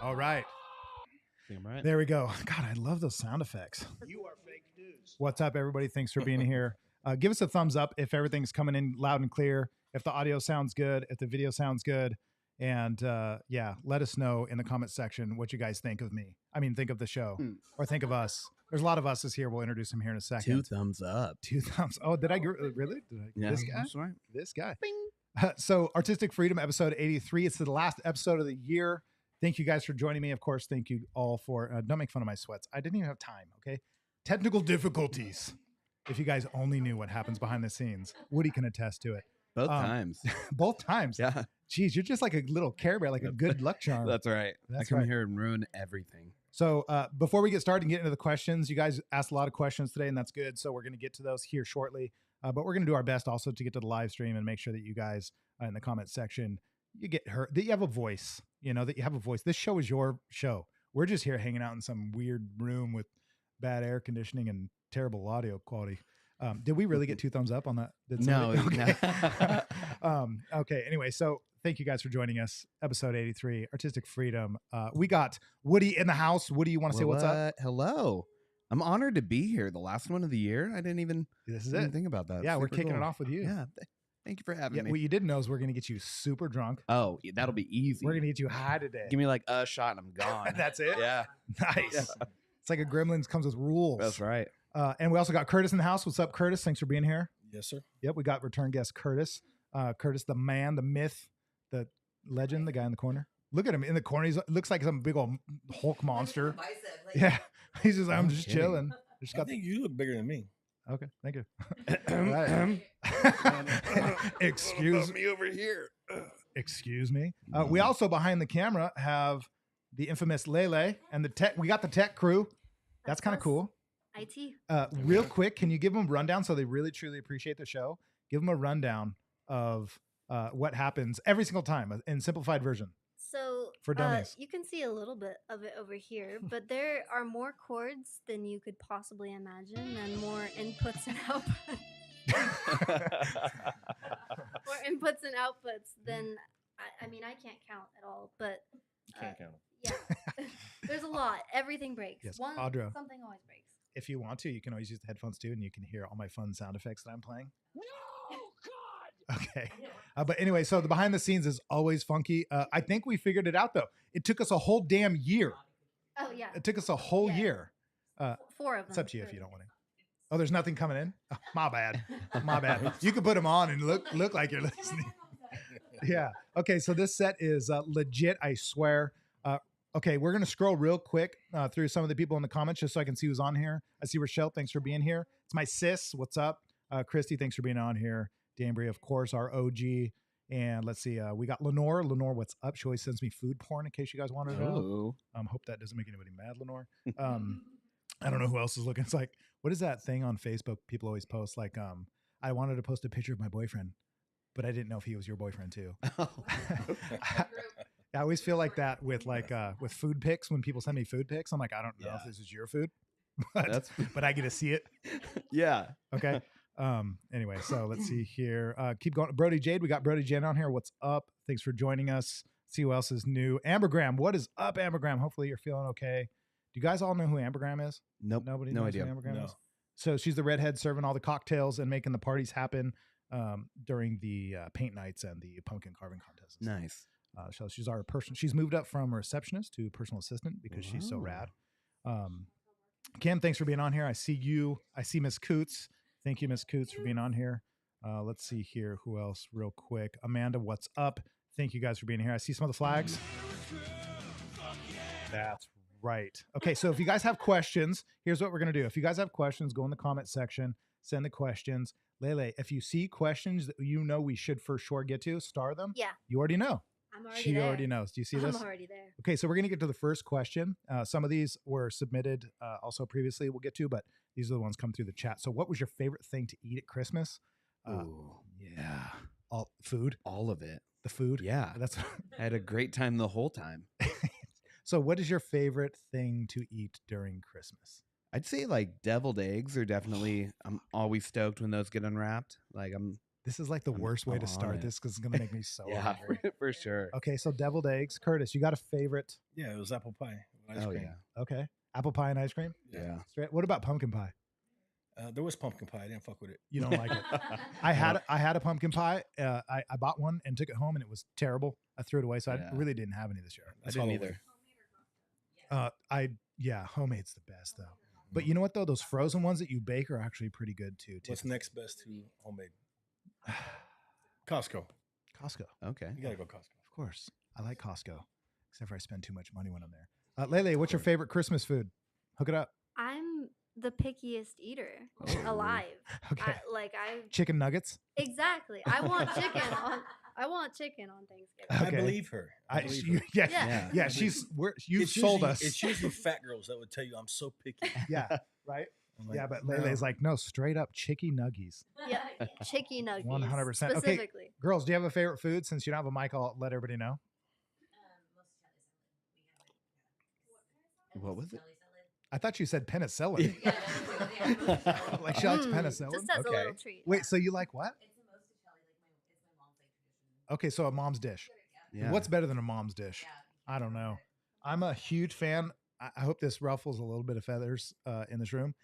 All right. Right. There we go. God, I love those sound effects. You are fake news. What's up, everybody? Thanks for being here. Give us a thumbs up if everything's coming in loud and clear, if the audio sounds good, if the video sounds good. And yeah, let us know in the comment section what you guys think of me. I mean, think of the show or think of us. There's a lot of us's here. We'll introduce him here in a second. 2 thumbs up. 2 thumbs. Oh, did I really? Did I, Yeah, this guy? that's right. This guy. So Artistic Freedom episode 83. It's the last episode of the year. Thank you guys for joining me. Of course, thank you all for, don't make fun of my sweats. I didn't even have time, okay? Technical difficulties. If you guys only knew what happens behind the scenes, Woody can attest to it. Both times. Both times. Yeah. Jeez, you're just like a little Care Bear, like a good luck charm. That's right. That's I come right. here and ruin everything. So before we get started and get into the questions, you guys asked a lot of questions today, and that's good. So we're going to get to those here shortly. But we're going to do our best also to get to the live stream and make sure that you guys in the comment section, you get heard, that you have a voice, you know, that you have a voice. This show is your show. We're just here hanging out in some weird room with bad air conditioning and terrible audio quality. Did we really get 2 thumbs up on that? No. Okay. Okay. Anyway, so thank you guys for joining us. Episode 83, Artistic Freedom. We got Woody in the house. Woody, you want to say what's up? Hello. I'm honored to be here. The last one of the year. I didn't even think about that. Yeah, we're Super kicking cool. it off with you. Yeah. Thank you for having me. What you didn't know is we're going to get you super drunk. Oh, that'll be easy. We're going to get you high today. Give me like a shot and I'm gone. That's it? Yeah. Nice. Yeah. It's like a Gremlins comes with rules. That's right. And we also got Curtis in the house. What's up, Curtis? Thanks for being here. Yes, sir. Yep, we got return guest Curtis. Curtis, the man, the myth, the legend, the guy in the corner. Look at him in the corner. He looks like some big old Hulk monster. Yeah, he's just, I'm just chilling. I think you look bigger than me. Okay, thank you. Excuse me over here. Excuse me. We also behind the camera have the infamous Lele and the tech. We got the tech crew. That's kind of cool. IT. Real quick, can you give them a rundown so they really truly appreciate the show? Give them a rundown of what happens every single time in simplified version. So for dummies. You can see a little bit of it over here, but there are more chords than you could possibly imagine, and more inputs and outputs. More inputs and outputs than I mean I can't count at all, but You can't count them. yeah, there's a lot. Everything breaks. Yes, Audra. Something always breaks. If you want to, you can always use the headphones too, and you can hear all my fun sound effects that I'm playing. No, God. Okay. But anyway, so the behind the scenes is always funky. I think we figured it out, though. It took us a whole damn year. Oh, yeah. It took us a whole year. 4 of them. It's up to you if you don't want to. Oh, there's nothing coming in? Oh, my bad. My bad. You can put them on and look like you're listening. Yeah. Okay, so this set is legit, I swear. Okay, we're going to scroll real quick through some of the people in the comments just so I can see who's on here. I see Rochelle. Thanks for being here. It's my sis. What's up? Christy, thanks for being on here. Danbury, of course, our OG. And let's see, we got Lenore. Lenore, what's up? She always sends me food porn in case you guys want to know. Hope that doesn't make anybody mad, Lenore. I don't know who else is looking. It's like, what is that thing on Facebook people always post? Like, I wanted to post a picture of my boyfriend, but I didn't know if he was your boyfriend too. I always feel like that with with food pics. When people send me food pics, I'm like, I don't know if this is your food, but I get to see it. Yeah. Okay. Anyway, so let's see here. Keep going. Brody Jade, we got Brody Jade on here. What's up? Thanks for joining us. See who else is new. Ambergram, what is up, Ambergram? Hopefully you're feeling okay. Do you guys all know who Ambergram is? Nope. Nobody No knows idea. who Ambergram No. is? So she's the redhead serving all the cocktails and making the parties happen during the paint nights and the pumpkin carving contests. Nice. So she's our person. She's moved up from receptionist to personal assistant because she's so rad. Kim, thanks for being on here. I see you. I see Miss Coots. Thank you, Miss Coots, for being on here. Let's see here. Who else real quick? Amanda, what's up? Thank you guys for being here. I see some of the flags. That's Right. Okay. So if you guys have questions, here's what we're going to do. If you guys have questions, go in the comment section, send the questions. Lele, if you see questions that you know we should for sure get to, star them. Yeah, You already know. I'm already She there. already knows. Do you see this? I'm already there. Okay. So we're going to get to the first question. Some of these were submitted also previously we'll get to, but these are the ones come through the chat. So what was your favorite thing to eat at Christmas? Ooh, yeah. All food, All of it. the food. Yeah. That's I had a great time the whole time. so what is your favorite thing to eat during Christmas? I'd say like deviled eggs are definitely, I'm always stoked when those get unwrapped. Like This is like the I'm worst way on to start it. this because it's going to make me so yeah, hungry. for sure. Okay, so deviled eggs. Curtis, you got a favorite? Yeah, it was apple pie. with ice Oh cream. yeah. Okay. Apple pie and ice cream? Yeah. Straight. What about pumpkin pie? There was pumpkin pie. I didn't fuck with it. You don't like it. I had a pumpkin pie. I bought one and took it home and it was terrible. I threw it away, so Yeah. I really didn't have any this year. I didn't either. Homemade's the best though. But you know what though? Those frozen ones that you bake are actually pretty good too. What's next best to homemade? Costco. Costco. Okay. You gotta go Costco. Of course. I like Costco. Except for I spend too much money when I'm there. Lele, what's your favorite Christmas food? Hook it up. I'm the pickiest eater Oh. alive. Okay. I Chicken nuggets. exactly. I want chicken on Thanksgiving. Okay. I believe her. I believe her. yeah, Yeah. yeah. I You It's sold usually- us. It's usually fat girls that would tell you I'm so picky. Yeah, right. I'm like, Yeah, but no. Lele's like, no, straight up chicky nuggies. Yeah, chicken nuggets. 100%. Okay. Specifically. Girls, do you have a favorite food? Since you don't have a mic, I'll let everybody know. What was it? I thought you said penicillin. Like she likes penicillin. Just as a little treat. Wait, so you like what? Okay, so a mom's dish. Yeah. What's better than a mom's dish? I don't know. I'm a huge fan. I hope this ruffles a little bit of feathers in this room.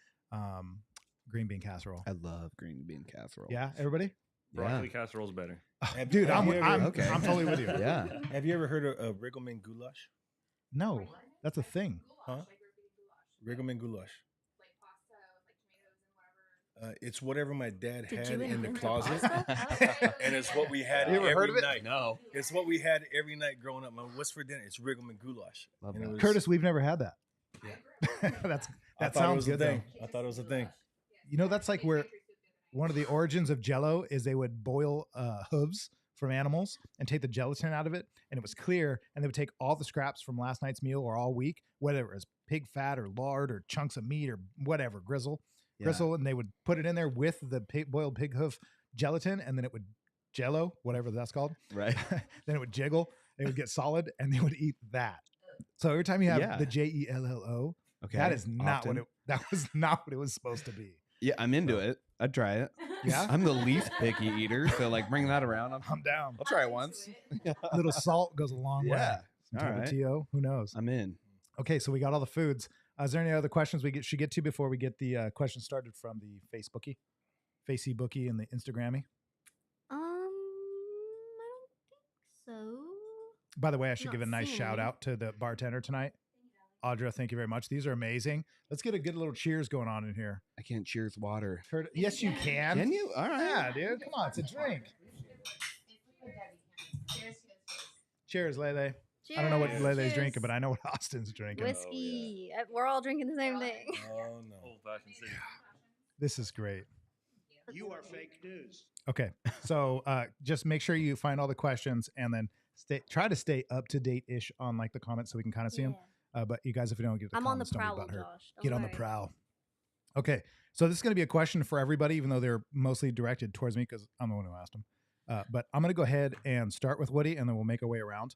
Green bean casserole. I love green bean casserole. Yeah, everybody. Yeah. Broccoli casserole's better. Have- Dude, have I'm you ever- Okay. I'm totally with you. Yeah. Have you ever heard of Riggleman goulash? No, that's a thing. Huh? Riggleman goulash. It's whatever my dad Did had you in the invent closet, pasta? and it's what we had You ever heard every of it? night. No. It's what we had every night growing up. Man, what's for dinner? It's Riggleman goulash. Love And it that. was- Curtis, we've never had that. Yeah. That's I that thought it sounds was good a thing. though. I thought it was a thing. You know, that's like where one of the origins of Jello is they would boil hooves from animals and take the gelatin out of it, and it was clear. And they would take all the scraps from last night's meal or all week, whether it was pig fat or lard or chunks of meat or whatever, gristle, and they would put it in there with the boiled pig hoof gelatin, and then it would Jello, whatever that's called. Right. Then it would jiggle. It would get solid, and they would eat that. So every time you have Yeah. the JELLO, Okay. that is not often. that was not what it was supposed to be. Yeah, I'm into it. I'd try it. Yeah? I'm the least picky eater, so like bring that around. I'm down. I'll try it once. A little salt goes a long way. Yeah. Some All right. TO, who knows? I'm in. Okay, so we got all the foods. Is there any other questions we should get to before we get the questions started from the Facebookie, Facey-bookie, and the Instagrammy? I don't think so. By the way, I should Not give a nice seeing shout any. out to the bartender tonight. Audra, thank you very much. These are amazing. Let's get a good little cheers going on in here. I can't cheers water. Yes, you can. Can you? All right. Yeah, dude. Come on, it's a drink. Cheers, Lele. I don't know what Cheers. Lele's Cheers. drinking, but I know what Austin's drinking. Whiskey. We're all drinking the same thing. Oh no. Old fashioned city. This is great. You are fake news. Okay, so just make sure you find all the questions and then try to stay up to date ish on like the comments so we can kind of see them. But you guys, if you don't get the I'm on the comments, don't be prowl, butthurt. Josh. Don't Get on the worry. prowl. Okay, so this is going to be a question for everybody, even though they're mostly directed towards me because I'm the one who asked them. But I'm going to go ahead and start with Woody, and then we'll make our way around.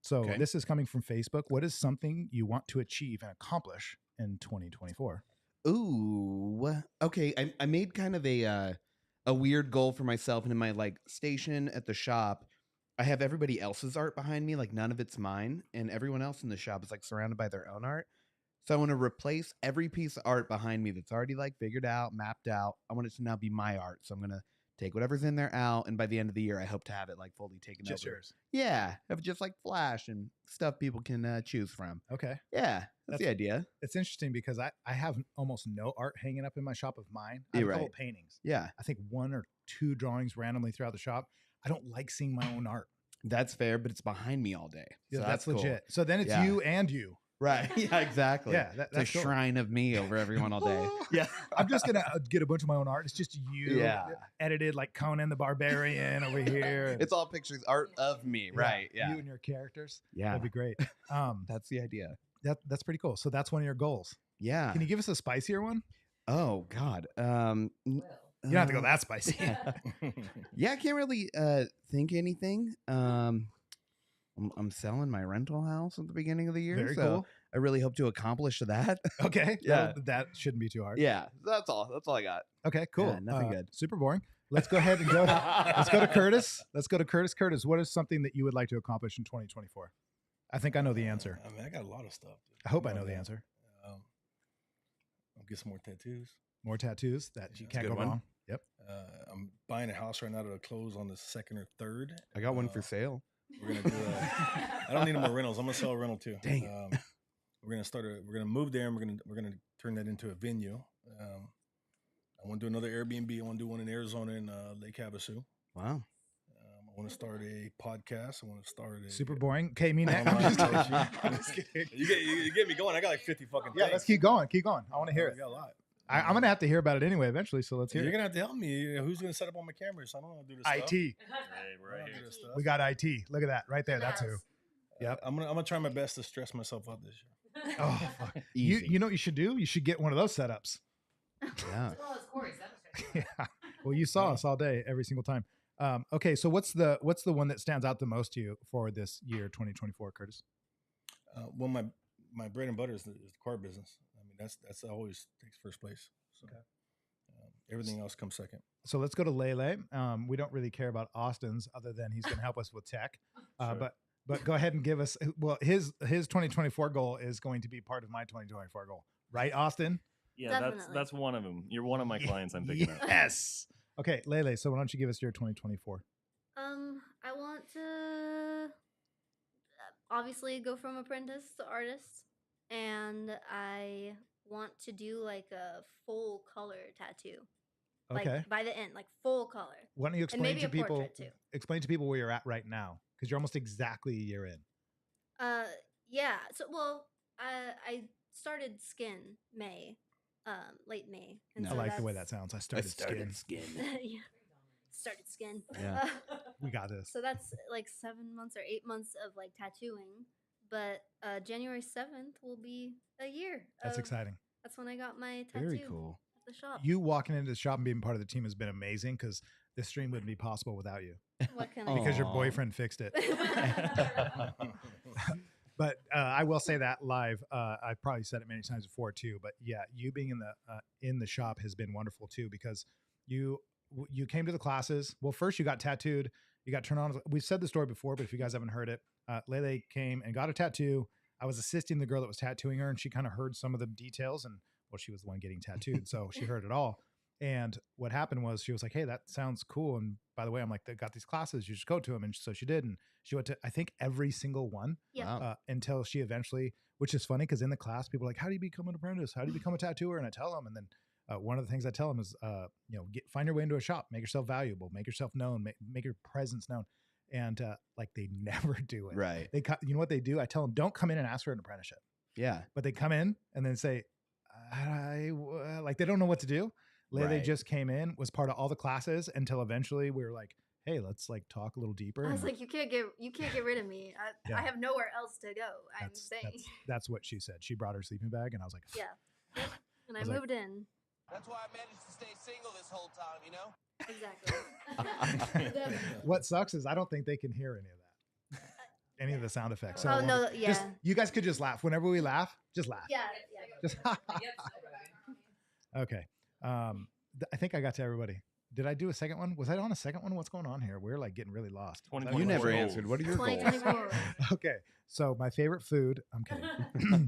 So Okay. this is coming from Facebook. What is something you want to achieve and accomplish in 2024? Ooh. Okay. I made kind of a weird goal for myself, and in my like station at the shop, I have everybody else's art behind me, like none of it's mine, and everyone else in the shop is like surrounded by their own art. So I want to replace every piece of art behind me that's already like figured out, mapped out. I want it to now be my art. So I'm gonna take whatever's in there out, and by the end of the year, I hope to have it like fully taken Just over. yours. Yeah, have just like flash and stuff people can choose from. Okay. Yeah, that's the idea. It's interesting because I have almost no art hanging up in my shop of mine. I have You're a couple right. paintings. Yeah, I think 1 or 2 drawings randomly throughout the shop. I don't like seeing my own art. that's fair, but it's behind me all day. Yeah, So that's cool. legit. So then it's Yeah. you and you. Right. Yeah, exactly. Yeah, It's a that's cool. shrine of me over everyone all day. Yeah. I'm just gonna get a bunch of my own art. It's just you, Yeah. edited like Conan the Barbarian over here. It's all pictures, art of me. Yeah, Right. Yeah. you and your characters. Yeah. That'd be great. That's the idea. That's pretty cool. So that's one of your goals. Yeah. Can you give us a spicier one? Oh God. You don't have to go that spicy. Yeah, I can't really think anything. I'm selling my rental house at the beginning of the year, Very so cool. I really hope to accomplish that. Okay. Yeah. That shouldn't be too hard. Yeah, that's all. That's all I got. Okay, cool. Yeah, nothing good. Super boring. Let's go ahead and go. Let's go to Curtis. Let's go to Curtis. Curtis, what is something that you would like to accomplish in 2024? I think I know the answer. I mean, I got a lot of stuff. I hope I know the answer. I'll get some more tattoos. More tattoos. That you Yeah, can't good go one. wrong. Yep. I'm buying a house right now that'll close on the 2nd or 3rd. I got one for sale. We're gonna do. I don't need no more rentals. I'm gonna sell a rental too. Dang it. We're gonna move there, and we're gonna turn that into a venue. I want to do another Airbnb. I want to do one in Arizona in Lake Havasu. Wow. I want to start a podcast. I want to start a Super boring. Okay, me next. I'm online just kidding. coaching. I'm just kidding. You get me going. I got like 50 fucking Yeah, things. let's keep going. Keep going. I want to hear I it. got a lot. I'm gonna have to hear about it anyway eventually. So let's hear You're it. gonna have to help me. Who's gonna set up all my cameras? I don't want to do this stuff. IT. I don't wanna do this stuff. We got IT. Look at that right there. That's who. Yep. I'm gonna try my best to stress myself out this year. Oh, fuck. Easy. You know what you should do? You should get one of those setups. Yeah. Yeah. Well, you saw us all day, every single time. Okay, so what's the one that stands out the most to you for this year, 2024, Curtis? Well, my bread and butter is the car business. I mean, that's always takes first place. So everything else comes second. So let's go to Lele. We don't really care about Austin's other than he's going to help us with tech. Sure. But go ahead and give us. Well, his 2024 goal is going to be part of my 2024 goal, right, Austin? Yeah, Definitely. that's one of them. You're one of my clients I'm picking up. Yes. Okay, Lele. So why don't you give us your 2024? I want to obviously go from apprentice to artist, and I want to do like a full color tattoo. Okay. Like by the end, like full color. Why don't you And explain maybe to a people? portrait too. Explain to people where you're at right now, because you're almost exactly a year in. Yeah. So I started skin May, late May. And No. I so like the way that that's- sounds. I started, skin. yeah. Started skin. Yeah. We got this. So that's like 7 months or 8 months of like tattooing. But January 7th will be a year. That's of- exciting. That's when I got my tattoo Very cool. at the shop. You walking into the shop and being part of the team has been amazing because this stream wouldn't be possible without you What can I because your Aw. boyfriend fixed it. But I will say that live. I've probably said it many times before too. But yeah, you being in the shop has been wonderful too because you came to the classes. Well, first you got tattooed. You got turned on. We've said the story before, but if you guys haven't heard it, Lele came and got a tattoo. I was assisting the girl that was tattooing her, and she kind of heard some of the details. And well, she was the one getting tattooed, so she heard it all. And what happened was she was like, "Hey, that sounds cool." And by the way, I'm like, "They got these classes. You should go to them." And so she did, and she went to I think every single one. Yeah. Wow. Until she eventually, which is funny because in the class, people are like, how do you become an apprentice? How do you become a tattooer? And I tell them, and then one of the things I tell them is, find your way into a shop, make yourself valuable, make yourself known, make your presence known. And like they never do it. Right. You know what they do? I tell them, don't come in and ask for an apprenticeship, Yeah. but they come in and then say, like they don't know what to do. Lele Right. just came in, was part of all the classes until eventually we were like, hey, let's like talk a little deeper. I was and like, you can't get rid of me. Yeah. I have nowhere else to go. I'm saying. that's what she said. She brought her sleeping bag, and I was like, Yeah. Yep. And I was like- moved in. That's why I managed to stay single this whole time, you know? Exactly. What sucks is I don't think they can hear any of that, any of the sound effects. So Oh, no, yeah. just, you guys could just laugh whenever we laugh. Just laugh. Yeah. Just okay. I think I got to everybody. Did I do a second one? Was I on a second one? What's going on here? We're like getting really lost. Was I- 2024 You never goals. answered. What are your goals? 2024. Okay. So my favorite food. I'm kidding.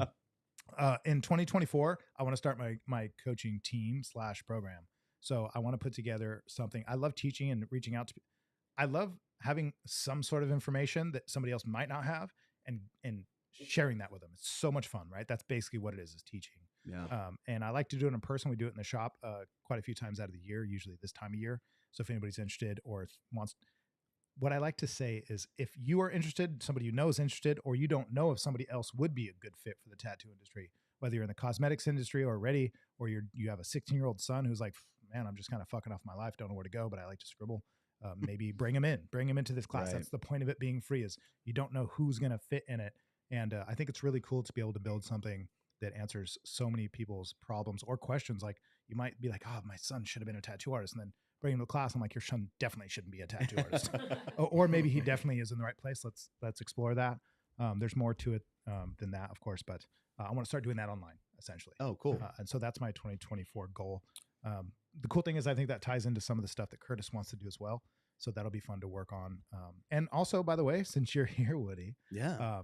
In 2024, I want to start my coaching team / program. So I want to put together something. I love teaching and reaching out to. I love having some sort of information that somebody else might not have, and sharing that with them. It's so much fun, right? That's basically what it is teaching. Yeah. And I like to do it in person. We do it in the shop quite a few times out of the year, usually this time of year. So if anybody's interested or wants, what I like to say is if you are interested, somebody you know is interested, or you don't know if somebody else would be a good fit for the tattoo industry, whether you're in the cosmetics industry already, or you have a 16-year-old son who's like, man, I'm just kind of fucking off my life, don't know where to go, but I like to scribble. Maybe bring him into this class. Right. That's the point of it being free, is you don't know who's going to fit in it. And I think it's really cool to be able to build something that answers so many people's problems or questions. Like you might be like, oh, my son should have been a tattoo artist. And then bring him to class. I'm like, your son definitely shouldn't be a tattoo artist. Or maybe he definitely is in the right place. Let's explore that. There's more to it than that, of course, but I want to start doing that online essentially. Oh, cool. And so that's my 2024 goal. The cool thing is I think that ties into some of the stuff that Curtis wants to do as well. So that'll be fun to work on. And also, by the way, since you're here, Woody, Yeah.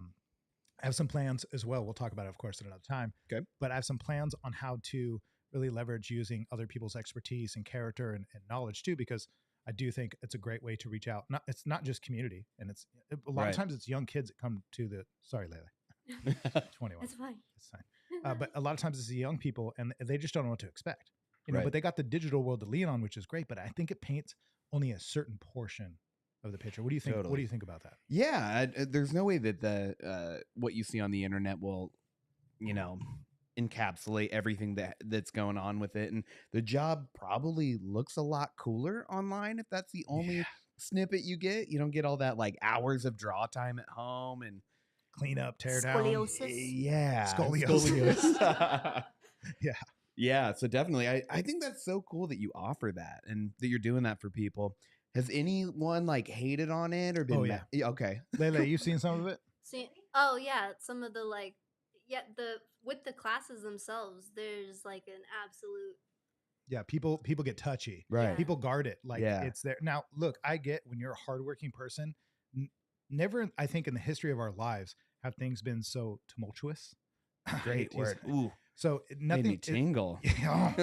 I have some plans as well. We'll talk about it, of course, at another time. Okay. But I have some plans on how to really leverage using other people's expertise and character and knowledge too, because I do think it's a great way to reach out. It's not just community, and it's a lot of times it's young kids that come to the. Sorry, Layla. 21. That's fine. It's fine. But a lot of times it's the young people, and they just don't know what to expect. You know, Right. but they got the digital world to lean on, which is great. But I think it paints only a certain portion of the picture. What do you think? What Totally. do you think about that? Yeah, there's no way that the what you see on the internet will, encapsulate everything that's going on with it. And the job probably looks a lot cooler online if that's the only snippet you get. You don't get all that like hours of draw time at home and Clean up, tear down. Scoliosis. yeah, Scoliosis. Yeah. Yeah, so definitely. I think that's so cool that you offer that and that you're doing that for people. Has anyone like hated on it or been Oh, mad? Yeah, okay. Layla, you seen some of it? See, yeah, some of the with the classes themselves, there's like an absolute. Yeah, people get touchy. Right. People guard it like Yeah. it's there. Now, look, I get when you're a hardworking person. Never, I think, in the history of our lives have things been so tumultuous. Great word. Ooh, So made nothing. me tingle. Oh.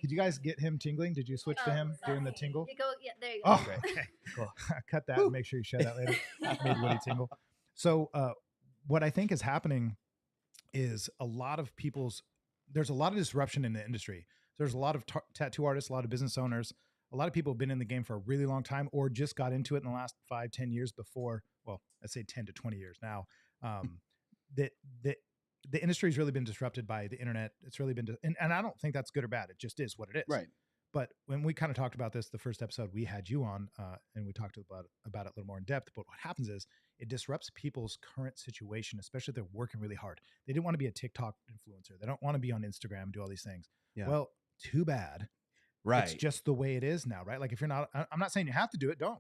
Could you guys get him tingling? Did you switch to him doing the tingle? You go, yeah, there you go. Oh, okay. Cool. Cut that and make sure you share that later. Made Woody tingle. So, what I think is happening is there's a lot of disruption in the industry. There's a lot of tattoo artists, a lot of business owners, a lot of people have been in the game for a really long time or just got into it in the last 5-10 years before. Well, let's say 10 to 20 years now. That the industry's really been disrupted by the internet. It's really been, and I don't think that's good or bad. It just is what it is. Right. But when we kind of talked about this, the first episode we had you on, and we talked about it a little more in depth. But what happens is it disrupts people's current situation, especially if they're working really hard. They didn't want to be a TikTok influencer. They don't want to be on Instagram and do all these things. Yeah. Well, too bad. Right. It's just the way it is now, right? Like if you're not, I'm not saying you have to do it. Don't.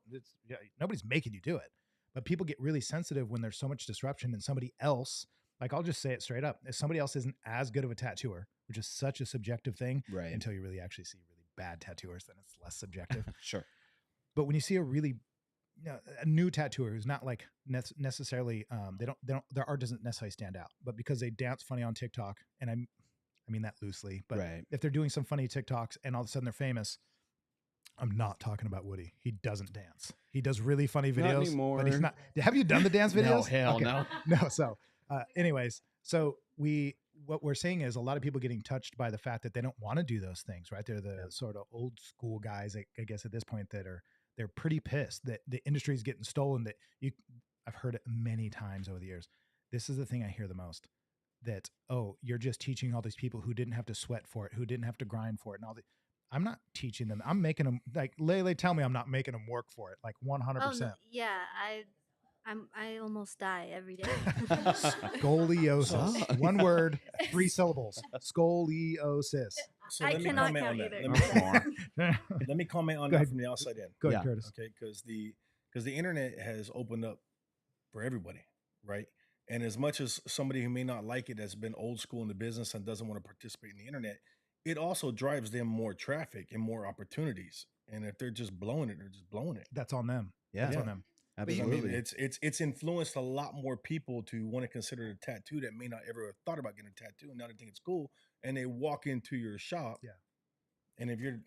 Nobody's making you do it. But people get really sensitive when there's so much disruption and somebody else, like I'll just say it straight up. If somebody else isn't as good of a tattooer, which is such a subjective thing, Right. until you really actually see really bad tattooers, then it's less subjective. Sure. But when you see a really a new tattooer who's not like necessarily, their art doesn't necessarily stand out, but because they dance funny on TikTok, and I mean that loosely, but Right. if they're doing some funny TikToks and all of a sudden they're famous, I'm not talking about Woody. He doesn't dance. He does really funny Not videos, anymore. but he's not. Have you done the dance videos? No, hell Okay. no. No. So, anyways, so what we're saying is a lot of people getting touched by the fact that they don't want to do those things, right? They're the sort of old school guys, I guess, at this point they're pretty pissed that the industry is getting stolen. I've heard it many times over the years. This is the thing I hear the most. That, oh, you're just teaching all these people who didn't have to sweat for it, who didn't have to grind for it, and all the. I'm not teaching them. I'm making them like Lele. Tell me, I'm not making them work for it. Like 100%. Oh, no, yeah, I almost die every day. Scoliosis. One word, 3 syllables. Scoliosis. So I let me cannot comment on count that. either. Let me comment on Go that ahead. from the outside in. Go ahead, Yeah. Curtis. Okay, because the internet has opened up for everybody, right? And as much as somebody who may not like it has been old school in the business and doesn't want to participate in the internet, it also drives them more traffic and more opportunities. And if they're just blowing it, they're just blowing it. That's on them. Yeah. That's Yeah. on them. But, I Absolutely. mean, it's influenced a lot more people to want to consider a tattoo that may not ever have thought about getting a tattoo, and now they think it's cool, and they walk into your shop. Yeah. And if you're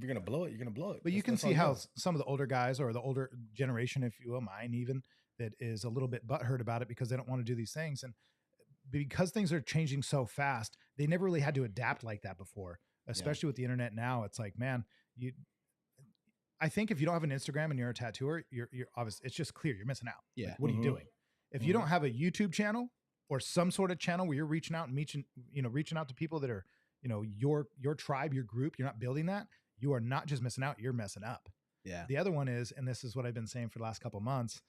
gonna blow it, you're gonna blow it. But you can That's see all it how does. some of the older guys or the older generation, if you will, mine even, that is a little bit butthurt about it because they don't want to do these things. And because things are changing so fast, they never really had to adapt like that before, especially with the internet now. It's like, man, I think if you don't have an Instagram and you're a tattooer, you're obviously, it's just clear you're missing out. Yeah. Like, what are you Mhm. doing? If you don't have a YouTube channel or some sort of channel where you're reaching out and reaching out to people that are, your tribe, your group, you're not building that, you are not just missing out, you're messing up. Yeah. The other one is, and this is what I've been saying for the last couple of months,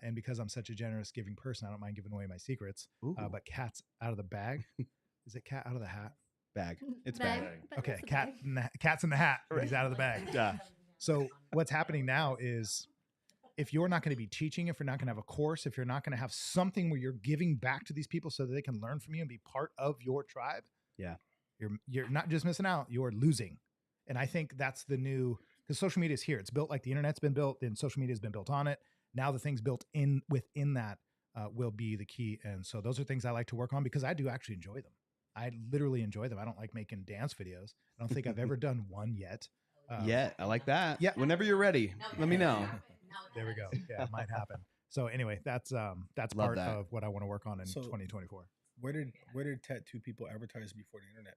and because I'm such a generous giving person, I don't mind giving away my secrets. Ooh. But cat's out of the bag. Is it cat out of the hat? Bag. It's Bag. bag. But Okay, it's a bag. cat's in the hat. But he's out of the bag. Yeah. So what's happening now is, if you're not going to be teaching, if you're not going to have a course, if you're not going to have something where you're giving back to these people so that they can learn from you and be part of your tribe, Yeah. you're not just missing out, you're losing. And I think that's the new, because social media is here. It's built like the internet's been built, then social media has been built on it. Now the things built in within that will be the key. And so those are things I like to work on because I do actually enjoy them. I literally enjoy them. I don't like making dance videos. I don't think I've ever done one yet. Yeah. I like that. Yeah. Whenever you're ready, let me know. There we go. Yeah, it might happen. So anyway, that's Love part that. of what I want to work on in So- 2024. Where did tattoo people advertise before the internet?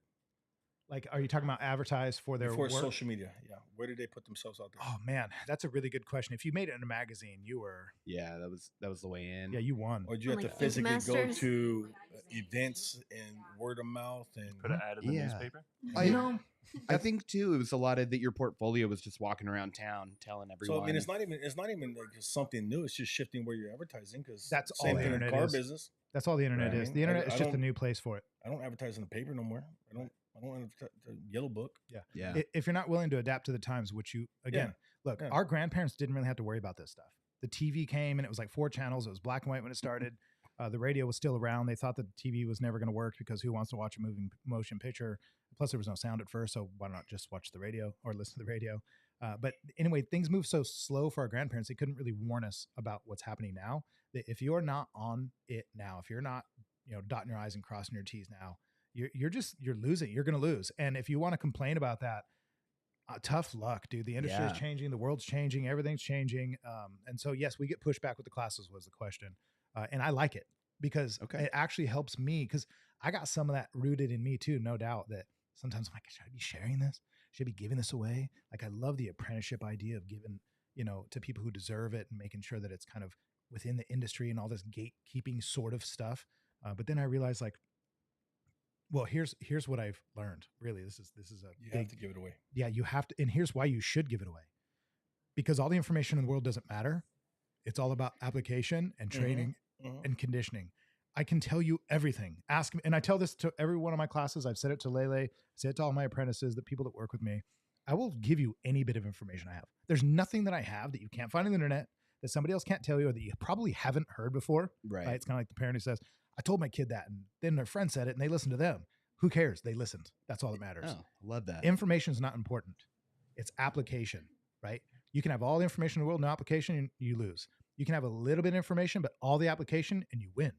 Like, are you talking about advertise for their Before work? social media, yeah. Where did they put themselves out there? Oh man, that's a really good question. If you made it in a magazine, you were Yeah. That was the way in. yeah, you won. Or did you have Like to physically go Masters. to events and word of mouth and Put an ad in the Yeah. newspaper. I think too, it was a lot of that. Your portfolio was just walking around town telling everyone. so I mean it's not even like something new. It's just shifting where you're advertising because That's all same the thing in the internet car is. business. That's all the internet Right. is. The internet is I just a don't- new place for it. I don't advertise in the paper no more. I don't advertise the yellow book. Yeah. If you're not willing to adapt to the times, which you again, look, yeah. our grandparents didn't really have to worry about this stuff. The TV came and it was like 4 channels. It was black and white when it started. The radio was still around. They thought that the TV was never going to work because who wants to watch a moving motion picture? Plus, there was no sound at first, so why not just watch the radio or listen to the radio? But anyway, things moved so slow for our grandparents; they couldn't really warn us about what's happening now. That if you're not on it now, if you're not, dotting your I's and crossing your T's now, you're losing. You're going to lose. And if you want to complain about that, tough luck, dude. The industry is Yeah. changing. The world's changing. Everything's changing. And so, yes, we get pushed back with the classes was the question. And I like it because Okay. it actually helps me because I got some of that rooted in me too. No doubt that sometimes I'm like, should I be sharing this? Should I be giving this away? Like, I love the apprenticeship idea of giving, to people who deserve it and making sure that it's kind of within the industry and all this gatekeeping sort of stuff. But then I realized, like, well, here's what I've learned. Really, this is a You big, have to give it away. yeah, you have to. And here's why you should give it away. Because all the information in the world doesn't matter. It's all about application and training Mhm. and conditioning. I can tell you everything. Ask me. And I tell this to every one of my classes. I've said it to Lele, said it to all my apprentices, the people that work with me. I will give you any bit of information I have. There's nothing that I have that you can't find on the internet, that somebody else can't tell you, or that you probably haven't heard before. Right. It's kind of like the parent who says, I told my kid that, and then their friend said it and they listened to them. Who cares? They listened. That's all that matters. Oh, love that. Information is not important. It's application, right? You can have all the information in the world, no application, and you lose. You can have a little bit of information, but all the application and you win.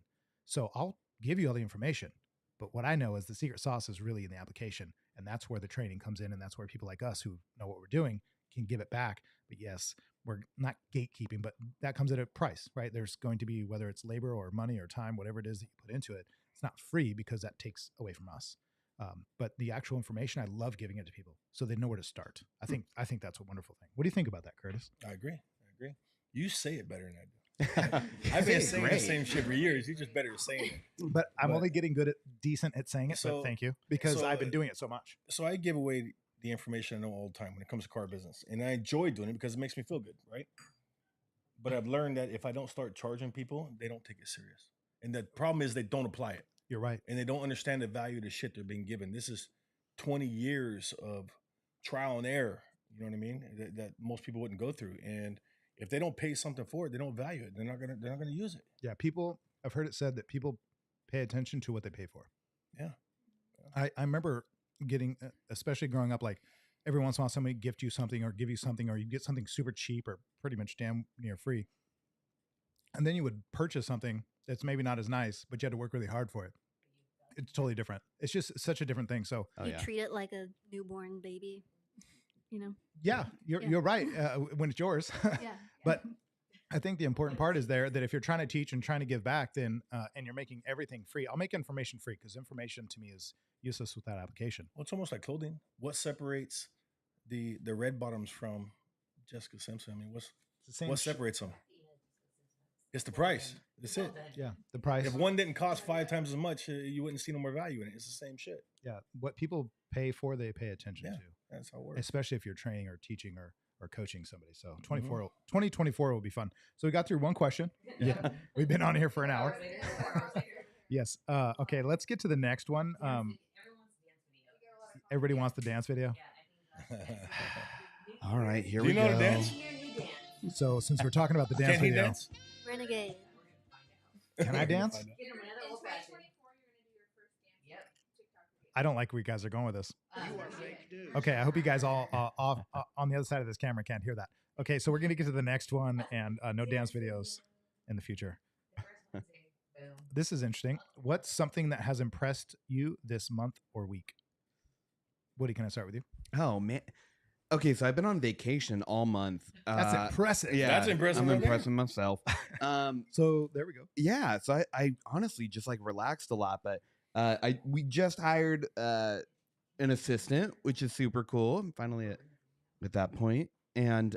So I'll give you all the information. But what I know is the secret sauce is really in the application. And that's where the training comes in. And that's where people like us who know what we're doing can give it back. But yes, we're not gatekeeping, but that comes at a price, right? There's going to be, whether it's labor or money or time, whatever it is that you put into it, it's not free because that takes away from us. But the actual information, I love giving it to people so they know where to start. I think that's a wonderful thing. What do you think about that, Curtis? I agree. You say it better than I do. I've been saying the great. same shit for years. You're just better at saying it. But I'm But- only getting decent at saying it. So- but thank you, because so, I've been doing it so much. So I give away the information I know all the time when it comes to car business, and I enjoy doing it because it makes me feel good, right? But I've learned that if I don't start charging people, they don't take it serious, and the problem is they don't apply it, You're right. and they don't understand the value of the shit they're being given. This is 20 years of trial and error. You know what I mean? That most people wouldn't go through, and if they don't pay something for it, they don't value it. They're not gonna use it. Yeah, I've heard it said that people pay attention to what they pay for. Yeah. I remember getting, especially growing up, like every once in a while somebody gift you something or give you something, or you get something super cheap or pretty much damn near free. And then you would purchase something that's maybe not as nice, but you had to work really hard for it. It's totally different. It's just such a different thing. So Oh, You yeah. treat it like a newborn baby, you know? yeah, Yeah. you're right. When it's yours. Yeah. But I think the important part is there that if you're trying to teach and trying to give back, then and you're making everything free. I'll make information free because information to me is useless without application. Well, it's almost like clothing. What separates the red bottoms from Jessica Simpson. I mean, It's the same what sh- separates them? It's the price. That's it. Yeah, the price. If one didn't cost 5 times as much, you wouldn't see no more value in it. It's the same shit. Yeah, what people pay for, they pay attention Yeah. to, That's how it works. especially if you're training or teaching or coaching somebody. So Mm-hmm. 2024 will be fun. So we got through one question. Yeah, we've been on here for an hour. Yes. Okay, let's get to the next one. Everybody wants the dance video. All right, here Do we you know go. how to dance? So since we're talking about the dance Can he video, dance? Renegade. Can I We're gonna dance? find out. I don't like where you guys are going with this. You are fake news. Okay, I hope you guys all off on the other side of this camera can't hear that. Okay, so we're gonna get to the next one, and no dance videos in the future. This is interesting. What's something that has impressed you this month or week? Woody, can I start with you? Oh man. Okay, so I've been on vacation all month. That's impressive. Yeah, That's impressive I'm right there. impressing myself. So there we go. Yeah, so I honestly just like relaxed a lot, but we just hired an assistant, which is super cool. I'm finally at that point, and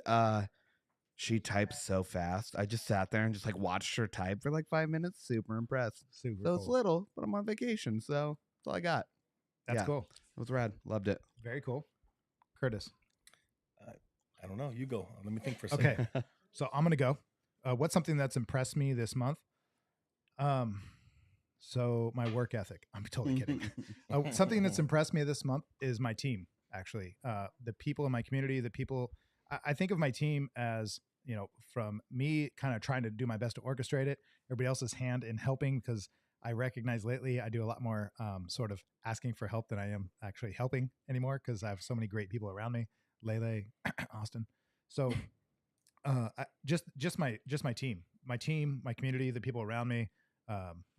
she types so fast. I just sat there and just like watched her type for like 5 minutes. Super impressed. Super So it's cool. little, but I'm on vacation, so that's all I got. That's yeah. cool. It was rad. Loved it. Very cool. Curtis. I don't know. You go. Let me think for a second. Okay, so I'm gonna go. What's something that's impressed me this month? So my work ethic. I'm totally kidding. Something that's impressed me this month is my team. Actually, the people in my community, the people. I think of my team as, you know, from me kind of trying to do my best to orchestrate it, everybody else's hand in helping, because I recognize lately I do a lot more sort of asking for help than I am actually helping anymore, because I have so many great people around me, Lele, Austin. So just my team, my community, the people around me,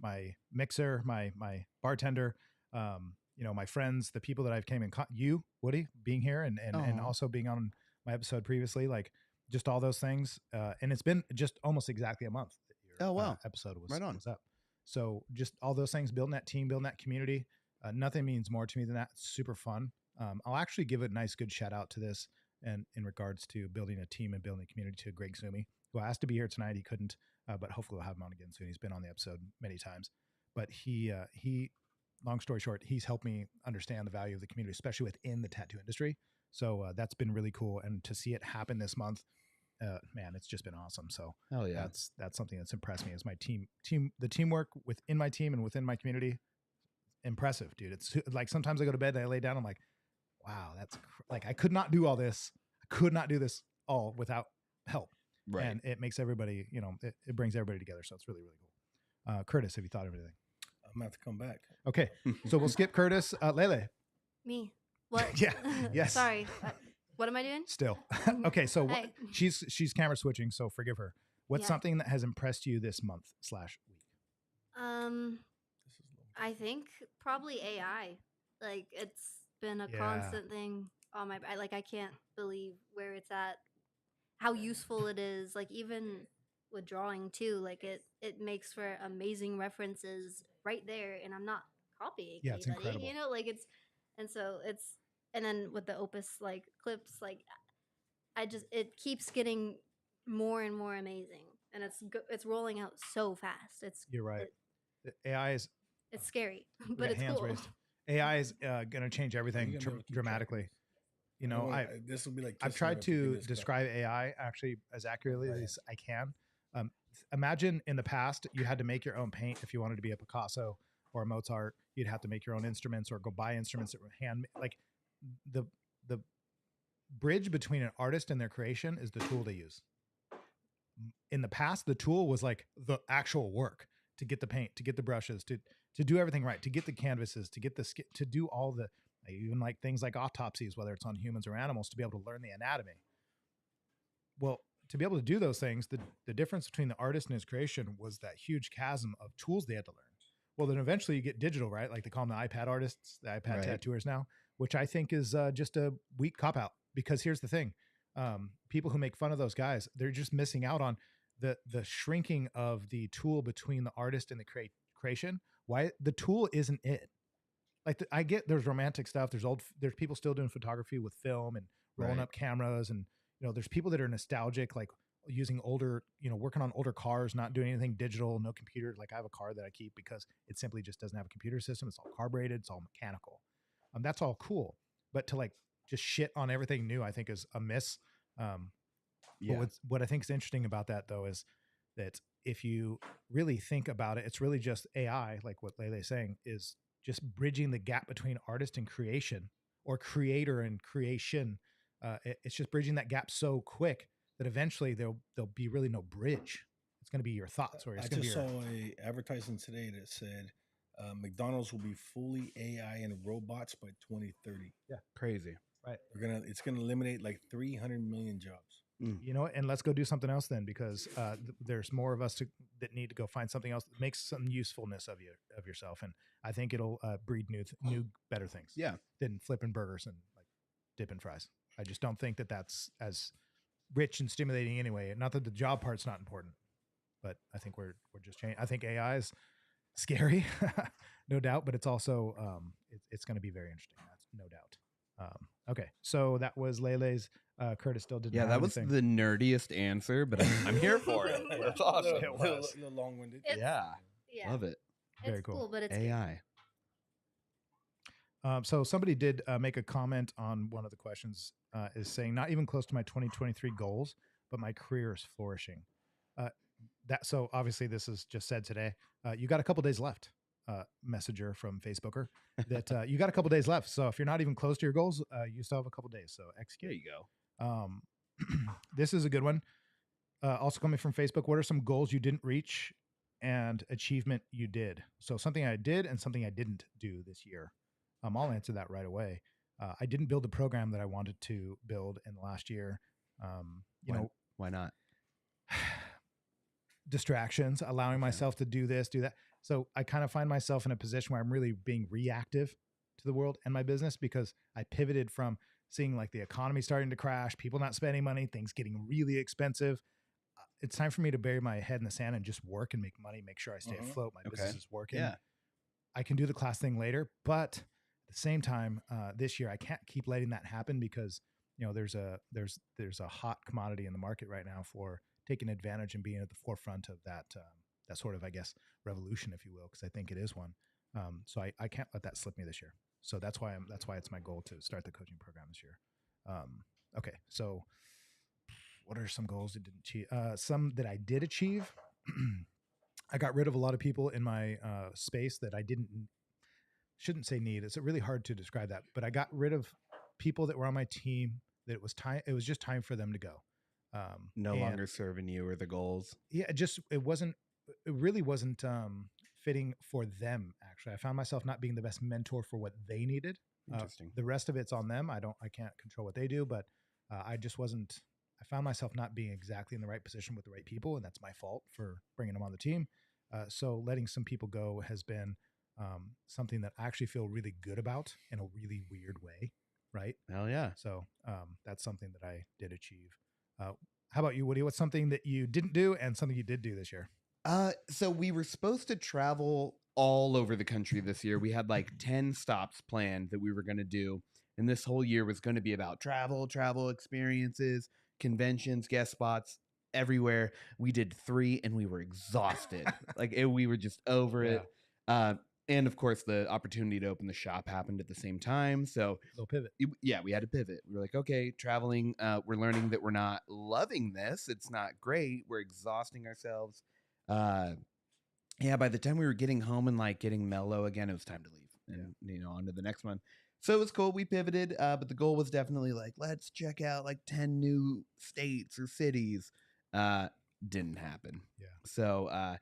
my mixer, my bartender, you know, my friends, the people that I've came in, you, Woody, being here and Aw. also being on my episode previously, like just all those things. And it's been just almost exactly a month that your Oh, wow. episode was, Right on. was up. So just all those things, building that team, building that community. Nothing means more to me than that. It's super fun. I'll actually give a nice, good shout out to this, and in regards to building a team and building a community, to Greg Sumi, who asked to be here tonight. He couldn't, but hopefully we'll have him on again soon. He's been on the episode many times, but he, long story short, he's helped me understand the value of the community, especially within the tattoo industry. So that's been really cool. And to see it happen this month, man, it's just been awesome. So Hell yeah. that's something that's impressed me, is my the teamwork within my team and within my community. Impressive, dude. It's like sometimes I go to bed and I lay down, I'm like, wow, like I could not do all this. I could not do this all without help. Right. And it makes everybody, you know, it brings everybody together. So it's really, really cool. Curtis, have you thought of anything? I'm gonna have to come back. Okay. So we'll skip Curtis. Lele. Me. What? Yeah. Yes. Sorry. What am I doing? Still. Okay. So Hey. she's camera switching, so forgive her. What's Yeah. something that has impressed you this month / week? I think probably AI. Like it's been a Yeah. constant thing on my. I can't believe where it's at. How useful it is. Like even with drawing too. Like it makes for amazing references right there, and I'm not copying Yeah, it's anybody. incredible. You know, like and then with the Opus like clips, like it keeps getting more and more amazing, and it's rolling out so fast. You're right. AI is It's scary, we but got it's hands cool. raised. AI is going to change everything You're gonna be able to keep dramatically. track. You know, This will be like I've kissing tried her if you do to this describe AI actually as accurately Right. as I can. Imagine in the past, you had to make your own paint if you wanted to be a Picasso or a Mozart. You'd have to make your own instruments or go buy instruments that were hand. Like the bridge between an artist and their creation is the tool they use. In the past, the tool was like the actual work to get the paint, to get the brushes, to do everything right, to get the canvases, to get the to do all the, even like things like autopsies, whether it's on humans or animals, to be able to learn the anatomy. Well, to be able to do those things, the difference between the artist and his creation was that huge chasm of tools they had to learn. Well, then eventually you get digital, right? Like they call them the iPad artists, the iPad Right. tattooers now, which I think is just a weak cop out. Because here's the thing. People who make fun of those guys, they're just missing out on the shrinking of the tool between the artist and the creation. Why the tool isn't it? Like I get there's romantic stuff. There's people still doing photography with film and rolling Right. up cameras and, there's people that are nostalgic, like using older, working on older cars, not doing anything digital, no computer. Like I have a car that I keep because it simply just doesn't have a computer system. It's all carbureted. It's all mechanical. That's all cool. But to like just shit on everything new, I think is a miss. But what I think is interesting about that though is that if you really think about it, it's really just AI, like what Lele's saying, is just bridging the gap between artist and creation, or creator and creation. It's just bridging that gap so quick that eventually there'll be really no bridge. It's going to be your thoughts, or it's I going to just be saw a advertisement today that said McDonald's will be fully AI and robots by 2030. Crazy. right. It's gonna eliminate like 300 million jobs. And let's go do something else then, because there's more of us that need to go find something else that makes some usefulness of yourself, and I think it'll breed new better things. Yeah. Than flipping burgers and like dipping fries. I just don't think that that's as rich and stimulating anyway. Not that the job part's not important, but I think we're just changing. I think AI is scary, no doubt, but it's also it's going to be very interesting. That's no doubt. Okay, so that was Lele's. Curtis still didn't. Yeah, have that was anything. the nerdiest answer, but I'm here for it. That's awesome. It was. A little long-winded. Yeah. Yeah. Love it. Very It's cool. cool, but it's scary. AI. So somebody did make a comment on one of the questions, is saying not even close to my 2023 goals, but my career is flourishing. So obviously this is just said today. You got a couple days left. Messenger from Facebooker that you got a couple days left. So if you're not even close to your goals, you still have a couple days. So execute. There you go. This is a good one. Also coming from Facebook. What are some goals you didn't reach and achievement you did? So something I did and something I didn't do this year. I'll answer that right away. I didn't build the program that I wanted to build in the last year. Why not? Distractions, allowing myself to do this, do that. So I kind of find myself in a position where I'm really being reactive to the world and my business, because I pivoted from seeing like the economy starting to crash, people not spending money, things getting really expensive. It's time for me to bury my head in the sand and just work and make money, make sure I stay afloat. My business is working. Yeah. I can do the class thing later, but at the same time, this year I can't keep letting that happen, because there's a hot commodity in the market right now for taking advantage and being at the forefront of that sort of, I guess, revolution, if you will, because I think it is one. So I can't let that slip me this year. So that's why it's my goal to start the coaching program this year. Okay, so what are some goals that didn't achieve? Some that I did achieve. I got rid of a lot of people in my space that I shouldn't say need. It's really hard to describe that, but I got rid of people that were on my team that it was time. It was just time for them to go. No longer serving you or the goals. Yeah, it really wasn't fitting for them. Actually, I found myself not being the best mentor for what they needed. Interesting. The rest of it's on them. I can't control what they do, but I just wasn't. I found myself not being exactly in the right position with the right people, and that's my fault for bringing them on the team. So letting some people go has been something that I actually feel really good about in a really weird way. Right. Hell yeah. So that's something that I did achieve. How about you, Woody? What's something that you didn't do and something you did do this year? So we were supposed to travel all over the country this year. We had like 10 stops planned that we were going to do. And this whole year was going to be about travel experiences, conventions, guest spots, everywhere. We did 3 and we were exhausted. We were just over it. And of course, the opportunity to open the shop happened at the same time. So Little pivot. we had to pivot. We were like, okay, traveling. We're learning that we're not loving this. It's not great. We're exhausting ourselves. By the time we were getting home and like getting mellow again, it was time to leave and on to the next one. So it was cool. We pivoted, but the goal was definitely like, let's check out like 10 new states or cities. Didn't happen. Yeah. So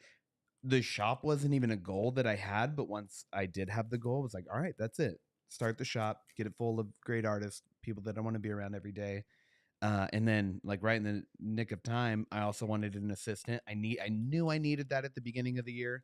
the shop wasn't even a goal that I had, but once I did have the goal, I was like, all right, that's it. Start the shop, get it full of great artists, people that I want to be around every day. And then like right in the nick of time, I also wanted an assistant. I knew I needed that at the beginning of the year.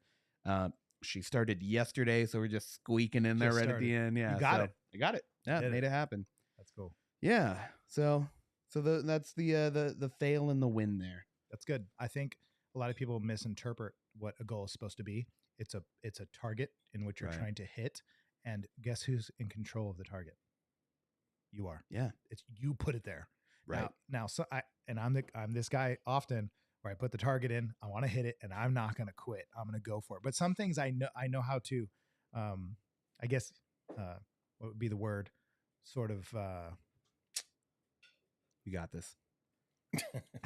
She started yesterday, so we're just squeaking in there right at the end. Yeah. You got it. I got it. Yeah. Made it happen. That's cool. Yeah. So that's the fail and the win there. That's good. I think a lot of people misinterpret what a goal is supposed to be. It's a target in which you're trying to hit, and guess who's in control of the target? You are. Yeah. It's you put it there. Right. Now, so I'm this guy often where I put the target in, I want to hit it, and I'm not going to quit. I'm going to go for it. But some things I know how to, I guess, what would be the word? Sort of. You got this.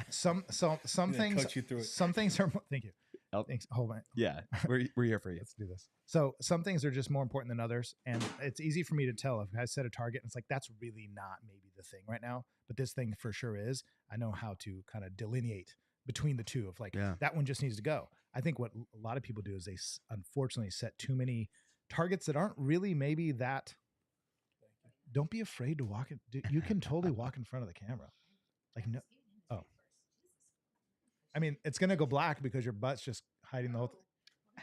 Some Gonna things. coach you through it. Some things are. Thank you. Oh. Thanks. Hold on. Yeah, we're here for you. Let's do this. So some things are just more important than others, and it's easy for me to tell if I set a target and it's like that's really not maybe the thing right now, but this thing for sure is. I know how to kind of delineate between the two of like that one just needs to go. I think what a lot of people do is they unfortunately set too many targets that aren't really maybe that. Don't be afraid to walk in. You can totally walk in front of the camera. Like no. Oh. I mean, it's gonna go black because your butt's just hiding the whole.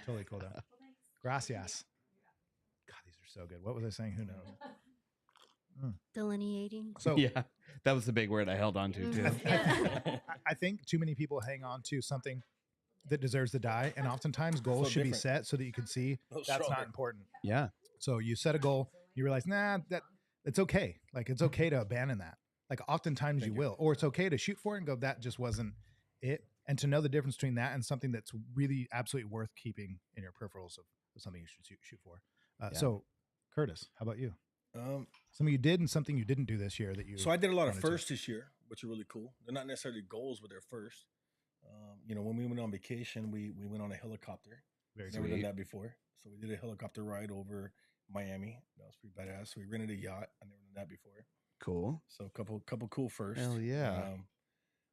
Totally cool down. Gracias. God, these are so good. What was I saying? Who knows? Delineating. So Yeah, that was the big word I held on to too. I think too many people hang on to something that deserves to die, and oftentimes goals should be set so that you can see that's not important. Yeah. So you set a goal, you realize, nah, that it's okay. Like it's okay to abandon that. Like oftentimes you will, or it's okay to shoot for it and go, that just wasn't it. And to know the difference between that and something that's really absolutely worth keeping in your peripherals of something you should shoot for. So, Curtis, how about you? Something you did and something you didn't do this year that you. So I did a lot of firsts this year, which are really cool. They're not necessarily goals, but they're first. When we went on vacation, we went on a helicopter. Never done that before. So we did a helicopter ride over Miami. That was pretty badass. We rented a yacht. I never done that before. Cool. So a couple cool firsts. Hell yeah.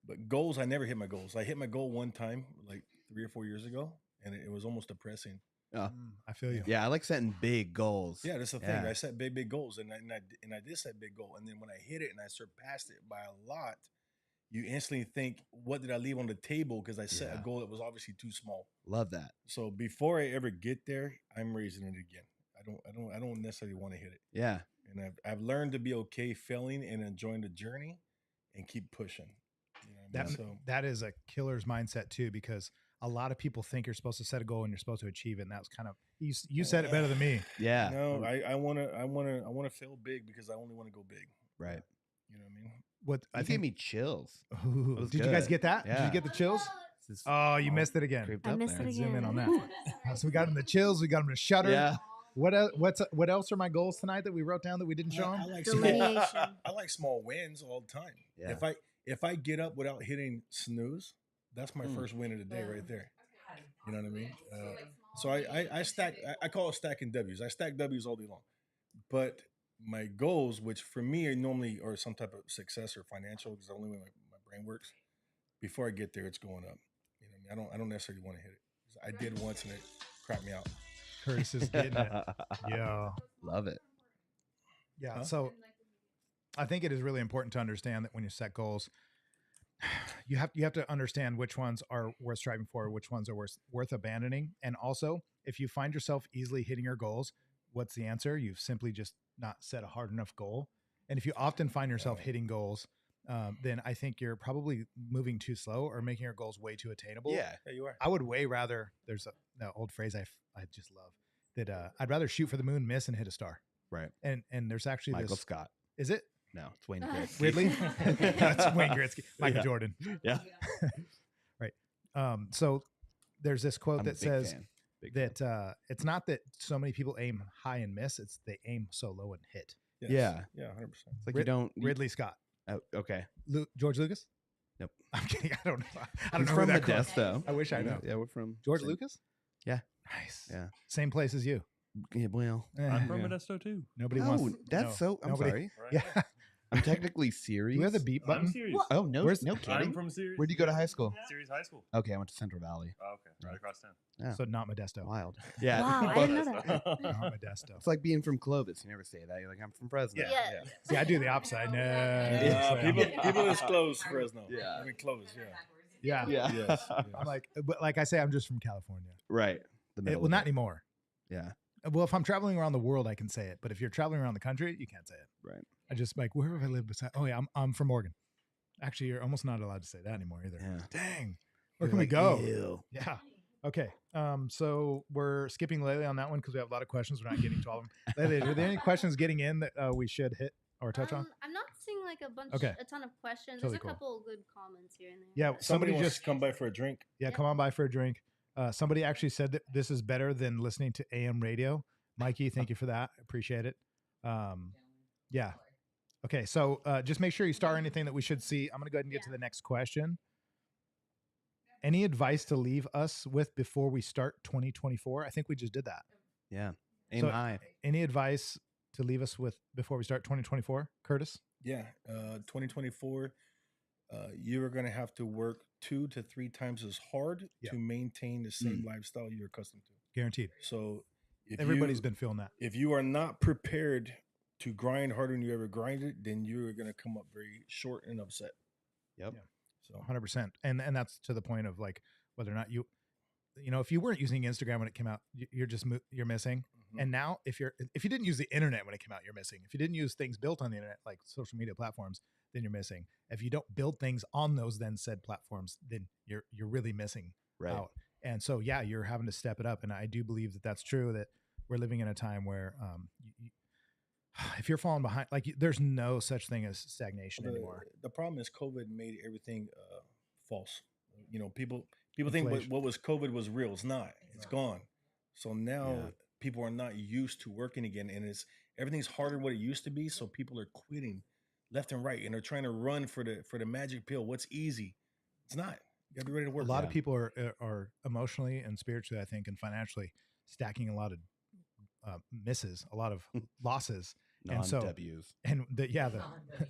But goals, I never hit my goals. I hit my goal one time, like 3 or 4 years ago, and it was almost depressing. Oh, I feel you. Yeah, I like setting big goals. Yeah, that's the thing. I set big goals, and I did set big goal. And then when I hit it and I surpassed it by a lot, you instantly think, what did I leave on the table? Because I set a goal that was obviously too small. Love that. So before I ever get there, I'm raising it again. I don't necessarily want to hit it. Yeah. And I've learned to be okay failing and enjoying the journey and keep pushing. That is a killer's mindset too, because a lot of people think you're supposed to set a goal and you're supposed to achieve it. And that's kind of you said it better than me. Yeah. No, I wanna fail big because I only want to go big. Right. You know what I mean? What I gave me chills. Did you guys get that? Yeah. Did you get the chills? Oh, you missed it again. I missed it again. Zoom in on that. So we got him the chills. We got him the shudder. Yeah. What else are my goals tonight that we wrote down that we didn't show him? I like small wins all the time. Yeah. If I get up without hitting snooze, that's my first win of the day right there. You know what I mean? So I stack. I call it stacking W's. I stack W's all day long. But my goals, which for me are normally or some type of success or financial, because the only way my brain works. Before I get there, it's going up. You know what I mean? I don't necessarily want to hit it. I did once and it crapped me out. Curtis is getting it. Yeah. Love it. Yeah. Huh? So I think it is really important to understand that when you set goals, you have to understand which ones are worth striving for, which ones are worth abandoning. And also, if you find yourself easily hitting your goals, what's the answer? You've simply just not set a hard enough goal. And if you often find yourself hitting goals, then I think you're probably moving too slow or making your goals way too attainable. Yeah, you are. I would way rather, there's an old phrase I just love that I'd rather shoot for the moon, miss, and hit a star. Right. And there's actually Michael this. Scott. Is it? No, it's Wayne Gretzky. Weirdly? That's Wayne Gretzky. Michael Jordan. Yeah. Right. So there's this quote I'm a that big says fan. that it's not that so many people aim high and miss, it's they aim so low and hit. Yes. Yeah. Yeah, 100%. It's like you don't. Ridley Scott. Oh, okay. George Lucas? Nope. I'm kidding. I don't know. I don't He's know from who that quote- Modesto. I wish I know. Yeah, we're from George same- Lucas? Yeah. Nice. Yeah. Same place as you. Yeah, well. I'm from Yeah. Modesto too. Nobody Oh, wants. that's no, so. I'm nobody- sorry. Right? Yeah. I'm technically serious. Do we have the beep I'm button? serious. Oh no! Where's- no I'm kidding. from Sirius. Where'd you go to high school? Sirius High School. Okay, I went to Central Valley. Oh, okay, right across town. Yeah. So not Modesto. Wild. Yeah. Wow, I didn't know that. Not Modesto. It's like being from Clovis. You never say that. You're like, I'm from Fresno. Yeah. See, I do the opposite. I People is close Fresno. Yeah. I mean, close. Yeah. Yeah. Yeah. Yes. I'm like, but like I say, I'm just from California. Right. The middle. Well, of not it. anymore. Yeah. Well, if I'm traveling around the world, I can say it. But if you're traveling around the country, you can't say it. Right. I just like, where have I lived beside? Oh yeah, I'm from Oregon. Actually, you're almost not allowed to say that anymore either. Yeah. Dang. Where You're can we like, go? ew. Yeah. Okay. So we're skipping Lele on that one because we have a lot of questions. We're not getting to all of them. Lele, are there any questions getting in that we should hit or touch on? I'm not seeing like a bunch, Okay. a ton of questions. Totally There's a cool. couple good comments here and there. Yeah, but- somebody wants just to come by for a drink. Yeah, Yeah. come on by for a drink. Somebody actually said that this is better than listening to AM radio. Mikey, thank you for that. Appreciate it. Yeah. Okay, so just make sure you star anything that we should see. I'm going to go ahead and get to Yeah. the next question. Any advice to leave us with before we start 2024? I think we just did that. Yeah. Aim So, high. Any advice to leave us with before we start 2024? Curtis? Yeah, 2024, you are going to have to work 2 to 3 times as hard Yeah. to maintain the same lifestyle you're accustomed to. Guaranteed. So if Everybody's been feeling that. If you are not prepared to grind harder than you ever grinded, then you're going to come up very short and upset. Yep. Yeah. So 100%. And that's to the point of like whether or not you if you weren't using Instagram when it came out, you're just you're missing. Mhm. And now if you didn't use the internet when it came out, you're missing. If you didn't use things built on the internet like social media platforms, then you're missing. If you don't build things on those then said platforms, then you're really missing Right. out. And so yeah, you're having to step it up. And I do believe that that's true, that we're living in a time where if you're falling behind, like there's no such thing as stagnation anymore. the problem is COVID made everything false. People think Inflation. what was COVID was real. It's not. It's gone. So now Yeah. people are not used to working again, and everything's harder than what it used to be. So people are quitting left and right, and they're trying to run for the magic pill. What's easy? It's not. You got to be ready to A work. lot Yeah. of people are emotionally and spiritually, I think, and financially stacking a lot of misses, a lot of losses, and so Non-W's. and the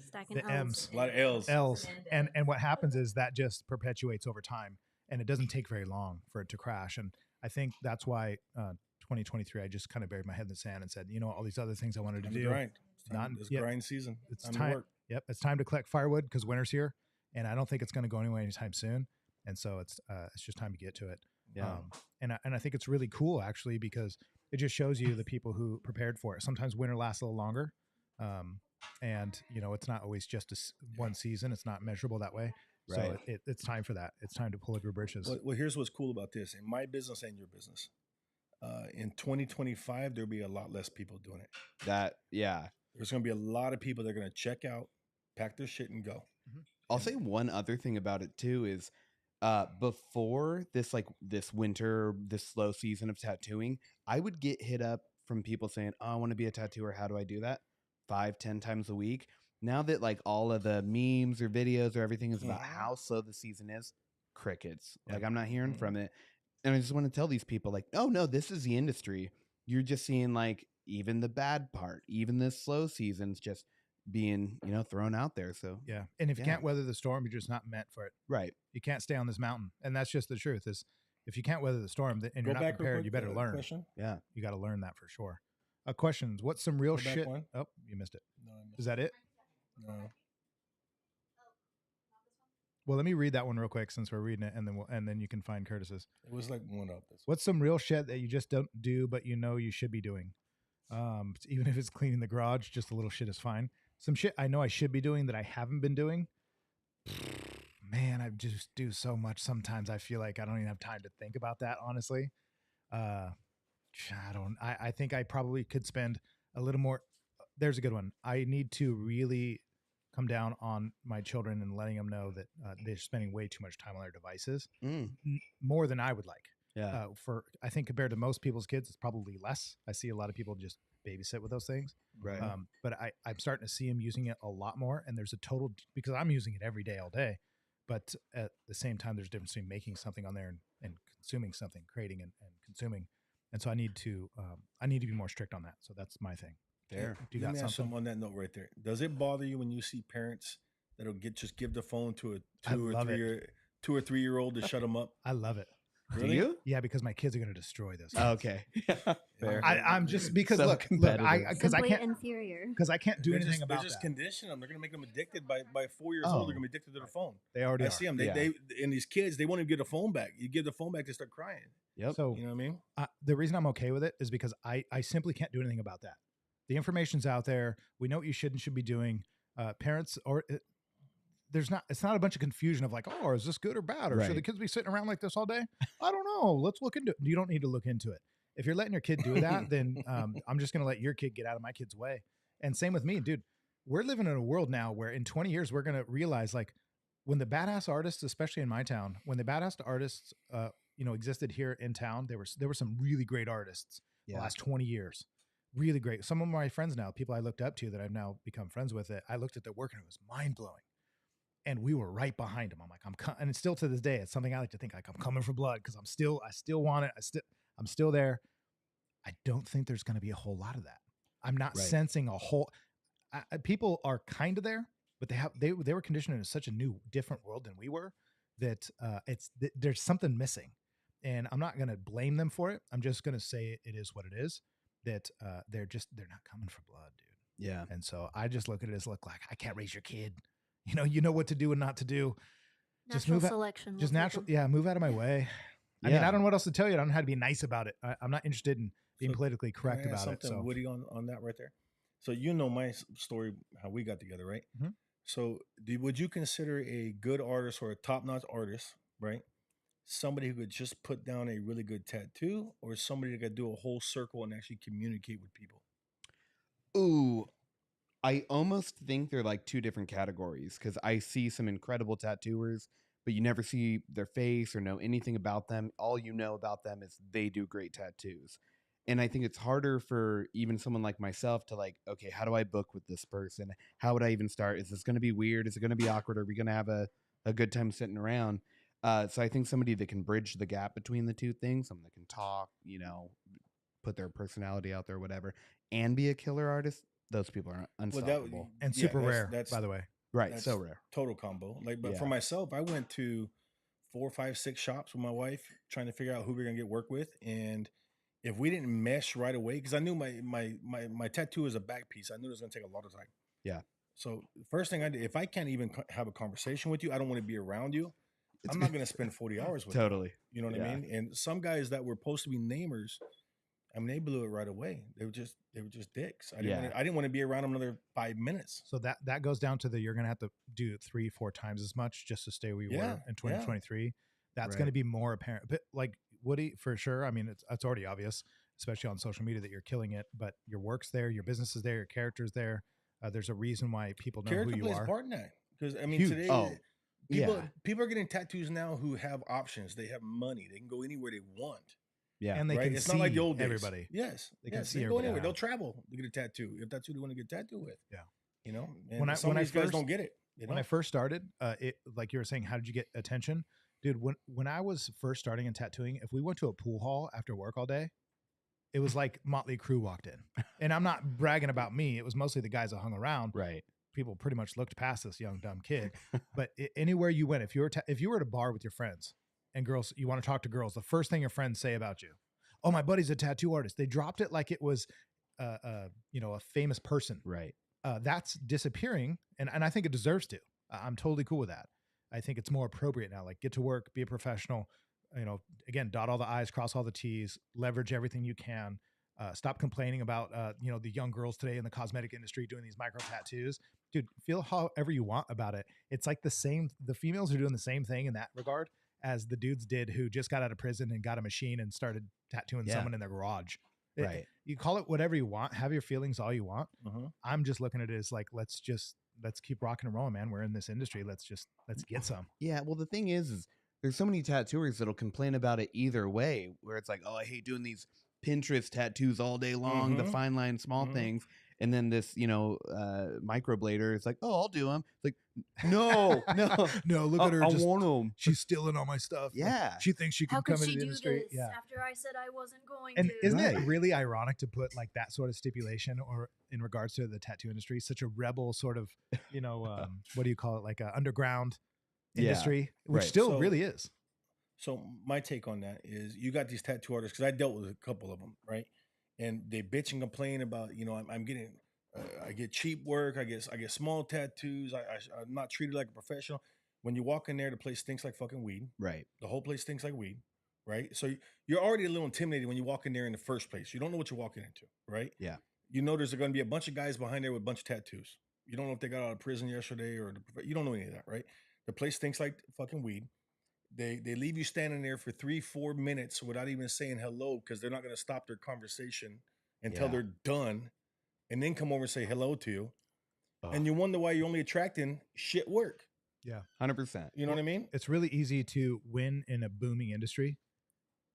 Stacking the L's. M's, A lot of L's. L's, and what happens is that just perpetuates over time, and it doesn't take very long for it to crash. And I think that's why 2023, I just kind of buried my head in the sand and said, all these other things I wanted to Time to do. grind. It's time- Not- it's yeah. grind season. It's time time. to work. Yep, it's time to collect firewood because winter's here, and I don't think it's going to go anywhere anytime soon. And so it's just time to get to it. Yeah. And I think it's really cool actually because it just shows you the people who prepared for it. Sometimes winter lasts a little longer, and it's not always just one season. It's not measurable that way. So Right. it's time for that. It's time to pull up your britches. Well, here's what's cool about this in my business and your business. In 2025, there'll be a lot less people doing it. There's going to be a lot of people that are going to check out, pack their shit, and go. I'll say one other thing about it too is before this winter, this slow season of tattooing, I would get hit up from people saying, "Oh, I want to be a tattooer. How do I do that?" 5-10 times a week. Now that like all of the memes or videos or everything is about how slow the season is, crickets. Like I'm not hearing from it. And I just want to tell these people like, oh no, this is the industry. You're just seeing like even the bad part, even this slow season's just being, thrown out there. So Yeah. And if you Yeah. can't weather the storm, you're just not meant for it. right. You can't stay on this mountain. And that's just the truth is if you can't weather the storm and you're Go not back real prepared, quick, you better learn. Question? Yeah. You got to learn that for sure. Questions. What's some real Go back shit? one. Oh, you missed it. No, I missed Is that it? No. Well, let me read that one real quick since we're reading it, and then you can find Curtis's. It was like one up. What's some real shit that you just don't do, but you should be doing? Even if it's cleaning the garage, just a little shit is fine. Some shit I know I should be doing that I haven't been doing. Man, I just do so much. Sometimes I feel like I don't even have time to think about that. Honestly, I think I probably could spend a little more. There's a good one. I need to really come down on my children and letting them know that they're spending way too much time on their devices, more than I would like. Yeah. I think compared to most people's kids, it's probably less. I see a lot of people just babysit with those things. Right. But I'm starting to see them using it a lot more. And there's a total, because I'm using it every day, all day. But at the same time, there's a difference between making something on there and consuming something, creating and consuming. And so I need to be more strict on that. So that's my thing. Fair. Do you Let got me ask something? something on that note right there. Does it bother you when you see parents that'll just give the phone to a I love it. 2 or 3 year old to shut them up? I love it. Do Really? you? Yeah, because my kids are going to destroy this. Okay. Fair. I'm just because So look, competitive. because I Simply can't inferior. because I can't do They're anything just, about they're just that. condition them. They're going to make them addicted by 4 years Oh. old. They're going to be addicted to the phone. They already I are. see them. Yeah. They and these kids, they won't even get a phone back. You give the phone back, they start crying. Yep. So You know what I mean? the reason I'm okay with it is because I simply can't do anything about that. The information's out there. We know what you should and should be doing. Parents it's not a bunch of confusion of like, oh, is this good or bad? Or should the Right. kids be sitting around like this all day? I don't know. Let's look into it. You don't need to look into it. If you're letting your kid do that, then I'm just going to let your kid get out of my kid's way. And same with me, dude. we're living in a world now where in 20 years we're going to realize like when the badass artists, especially in my town, when the badass artists, existed here in town, there were some really great artists the last 20 years. Really great. Some of my friends now, people I looked up to that I've now become friends with, I looked at their work and it was mind blowing. And we were right behind them. I'm like, and it's still to this day, it's something I like to think like I'm coming for blood because I still want it. I'm still there. I don't think there's going to be a whole lot of that. I'm not sensing a whole. People are kind of there, but they were conditioned in such a new, different world than we were that there's something missing, and I'm not going to blame them for it. I'm just going to say it is what it is. That they're not coming for blood, dude. Yeah. And so I just look at it as like I can't raise your kid. You know what to do and not to do. Natural selection. Just natural. Yeah. Move out of my way. I mean, I don't know what else to tell you. I don't know how to be nice about it. I'm not interested in being politically correct about it. So Woody, on that right there. So my story, how we got together, right? Mm-hmm. So would you consider a good artist or a top-notch artist, right? Somebody who could just put down a really good tattoo, or somebody that could do a whole circle and actually communicate with people? Ooh, I almost think they're like two different categories because I see some incredible tattooers, but you never see their face or know anything about them. All you know about them is they do great tattoos. And I think it's harder for even someone like myself to like, okay, how do I book with this person? How would I even start? Is this going to be weird? Is it going to be awkward? Are we going to have a good time sitting around? So I think somebody that can bridge the gap between the two things, someone that can talk, put their personality out there, whatever, and be a killer artist, those people are unstoppable. And super rare, by the way. Right, That's so rare. Total combo. But for myself, I went to 4, 5, 6 shops with my wife trying to figure out who we are gonna get work with, and if we didn't mesh right away, because I knew my tattoo is a back piece, I knew it was gonna take a lot of time. Yeah. So the first thing I did, if I can't even have a conversation with you, I don't want to be around you. I'm not gonna spend 40 hours with totally. You know what I mean? And some guys that were supposed to be namers, I mean, they blew it right away. They were just dicks. I didn't want to be around them another 5 minutes. So that goes down to you're going to have to do 3-4 times as much just to stay where you were in 2023. That's going to be more apparent. But like Woody, for sure. I mean, it's already obvious, especially on social media, that you're killing it. But your work's there, your business is there, your character's there. There's a reason why people know Character who you plays are. Part in that, because I mean, Huge. today, people are getting tattoos now who have options. They have money. They can go anywhere they want. Yeah, and they can it's see not like the old days. everybody. Yes, they can see go everybody. anywhere. They'll travel to get a tattoo if that's who they want to get tattooed with. Yeah, And when these guys don't get it. When I first started, it like you were saying, how did you get attention, dude? When I was first starting in tattooing, if we went to a pool hall after work all day, it was like Motley Crue walked in, and I'm not bragging about me. It was mostly the guys that hung around. Right. People pretty much looked past this young dumb kid. But anywhere you went, if you were at a bar with your friends and girls, you want to talk to girls, the first thing your friends say about you, oh, my buddy's a tattoo artist. They dropped it like it was, a famous person. Right. That's disappearing, and I think it deserves to. I'm totally cool with that. I think it's more appropriate now. Like, get to work, be a professional. Again, dot all the I's, cross all the T's, leverage everything you can. Stop complaining about the young girls today in the cosmetic industry doing these micro tattoos. Dude, feel however you want about it. It's like the same. The females are doing the same thing in that regard as the dudes did who just got out of prison and got a machine and started tattooing someone in their garage. Right. You call it whatever you want. Have your feelings all you want. I'm just looking at it as like, let's keep rocking and rolling, man. We're in this industry. Let's get some. Yeah. Well, the thing is there's so many tattooers that'll complain about it either way, where it's like, oh, I hate doing these Pinterest tattoos all day long, the fine line, small things. And then this, microblader is like, oh, I'll do them. It's like, no. No, look at her. I want them. She's stealing all my stuff. Yeah. She thinks she can How come could into she the do industry. this after I said I wasn't going And to? isn't it really ironic to put like that sort of stipulation or in regards to the tattoo industry, such a rebel sort of, what do you call it? Like a underground industry, which still really is. So my take on that is, you got these tattoo artists, because I dealt with a couple of them, right? And they bitch and complain about, I'm getting, I get cheap work, I get small tattoos, I'm not treated like a professional. When you walk in there, the place stinks like fucking weed. Right. The whole place stinks like weed, right? So you're already a little intimidated when you walk in there in the first place. You don't know what you're walking into, right? Yeah. You know there's going to be a bunch of guys behind there with a bunch of tattoos. You don't know if they got out of prison yesterday you don't know any of that, right? The place stinks like fucking weed. They leave you standing there for 3-4 minutes without even saying hello, because they're not going to stop their conversation until they're done, and then come over and say hello to you. and you wonder why you're only attracting shit work. 100%. You know what I mean? It's really easy to win in a booming industry.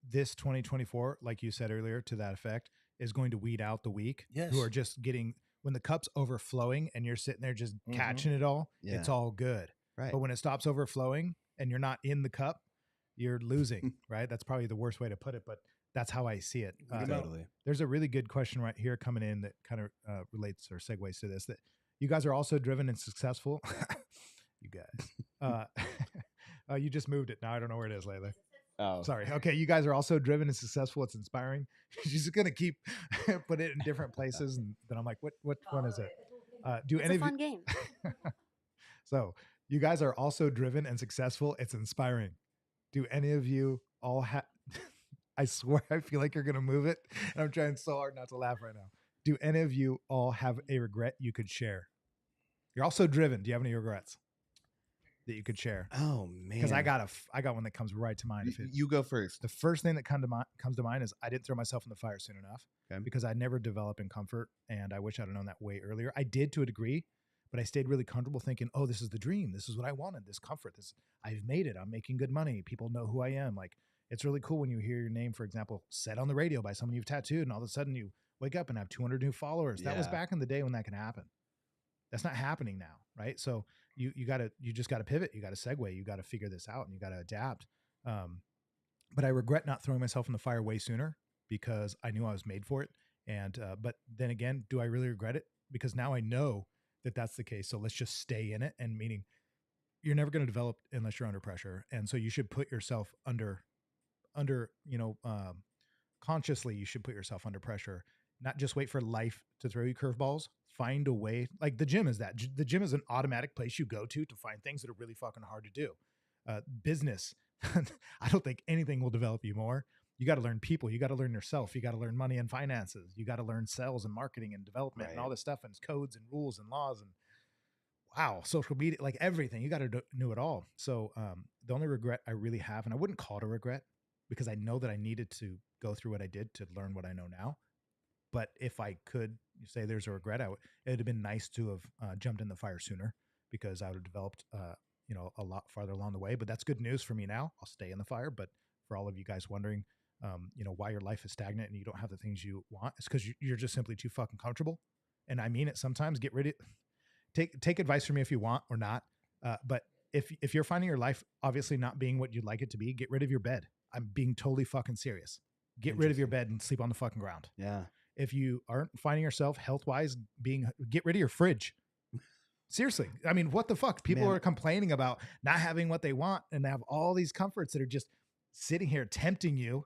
This 2024, like you said earlier, to that effect, is going to weed out the weak Yes. who are just getting, when the cup's overflowing and you're sitting there just Mhm. catching it all, Yeah. it's all good. Right. But when it stops overflowing and you're not in the cup, you're losing, right? That's probably the worst way to put it, but that's how I see it. Totally. There's a really good question right here coming in that kind of relates or segues to this, that you guys are also driven and successful. You guys. You just moved it. Now I don't know where it is, Layla. Oh, Sorry. Okay, you guys are also driven and successful. It's inspiring. She's gonna keep put it in different places, and then I'm like, what one is it? Do It's any a of fun you? game. So you guys are also driven and successful. It's inspiring. Do any of you all have? I swear, I feel like you're gonna move it, and I'm trying so hard not to laugh right now. Do any of you all have a regret you could share? You're also driven. Do you have any regrets that you could share? oh man. Because I got one that comes right to mind. You go first. The first thing that comes to mind is I didn't throw myself in the fire soon enough because I never developed in comfort, and I wish I'd have known that way earlier. I did to a degree, but I stayed really comfortable thinking, oh, this is the dream. This is what I wanted. This comfort. I've made it. I'm making good money. People know who I am. Like, it's really cool when you hear your name, for example, said on the radio by someone you've tattooed, and all of a sudden you wake up and have 200 new followers. That was Yeah. back in the day when that can happen. That's not happening now, right? So you just gotta pivot. You gotta segue. You gotta figure this out, and you gotta adapt. But I regret not throwing myself in the fire way sooner because I knew I was made for it. And but then again, do I really regret it? Because now I know that that's the case. So let's just stay in it. And meaning, you're never going to develop unless you're under pressure. And so you should put yourself under consciously. You should put yourself under pressure. Not just wait for life to throw you curveballs. Find a way. Like the gym is that. The gym is an automatic place you go to find things that are really fucking hard to do. Business. I don't think anything will develop you more. You got to learn people. You got to learn yourself. You got to learn money and finances. You got to learn sales and marketing and development and all this stuff and codes and rules and laws and wow, social media, like everything. You got to know it all. So the only regret I really have, and I wouldn't call it a regret because I know that I needed to go through what I did to learn what I know now. But if I could say there's a regret, it'd have been nice to have jumped in the fire sooner because I would have developed, a lot farther along the way. But that's good news for me now. I'll stay in the fire. But for all of you guys wondering, why your life is stagnant and you don't have the things you want, it's because you're just simply too fucking comfortable. And I mean it. Sometimes get rid of. Take advice from me if you want or not. But if you're finding your life obviously not being what you'd like it to be, get rid of your bed. I'm being totally fucking serious. Get rid of your bed and sleep on the fucking ground. Yeah. If you aren't finding yourself health-wise get rid of your fridge. Seriously. I mean, what the fuck? People are complaining about not having what they want and have all these comforts that are just sitting here tempting you,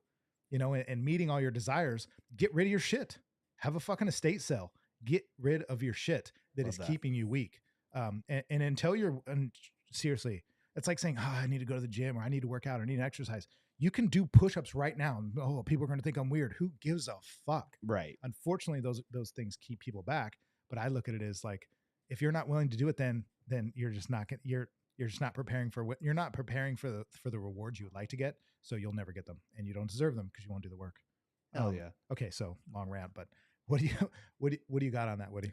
and meeting all your desires. Get rid of your shit. Have a fucking estate sale. Get rid of your shit that is keeping you weak. And until and seriously, it's like saying, I need to go to the gym or I need to work out or I need to exercise. You can do push-ups right now. Oh, people are going to think I'm weird. Who gives a fuck? Right. Unfortunately, those things keep people back. But I look at it as like, if you're not willing to do it, then you're just not you're just not preparing for what you're not preparing for the rewards you would like to get. So you'll never get them, and you don't deserve them because you won't do the work. Hell yeah. Okay, so long rant, but what do you got on that, Woody?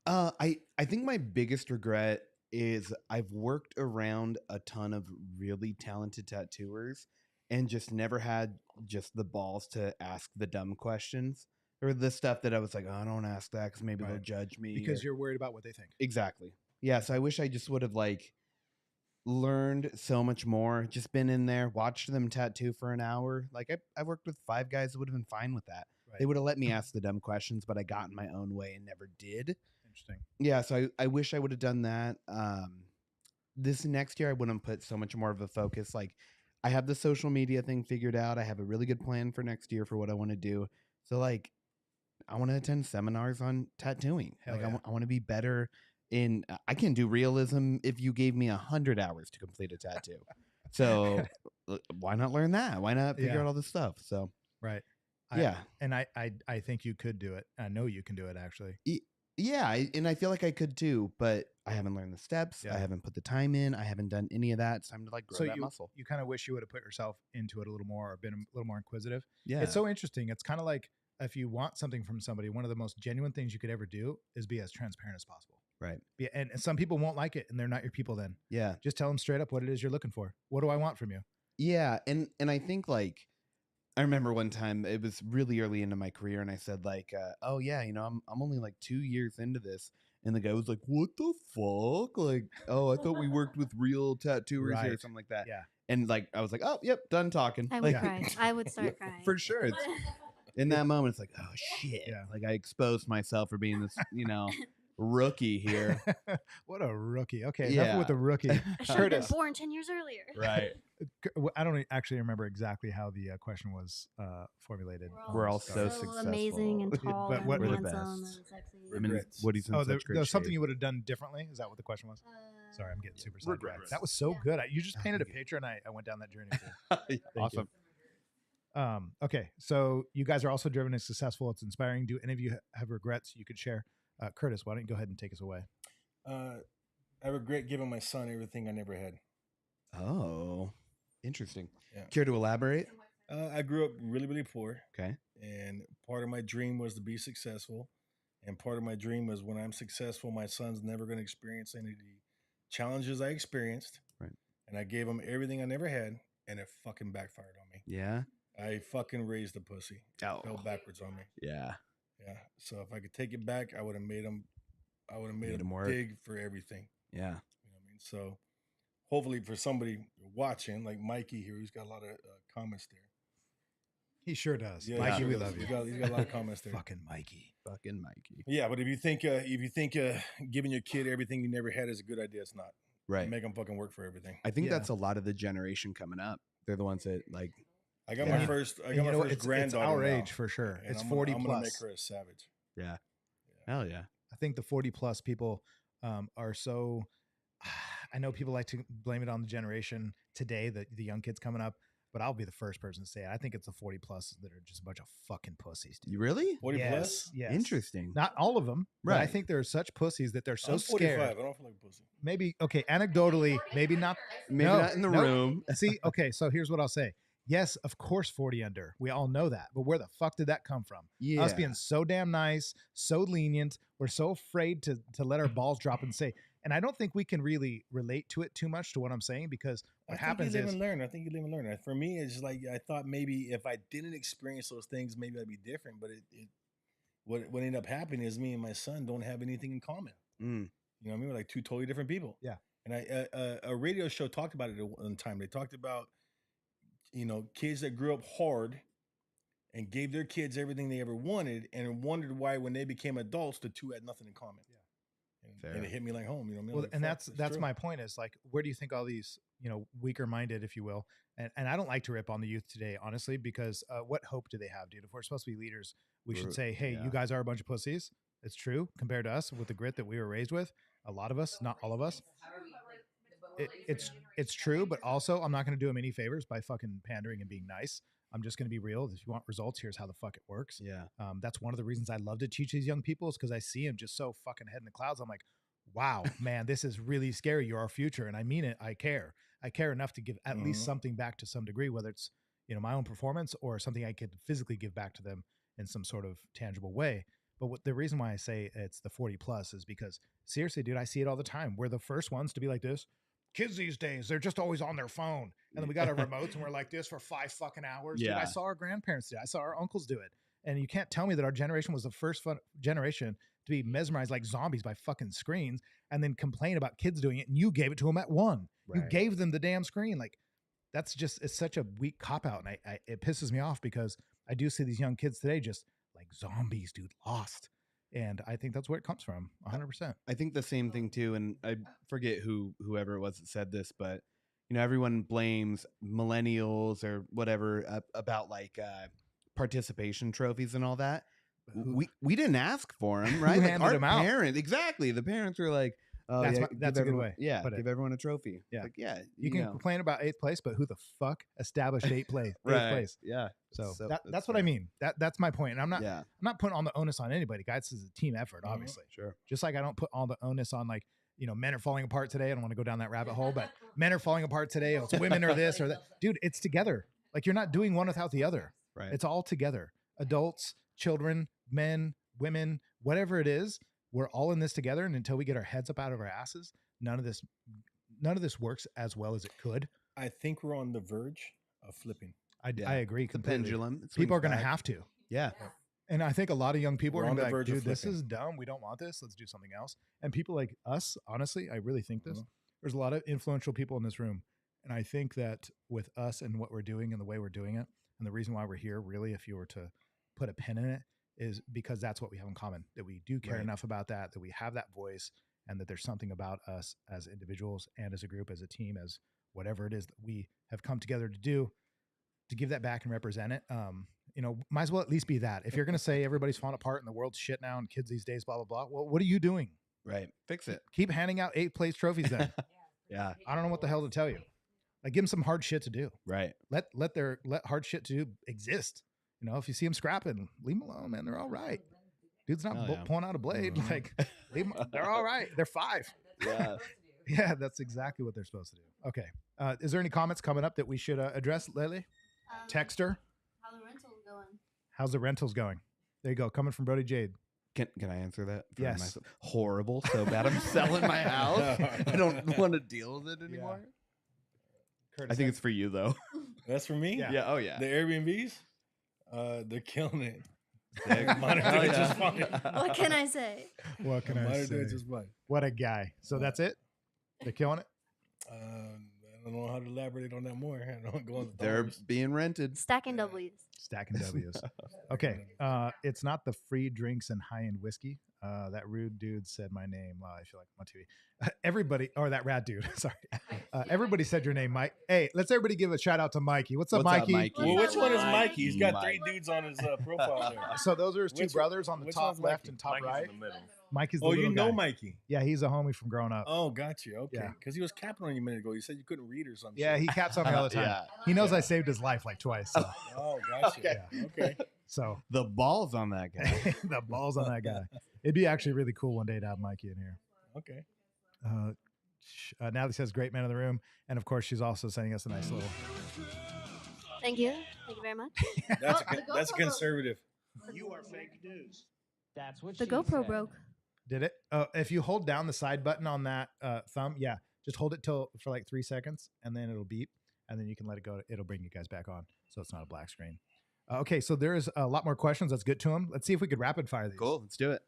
I think my biggest regret is I've worked around a ton of really talented tattooers and just never had just the balls to ask the dumb questions or the stuff that I was like, oh, I don't ask that because maybe they'll judge me. Because you're worried about what they think. Exactly. Yeah. So I wish I just would have learned so much more, just been in there, watched them tattoo for an hour. Like I worked with 5 guys that would have been fine with that. Right. They would have let me ask the dumb questions, but I got in my own way and never did. Interesting. Yeah. So I wish I would have done that. This next year, I wouldn't put so much more of a focus. Like I have the social media thing figured out. I have a really good plan for next year for what I want to do. So I want to attend seminars on tattooing. Hell yeah. I want to be better in, I can do realism if you gave me 100 hours to complete a tattoo. So why not learn that? Why not figure out all this stuff? So, right. I think you could do it. I know you can do it actually. Yeah. And I feel like I could too, but I haven't learned the steps. I haven't put the time in. I haven't done any of that. It's time to grow that muscle. You kind of wish you would have put yourself into it a little more or been a little more inquisitive. Yeah. It's so interesting. It's kind of like if you want something from somebody, one of the most genuine things you could ever do is be as transparent as possible. Right. And some people won't like it, and they're not your people. Then Yeah. just tell them straight up what it is you're looking for. What do I want from you? Yeah. And I think like, I remember one time it was really early into my career, and I said like, "Oh yeah, I'm only like 2 years into this," and the guy was like, "What the fuck? Like, oh, I thought we worked with real tattooers here or Right. something like that." Yeah. And like, I was like, "Oh, yep, done talking." I would Like, cry. I would start crying. for sure. It's in that moment. It's like, oh shit. Yeah. Like I exposed myself for being this, rookie here. What a rookie. Okay, Yeah. enough with the rookie. I should have been Curtis. born 10 years earlier. Right. I don't actually remember exactly how the question was formulated. We're all so amazing and successful. tall But and what- We're the handsome best. and sexy. Regrets. Woody's in Oh, such great there was something shape. you would have done differently. Is that what the question was? Sorry, I'm getting super sidetracked. Regrets. That was so Yeah. good. You just Oh, painted a thank you. picture, and I went down that journey too. Awesome. Okay, so you guys are also driven and successful. It's inspiring. Do any of you have regrets you could share? Curtis, why don't you go ahead and take us away? I regret giving my son everything I never had. Oh, interesting. Yeah. Care to elaborate? I grew up really, really poor, Okay. and part of my dream was to be successful. And part of my dream was when I'm successful, my son's never going to experience any of the challenges I experienced. Right. And I gave him everything I never had, and it fucking backfired on me. Yeah. I fucking raised the pussy. Oh. Fell backwards on me. Yeah. Yeah. So if I could take it back, I would have made him. I would have made Made him him work. dig for everything. Yeah. You know what I mean? So hopefully for somebody watching, like Mikey here, he's got a lot of comments there. He sure does. Yeah, Mikey, he we does. love you. He's got a lot of comments there. Fucking Mikey. Fucking Mikey. Yeah, but if you think giving your kid everything you never had is a good idea, it's not. Right. Make them fucking work for everything. I think Yeah. that's a lot of the generation coming up. They're the ones that like. I got Yeah. my first. I And got you my know what? first It's granddaughter. our now, age for sure. and It's I'm 40 gonna, plus. I'm gonna make her a savage. Yeah. Hell yeah. I think the 40 plus people are so. I know people like to blame it on the generation today, the young kids coming up, but I'll be the first person to say it. I think it's the 40 plus that are just a bunch of fucking pussies. Dude. You really? 40 yes, plus. yes. Interesting. Not all of them, but I Right. think there are such pussies that they're so I'm 45. scared. I don't feel like a pussy. Maybe okay, anecdotally, maybe not. Maybe No, not in the nope. room. See, okay, so here's what I'll say. Yes, of course, 40 under. We all know that, but where the fuck did that come from? Yeah. Us being so damn nice, so lenient. We're so afraid to let our balls drop and say. And I don't think we can really relate to it too much to what I'm saying because what happens you live is and learn. I think you live and learn. For me, it's like I thought maybe if I didn't experience those things, maybe I'd be different. But what ended up happening is me and my son don't have anything in common. Mm. You know what I mean? We're like two totally different people. Yeah. And a radio show talked about it at one time. They talked about kids that grew up hard and gave their kids everything they ever wanted, and wondered why when they became adults, the two had nothing in common. Yeah. And Fair. it hit me like home. You know what I mean? well, Like, and fuck, that's true. my point is like, where do you think all these, weaker minded, if you will, and I don't like to rip on the youth today, honestly, because what hope do they have, dude? If we're supposed to be leaders, we should say, hey, yeah. you guys are a bunch of pussies. It's true compared to us with the grit that we were raised with. A lot of us, not all of us. It's true, but also I'm not going to do them any favors by fucking pandering and being nice. I'm just going to be real. If you want results, here's how the fuck it works. Yeah. That's one of the reasons I love to teach these young people is because I see them just so fucking head in the clouds. I'm like, wow, man, this is really scary. You're our future. And I mean it. I care. I care enough to give at least something back to some degree, whether it's, my own performance or something I could physically give back to them in some sort of tangible way. But the reason why I say it's the 40 plus is because seriously, dude, I see it all the time. We're the first ones to be like this. Kids these days, they're just always on their phone. And then we got our remotes and we're like this for 5 fucking hours. Dude, Yeah. I saw our grandparents do it. I saw our uncles do it. And you can't tell me that our generation was the first generation to be mesmerized like zombies by fucking screens and then complain about kids doing it. And you gave it to them at 1. You Right. gave them the damn screen. Like that's just, it's such a weak cop out. And it pisses me off because I do see these young kids today just like zombies, dude, lost. And I think that's where it comes from 100%. I think the same thing too, and I forget whoever it was that said this, but everyone blames millennials or whatever about like participation trophies and all that. We didn't ask for them, right? Like handed our them out? parents, exactly. The parents were like, "Oh, That's yeah, my- give that's a good everyone- way to Yeah, put it. give everyone a trophy. Yeah. Like, yeah, You can complain about 8th place, but who the fuck established 8th place? right? Place. Yeah. So, It's that's what I mean. That's my point. And I'm Yeah, I'm not putting all the onus on anybody, guys. This is a team effort, obviously. sure. Just like I don't put all the onus on like, men are falling apart today. I don't want to go down that rabbit hole, but men are falling apart today. Oh, it's women or this or that. Dude, it's together. Like you're not doing one without the other. Right. It's all together. Adults, children, men, women, whatever it is, we're all in this together, and until we get our heads up out of our asses, none of this works as well as it could. I think we're on the verge of flipping. Yeah. I agree The completely. pendulum. it People swings are going to back. have to. Yeah. And I think a lot of young people We're are on going to the be like, verge of dude, this flipping. is dumb. We don't want this. Let's do something else. And people like us, honestly, I really think this. Mhm. There's a lot of influential people in this room. And I think that with us and what we're doing and the way we're doing it, and the reason why we're here, really, if you were to put a pin in it, is because that's what we have in common, that we do care Right. enough about that we have that voice, and that there's something about us as individuals and as a group, as a team, as whatever it is that we have come together to do, to give that back and represent it. Might as well at least be that. If you're going to say everybody's falling apart and the world's shit now and kids these days, blah, blah, blah. Well, what are you doing? Right. Fix it. Keep handing out 8th place trophies then. Yeah. I don't know what the hell to tell you. Like, give them some hard shit to do. Right. Let hard shit to do exist. If you see them scrapping, leave them alone, man. They're all right. Dude's not Hell yeah. pulling out a blade. Mhm. Like, leave 'em- they're all right. They're 5. Yeah. Yeah, that's exactly what they're supposed to do. Okay. Is there any comments coming up that we should address, Lily? Text her. How the rental's going? How's the rentals going? There you go. Coming from Brody Jade. Can I answer that? for Yes. myself? Horrible. So bad. I'm selling my house. I don't want to deal with it anymore. Curtis, I think it's for you though. That's for me. Yeah. Yeah. Oh yeah. The Airbnbs, they're killing it. Sick. Mine are Hell doing yeah. just fine. What can I say? what can Mine I are doing say? just fine. What a guy. So that's it? They're killing it? I don't know how to elaborate on that more. I don't go on the They're dollars. being rented. Stacking W's. Stacking W's. Okay. It's not the free drinks and high-end whiskey. That rude dude said my name. Wow, I feel like I'm on TV. Everybody, or that rad dude. Sorry. Everybody said your name, Mike. Hey, let's everybody give a shout out to Mikey. What's up, What's up, Mikey? Mikey? Well, which one is Mike? Mikey? He's got Mike. 3 dudes on his profile there. So those are his 2 Which- brothers on the which top one's left Mikey? and top Mike is right. in the middle. Mike is the Oh, little you know guy. Mikey. Yeah, he's a homie from growing up. Oh, got you. Okay. Yeah. Because he was capping on you a minute ago. You said you couldn't read or something. Yeah, he caps on me all the time. Yeah. He knows I saved his life like twice. So, Oh, got you. Okay. Okay. so The balls on that guy. the balls on that guy. It'd be actually really cool one day to have Mikey in here. Okay. Natalie says, great man in the room. And of course, she's also sending us a nice little. Thank you. Thank you very much. That's Oh, the that's GoPro conservative. You are fake news. That's what The she GoPro said. broke. Did it? If you hold down the side button on that thumb, yeah, just hold it for like 3 seconds, and then it'll beep, and then you can let it go. It'll bring you guys back on, so it's not a black screen. Okay, so there is a lot more questions. Let's get to them. Let's see if we could rapid fire these. Cool. Let's do it.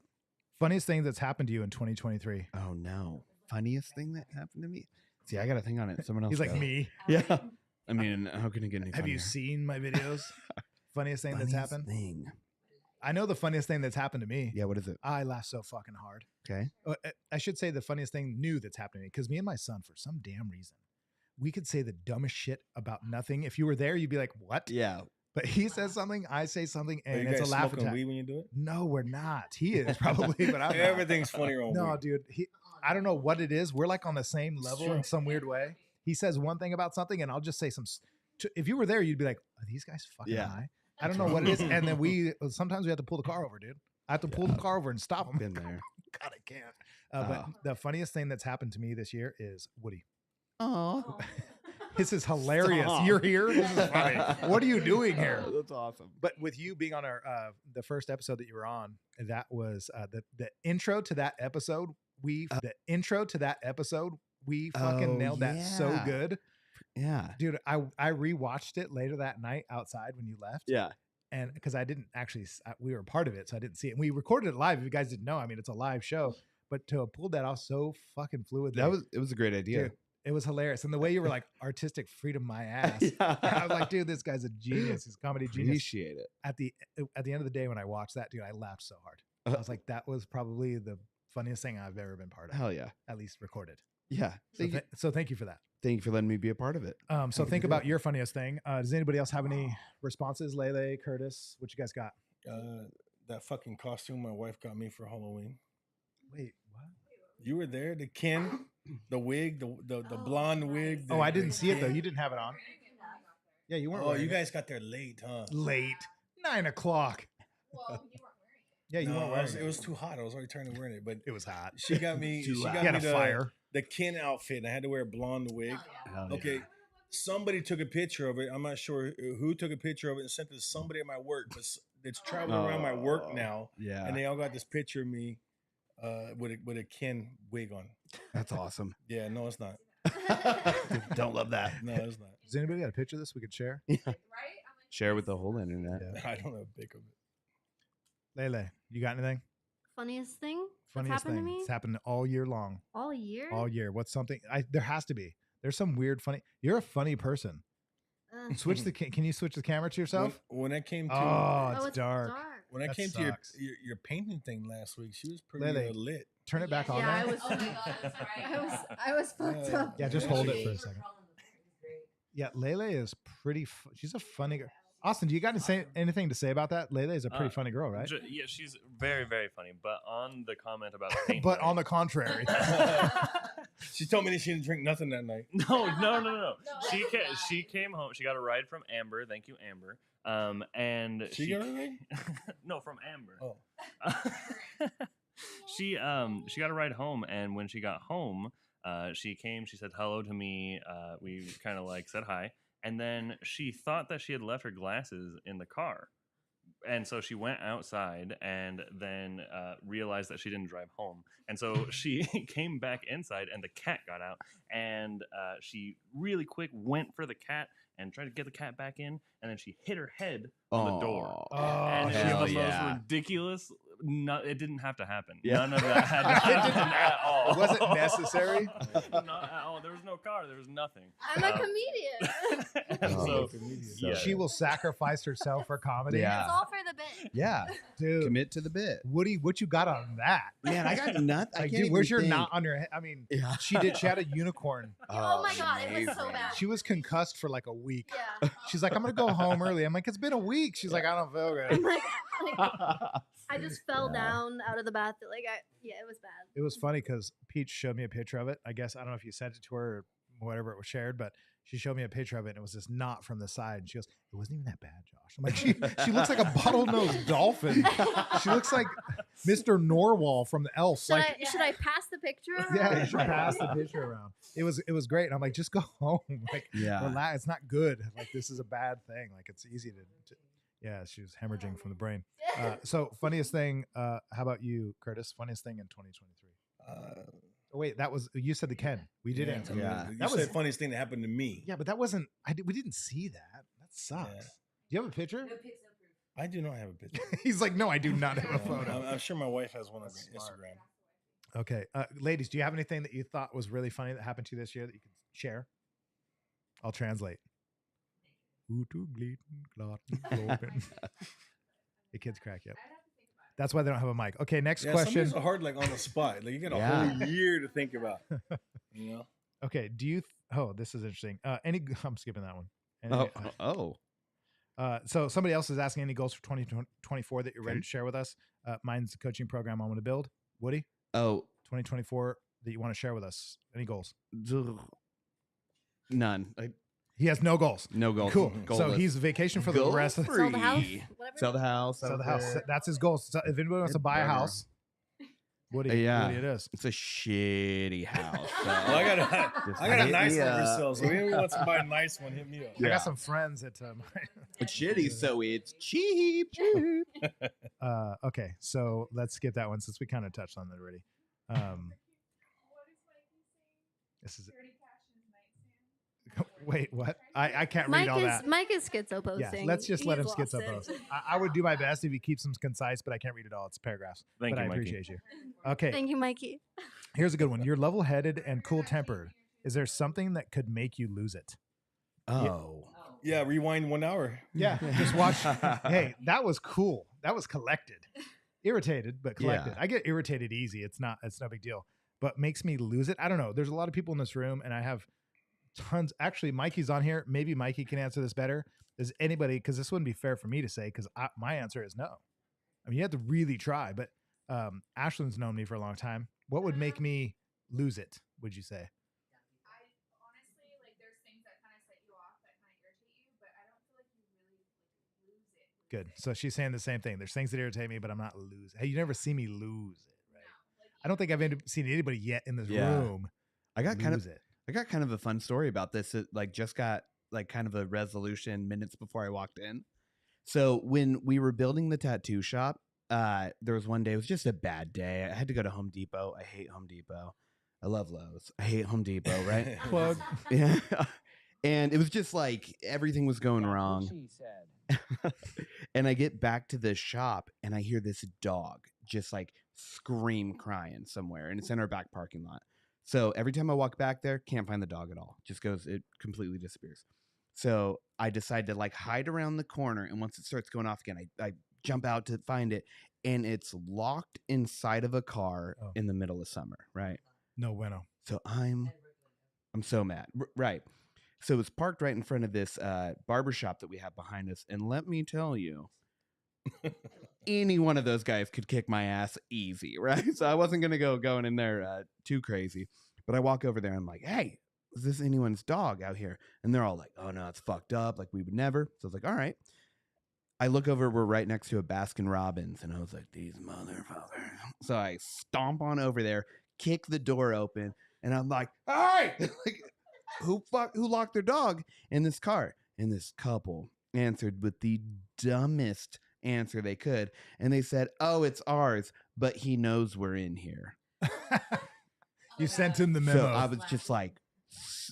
Funniest thing that's happened to you in 2023. Oh no. Funniest thing that happened to me. See, I got to think on it. Someone else. He's like go. me. Yeah. I mean, how can it get any Have you funnier? seen my videos? Funniest thing that's Funniest happened. Thing. I know the funniest thing that's happened to me. Yeah. What is it? I laugh so fucking hard. Okay. I should say the funniest thing new that's happened to me, because me and my son, for some damn reason, we could say the dumbest shit about nothing. If you were there, you'd be like, what? Yeah. But he says something, I say something, Are you and it's a guys laugh smoking attack. weed when you do it? No, we're not. He is probably, but I'm not. Everything's funnier on No, weed. dude. I don't know what it is. We're like on the same level Sure. in some weird way. He says one thing about something, and I'll just say if you were there, you'd be like, are these guys fucking Yeah. high? I don't know what it is. And then sometimes we have to pull the car over, dude. I have to pull the car over and stop him. Been there. God, I can't. But Oh. the funniest thing that's happened to me this year is Woody. Oh. This is hilarious. Stop. You're here. This is funny. What are you doing here? That's awesome. But with you being on our the first episode that you were on, that was the intro to that episode. We fucking Oh, nailed that so yeah. good, Yeah. dude. I rewatched it later that night outside when you left. Yeah. And because I didn't actually, we were a part of it, so I didn't see it. And we recorded it live. If you guys didn't know, I mean, it's a live show, but to have pulled that off so fucking fluidly, It was a great idea. dude, it was hilarious. And the way you were like, artistic freedom, my ass. Yeah. I was like, dude, this guy's a genius. He's a comedy genius. Appreciate it. At the end of the day, when I watched that, dude, I laughed so hard. I was like, that was probably the funniest thing I've ever been part of, Hell yeah. at least recorded. Yeah. So thank you for that. Thank you for letting me be a part of it. So Happy to think do about it. your funniest thing. Does anybody else have any responses? Lele, Curtis, what you guys got? That fucking costume my wife got me for Halloween. Wait, what? You were there, the kin, the wig, the blonde wig. Oh, I the didn't see it though. kin. You didn't have it on. Yeah, you weren't. Oh, wearing you it. guys got there late, huh? Late, 9 o'clock. Yeah, you No, weren't wearing it was too hot. I was already turning to wearing it, but It was hot. she got me. Too she loud. got You had me a fire. the kin outfit, and I had to wear a blonde wig. Hell yeah. Okay, somebody took a picture of it. I'm not sure who took a picture of it and sent it to somebody at my work, but it's traveling around my work Oh, now, Yeah. and they all got this picture of me with a Ken wig on. That's awesome. Yeah, no, it's not. Don't love that. No, it's not. Does anybody got a picture of this we could share? Share with the whole internet. Yeah. I don't have a pic of it. Lele, you got anything? Funniest thing that's Funniest happened thing. to me It's happened all year long. all year. All year. What's something? There has to be. There's some weird funny. You're a funny person. Switch the. Can you switch the camera to yourself? When I came to Oh, Oh, it's dark. when I that came to sucks. your painting thing last week, she was pretty Lele. lit. Turn it back on Yeah, I there. was. Oh my god, I'm sorry. I was fucked Yeah. up. Yeah, just Yeah, hold she it for a was. second. Yeah, Lele is pretty. She's a funny girl. Austin, do you got to say anything to say about that? Lele is a pretty funny girl, right? Yeah, she's very, very funny. But on the comment about paint, But on the contrary, She told me that she didn't drink nothing that night. no. She came home. She got a ride from Amber. Thank you, Amber. And She got a ride? no, from Amber. Oh. She got a ride home, and when she got home, she came. She said hello to me. We kind of like said hi, and then she thought that she had left her glasses in the car, and so she went outside, and then realized that she didn't drive home, and so she came back inside, and the cat got out, and she really quick went for the cat and tried to get the cat back in, and then she hit her head on the door. Oh, And it hell was the most yeah. ridiculous. It didn't have to happen. Yeah. None of that had to It happen didn't- at all. it wasn't necessary. Not at all. There was no car. There was nothing. I'm a comedian. Oh. so, So- yeah. She will sacrifice herself for comedy. Yeah. It's all for the bit. Yeah, dude. Commit to the bit. Woody, what you got on that? Man, I got nuts. I Like, can't dude, where's even your think. knot on your head? I mean, Yeah. she had a unicorn. Oh my God, it was so amazing. bad. She was concussed for like a week. Yeah. She's like, I'm gonna go home early. I'm like, it's been a week. She's like, I don't feel good. I'm like, I just fell down out of the bath. Yeah, it was bad. It was funny because Peach showed me a picture of it. I guess I don't know if you sent it to her or whatever it was shared, but she showed me a picture of it and it was this knot from the side. And she goes, it wasn't even that bad, Josh. I'm like, she looks like a bottlenose dolphin. She looks like Mr. Norwal from the Elf. Should, Like, should I pass the picture around? yeah, you should pass the picture around. It was great. And I'm like, just go home. Like, Yeah. relax. It's not good. Like, this is a bad thing. Like, it's easy to yeah, she was hemorrhaging from the brain. So funniest thing, how about you, Curtis? Funniest thing in 2023? Oh, wait, that was, you said the Ken. We did answer. Yeah. You That said was- funniest thing that happened to me. Yeah, but that wasn't, we didn't see that. That sucks. Yeah. Do you have a picture? I do not have a picture. He's like, no, I do not have a photo. I'm sure my wife has one on That's smart. Instagram. Okay. Ladies, do you have anything that you thought was really funny that happened to you this year that you can share? I'll translate. The kids crack you up. That's why they don't have a mic. Okay, next Yeah, question. some are hard, like on the spot. Like you got a Yeah. whole year to think about. You know. Okay, do you? Oh, this is interesting. I'm skipping that one. Any- So somebody else is asking any goals for 2024 that you're ready to share with us. Mine's the coaching program I want to build. Woody, Oh, 2024 that you want to share with us. Any goals? none. He has no goals. No goals. Cool. So Goalless. he's vacation for the rest of the Sell the house. Free. Whatever. Sell the house. sell the house. That's his goal. So if anybody wants to buy a better. house, Woody, Yeah. Woody it is. It's a shitty house. So. Well, I got Just I got a hit nice me one for up. sale. So if anyone wants to buy a nice one, hit me up. I Yeah. got some friends at It's shitty, so it's cheap. okay, so let's skip that one since we kind of touched on that already. This is wait, what? I can't read all that. Mike is schizo posting. Yeah, let's just let him He's schizo lost it. post. I would do my best if he keeps them concise, but I can't read it all. It's paragraphs. Thank but you, I Mikey. appreciate you. Okay, Thank you, Mikey. here's a good one. You're level-headed and cool-tempered. Is there something that could make you lose it? Oh. Yeah, rewind 1 hour. Yeah, just watch. Hey, that was cool. That was collected. Irritated, but collected. Yeah. I get irritated easy. It's no big deal. But makes me lose it. I don't know. There's a lot of people in this room, and I have tons. Actually, Mikey's on here. Maybe Mikey can answer this better. Does anybody? Because this wouldn't be fair for me to say. Because my answer is no. I mean, you have to really try. But Ashlyn's known me for a long time. What would make me lose it? Would you say? I honestly, like, there's things that kind of set you off that kind of irritate you, but I don't feel like you really like, lose it. Good. So she's saying the same thing. There's things that irritate me, but I'm not losing. Hey, you never see me lose it, right? I don't think I've seen anybody yet in this Yeah. room. I got kind of lose it. I got kind of a fun story about this. It like just got like kind of a resolution minutes before I walked in. So when we were building the tattoo shop, there was one day, it was just a bad day. I had to go to Home Depot. I hate Home Depot. I love Lowe's. I hate Home Depot, right? Plug. Yeah. And it was just like everything was going wrong. And I get back to the shop and I hear this dog just like scream crying somewhere, and it's in our back parking lot. So every time I walk back there, can't find the dog at all. Just goes, it completely disappears. So I decide to like hide around the corner, and once it starts going off again, I jump out to find it, and it's locked inside of a car in the middle of summer, right? No bueno. So I'm so mad. Right. So it's parked right in front of this barbershop that we have behind us. And let me tell you, any one of those guys could kick my ass easy, right? So I wasn't going to go going in there too crazy. But I walk over there and I'm like, hey, is this anyone's dog out here? And they're all like, oh, no, it's fucked up. Like, we would never. So I was like, all right. I look over, we're right next to a Baskin Robbins. And I was like, these motherfuckers. So I stomp on over there, kick the door open. And I'm like, hey! Like, who locked their dog in this car? And this couple answered with the dumbest answer they could. And they said, oh, it's ours, but he knows we're in here. You sent him the memo. So I was just like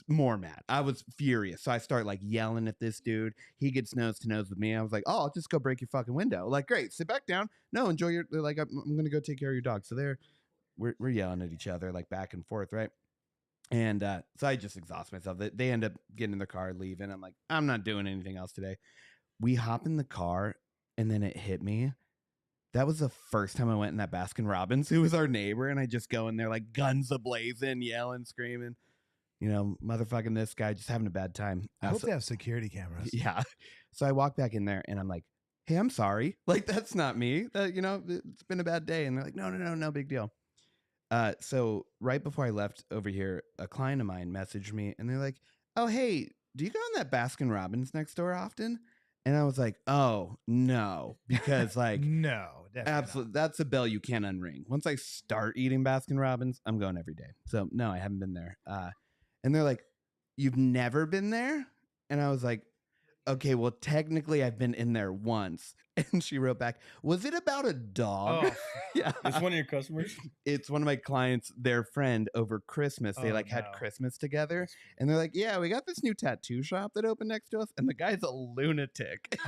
more mad. I was furious. So I start like yelling at this dude. He gets nose to nose with me. I was like, oh, I'll just go break your fucking window. Like, great, sit back down. No, enjoy your, like, I'm going to go take care of your dog. So we're yelling at each other like back and forth, right? And so I just exhaust myself. They end up getting in their car, leaving. I'm like, I'm not doing anything else today. We hop in the car, and then it hit me. That was the first time I went in that Baskin Robbins, who was our neighbor, and I just go in there like guns a-blazing, yelling, screaming. You know, motherfucking this guy, just having a bad time. I hope they have security cameras. Yeah. So I walk back in there, and I'm like, hey, I'm sorry. Like, that's not me. You know, it's been a bad day. And they're like, no big deal. So right before I left over here, a client of mine messaged me and they're like, oh, hey, do you go in that Baskin Robbins next door often? And I was like, oh, no, because like, no, absolutely. That's a bell you can't unring. Once I start eating Baskin Robbins, I'm going every day. So no, I haven't been there. And they're like, you've never been there? And I was like, okay, well, technically I've been in there once. And she wrote back, was it about a dog? Oh, yeah. It's one of your customers? It's one of my clients, their friend over Christmas. They had Christmas together. And they're like, yeah, we got this new tattoo shop that opened next to us. And the guy's a lunatic.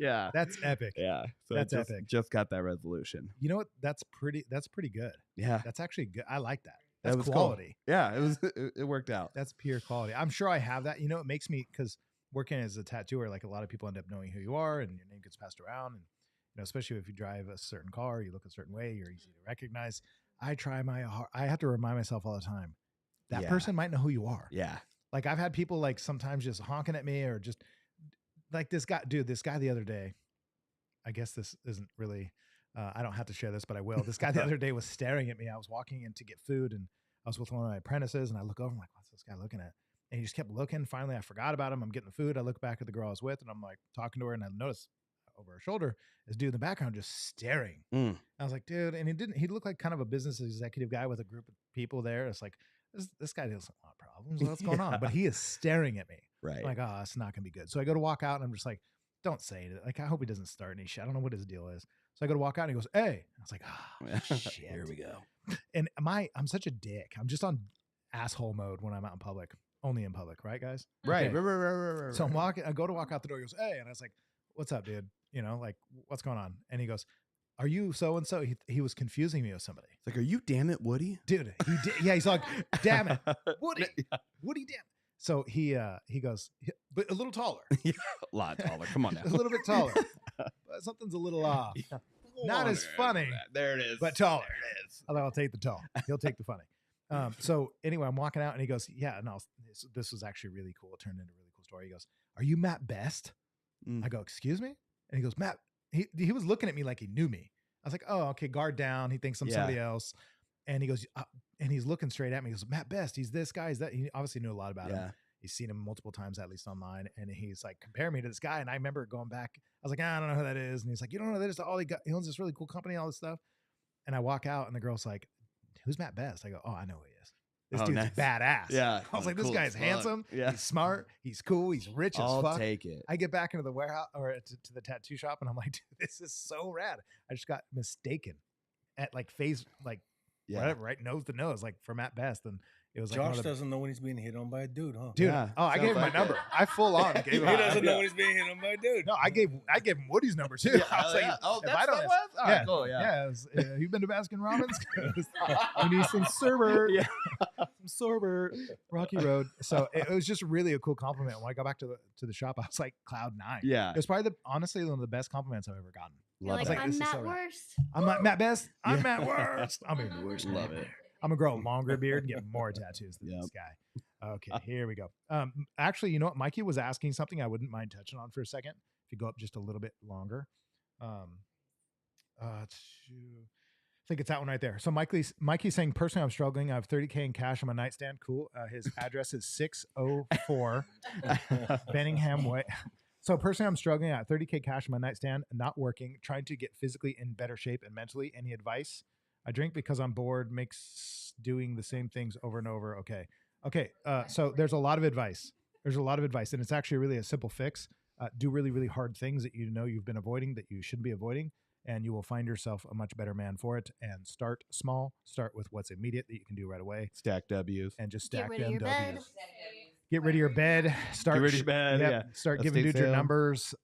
Yeah. That's epic. Yeah. So that's epic. Just got that resolution. You know what? That's pretty good. Yeah. That's actually good. I like that. That's was quality. Cool. Yeah. It worked out. That's pure quality. I'm sure I have that. You know, it makes me, because working as a tattooer, like a lot of people end up knowing who you are and your name gets passed around. And, you know, especially if you drive a certain car, you look a certain way, you're easy to recognize. I have to remind myself all the time, that person might know who you are. Yeah. Like I've had people like sometimes just honking at me or just like this guy the other day, I guess this isn't really, I don't have to share this, but I will. This guy the other day was staring at me. I was walking in to get food and I was with one of my apprentices and I look over, I'm like, what's this guy looking at? And he just kept looking. Finally, I forgot about him. I'm getting the food. I look back at the girl I was with and I'm like talking to her and I noticed over her shoulder, this dude in the background just staring. I was like, dude, and he looked like kind of a business executive guy with a group of people there. It's like, this guy doesn't want problems. What's going on? But he is staring at me. Right. I'm like, oh, it's not going to be good. So I go to walk out and I'm just like, don't say it. Like, I hope he doesn't start any shit. I don't know what his deal is. So I go to walk out and he goes, hey. I was like, oh, shit. Here we go. And I'm such a dick. I'm just on asshole mode when I'm out in public. Only in public, right, guys? Right. Okay. Right. So I'm walking, I go to walk out the door. He goes, hey. And I was like, what's up, dude? You know, like, what's going on? And he goes, are you so-and-so? He was confusing me with somebody. It's like, are you damn it, Woody? Dude, he did. Yeah, he's like, damn it, Woody. Woody, damn it. So he goes, but a little taller. A lot taller. Come on now. A little bit taller. But something's a little off. Yeah. Not as funny. There it is. But taller. There it is. I'll take the tall. He'll take the funny. So anyway, I'm walking out and he goes, yeah, no, this was actually really cool. It turned into a really cool story. He goes, are you Matt Best? I go, excuse me? And he goes, Matt, he was looking at me like he knew me. I was like, oh, okay, guard down. He thinks I'm somebody else. And he goes, and he's looking straight at me. He goes, Matt Best, he's this guy. He's that. He obviously knew a lot about him. He's seen him multiple times, at least online. And he's like, compare me to this guy. And I remember going back. I was like, I don't know who that is. And he's like, you don't know that is all he got. He owns this really cool company, all this stuff. And I walk out and the girl's like, who's Matt Best? I go, oh, I know who he is. This Oh, dude's nice. badass. Yeah, I was like, this cool as guy's fuck. handsome. Yeah. He's smart. He's cool. He's rich as I'll fuck. take it. I get back into the warehouse or to the tattoo shop, and I'm like, dude, this is so rad. I just got mistaken at like face, like Yeah. whatever, right? Nose to nose, like for Matt Best. And it was like, one Josh of the, doesn't know when he's being hit on by a dude, huh? dude, Yeah, oh, I sounds gave him my like number. it. I full on gave He him doesn't know yeah. when he's being hit on by a dude. No, I gave him Woody's number too. Yeah, I was like, yeah. Oh, if that's I don't what it ask- was? All right, yeah, cool, yeah. yeah. It was, you've been to Baskin Robbins? We need some Cerbert. Yeah. Some Cerbert. Rocky Road. So it was just really a cool compliment. When I got back to the shop, I was like cloud 9. Yeah. It was probably honestly one of the best compliments I've ever gotten. You're Love like, that. This I'm is so Matt rad. Worst. I'm like Matt Best. I'm Yeah. Matt Worst. I'm even worse. Love it. I'm gonna grow a longer beard and get more tattoos than Yep. this guy. Okay, here we go. Actually, you know what? Mikey was asking something I wouldn't mind touching on for a second. If you go up just a little bit longer. I think it's that one right there. So Mikey's saying, personally, I'm struggling. I have 30K in cash on my nightstand. Cool. His address is 604 Benningham Way. So personally, I'm struggling. I have 30K cash on my nightstand, not working, trying to get physically in better shape and mentally. Any advice? I drink because I'm bored, makes doing the same things over and over. Okay. So there's a lot of advice. And it's actually really a simple fix. Do really, really hard things that you know you've been avoiding that you shouldn't be avoiding, and you will find yourself a much better man for it. And start small. Start with what's immediate that you can do right away, Stack W's. and just Get stack rid of them your bed. W's. Get rid of your bed. Start Get rid of your bed, yeah. Start Let's giving stay dudes your sale. numbers.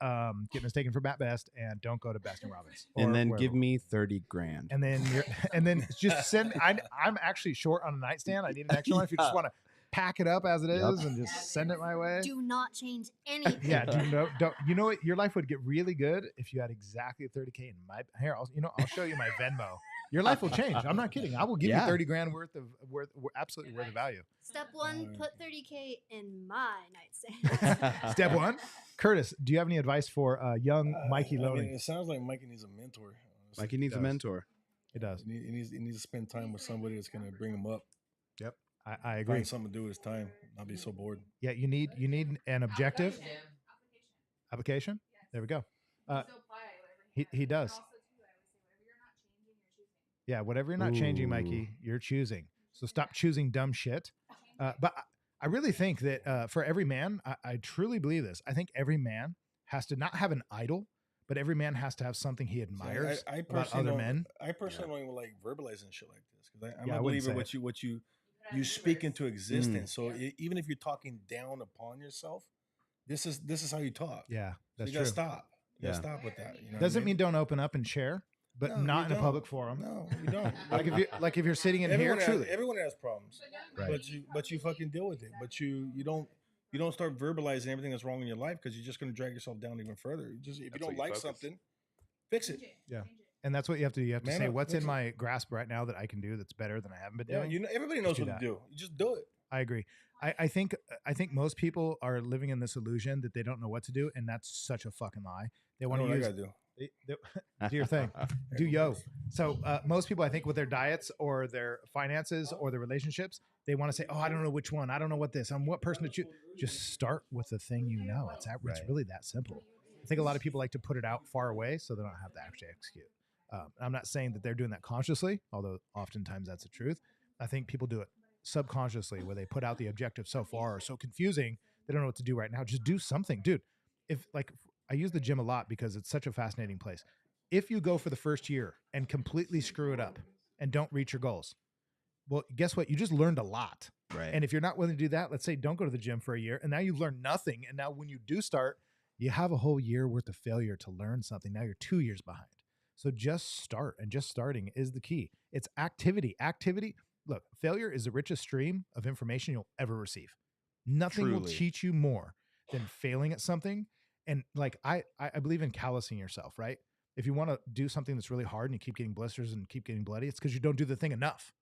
Get mistaken for Matt Best, and don't go to Baskin Robbins. And or then wherever. give me 30 grand. And then just send. I'm actually short on a nightstand. I need an extra one. If you just Yeah. want to pack it up as it is Yep. and just send it my way. Do not change anything. Yeah, don't. You know what? Your life would get really good if you had exactly 30K in my here. I'll show you my Venmo. Your life will change. I'm not kidding. I will give Yeah. you 30 grand worth absolutely worth of value. Step 1, put 30K in my nightstand. Step 1, Curtis, do you have any advice for young Mikey I Loney? mean, it sounds like Mikey needs a mentor. honestly. Like he needs a does. mentor. It does. He needs to spend time with somebody that's going to bring him up. Yep, I agree. Find something to do with his time. Not be so bored. Yeah, you need an objective application. There we go. He does. Yeah, whatever you're not changing, Mikey, you're choosing. So stop choosing dumb shit. But I really think that for every man, I truly believe this. I think every man has to not have an idol, but every man has to have something he admires I about personally other don't- men. I personally don't even like verbalizing shit like this because I'm Yeah, I a wouldn't believer say what you speak into existence. So even if you're talking down upon yourself, this is how you talk. Yeah, So that's you gotta true. stop. You gotta Yeah. stop with that. You know what I Doesn't mean don't open up and share, but No, not you in a public don't. forum. No, you don't. Like if you're sitting in here, truly. Everyone has problems, Right. but you fucking deal with it. But you don't start verbalizing everything that's wrong in your life because you're just gonna drag yourself down even further. If you what don't you like focus. something, fix it. Yeah. And that's what you have to do. You have to Man say up, what's fix in it. my grasp right now that I can do that's better than I haven't been Yeah, doing. everybody knows do what that. to do. You just do it. I agree. I think most people are living in this illusion that they don't know what to do, and that's such a fucking lie. They I want know to what I use gotta do. do your thing. Do yo. So most people, I think, with their diets or their finances or their relationships, they want to say, "Oh, I don't know which one. I don't know what this. I'm what person to choose." Just start with the thing you know. It's really that simple. I think a lot of people like to put it out far away so they don't have to actually execute. I'm not saying that they're doing that consciously, although oftentimes that's the truth. I think people do it subconsciously, where they put out the objective so far or so confusing they don't know what to do right now. Just do something, dude. If I use the gym a lot because it's such a fascinating place. If you go for the first year and completely screw it up and don't reach your goals, well, guess what? You just learned a lot. Right. And if you're not willing to do that, let's say don't go to the gym for a year, and now you've learned nothing. And now when you do start, you have a whole year worth of failure to learn something. Now you're 2 years behind. So just start, and just starting is the key. It's activity. Look, failure is the richest stream of information you'll ever receive. Nothing will Truly. teach you more than failing at something. And like I believe in callousing yourself, right? If you want to do something that's really hard and you keep getting blisters and keep getting bloody, it's because you don't do the thing enough.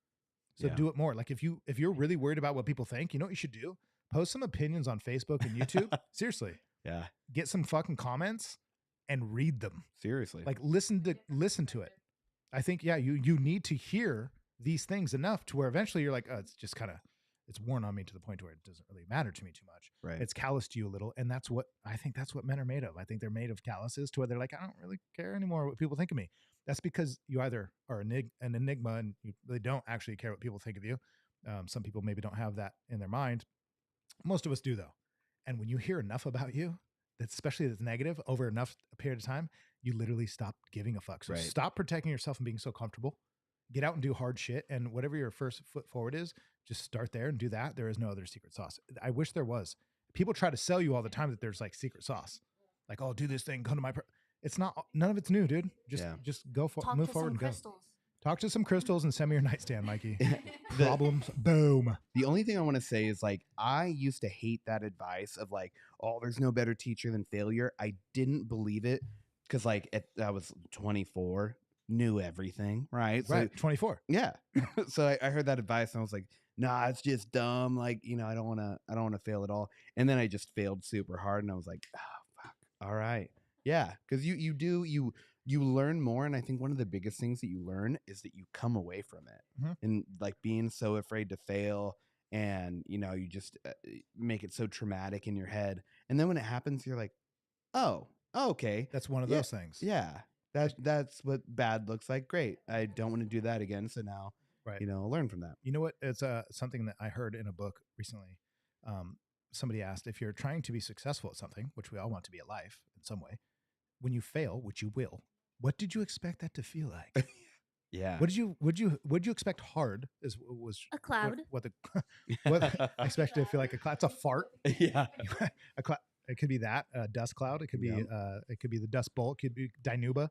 So Yeah. do it more. Like if you're really worried about what people think, you know what you should do? Post some opinions on Facebook and YouTube. Seriously, Yeah. get some fucking comments and read them. Seriously. Like listen to it. I think you need to hear these things enough to where eventually you're like, oh, it's worn on me to the point where it doesn't really matter to me too much. right. It's calloused to you a little, and that's what men are made of. I think they're made of calluses to where they're like, I don't really care anymore what people think of me. That's because you either are an enigma and you really don't actually care what people think of you, Some people maybe don't have that in their mind. Most of us do, though. And when you hear enough about you, especially that's negative over enough period of time, you literally stop giving a fuck. So Right. stop protecting yourself and being so comfortable. Get out and do hard shit. And whatever your first foot forward is, just start there and do that. There is no other secret sauce. I wish there was. People try to sell you all the time that there's like secret sauce. Like, oh, do this thing, come to my. It's not. None of it's new, dude. Just go Talk move to forward some and go. crystals. Talk to some crystals and send me your nightstand, Mikey. The- Problems, boom. The only thing I want to say is like I used to hate that advice of like, oh, there's no better teacher than failure. I didn't believe it because like I was 24, knew everything, right? So, Right, 24. yeah. So I heard that advice and I was like, nah, it's just dumb. Like, you know, I don't want to fail at all. And then I just failed super hard and I was like, oh, fuck. All right. Yeah. Cause you learn more. And I think one of the biggest things that you learn is that you come away from it Mhm. and like being so afraid to fail. And, you know, you just make it so traumatic in your head. And then when it happens, you're like, oh, okay. That's one of Yeah, those things. Yeah. That's what bad looks like. Great. I don't want to do that again. So now, Right. you know, I'll learn from that. You know what? It's something that I heard in a book recently. Somebody asked, if you're trying to be successful at something, which we all want to be at life in some way, when you fail, which you will, what did you expect that to feel like? Yeah. What did you expect hard was A cloud. what I expected to feel like a cloud. It's a fart. Yeah. A cloud. It could be that a dust cloud. It could be it could be the dust bowl. It could be Dinuba.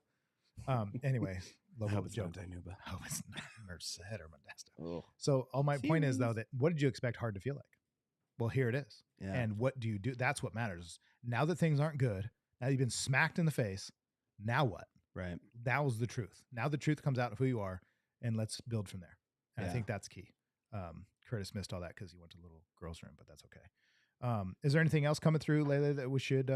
Anyway, I love hope the it's joke. not Dinuba. Oh, it's not Merced or Modesto. Oh. So all my point is though that what did you expect hard to feel like? Well, here it is. Yeah. And what do you do? That's what matters. Now that things aren't good, now you've been smacked in the face. Now what? Right. That was the truth. Now the truth comes out of who you are, and let's build from there. And I Yeah. think that's key. Curtis missed all that because he went to the little girl's room, but that's okay. Is there anything else coming through, Layla, that we should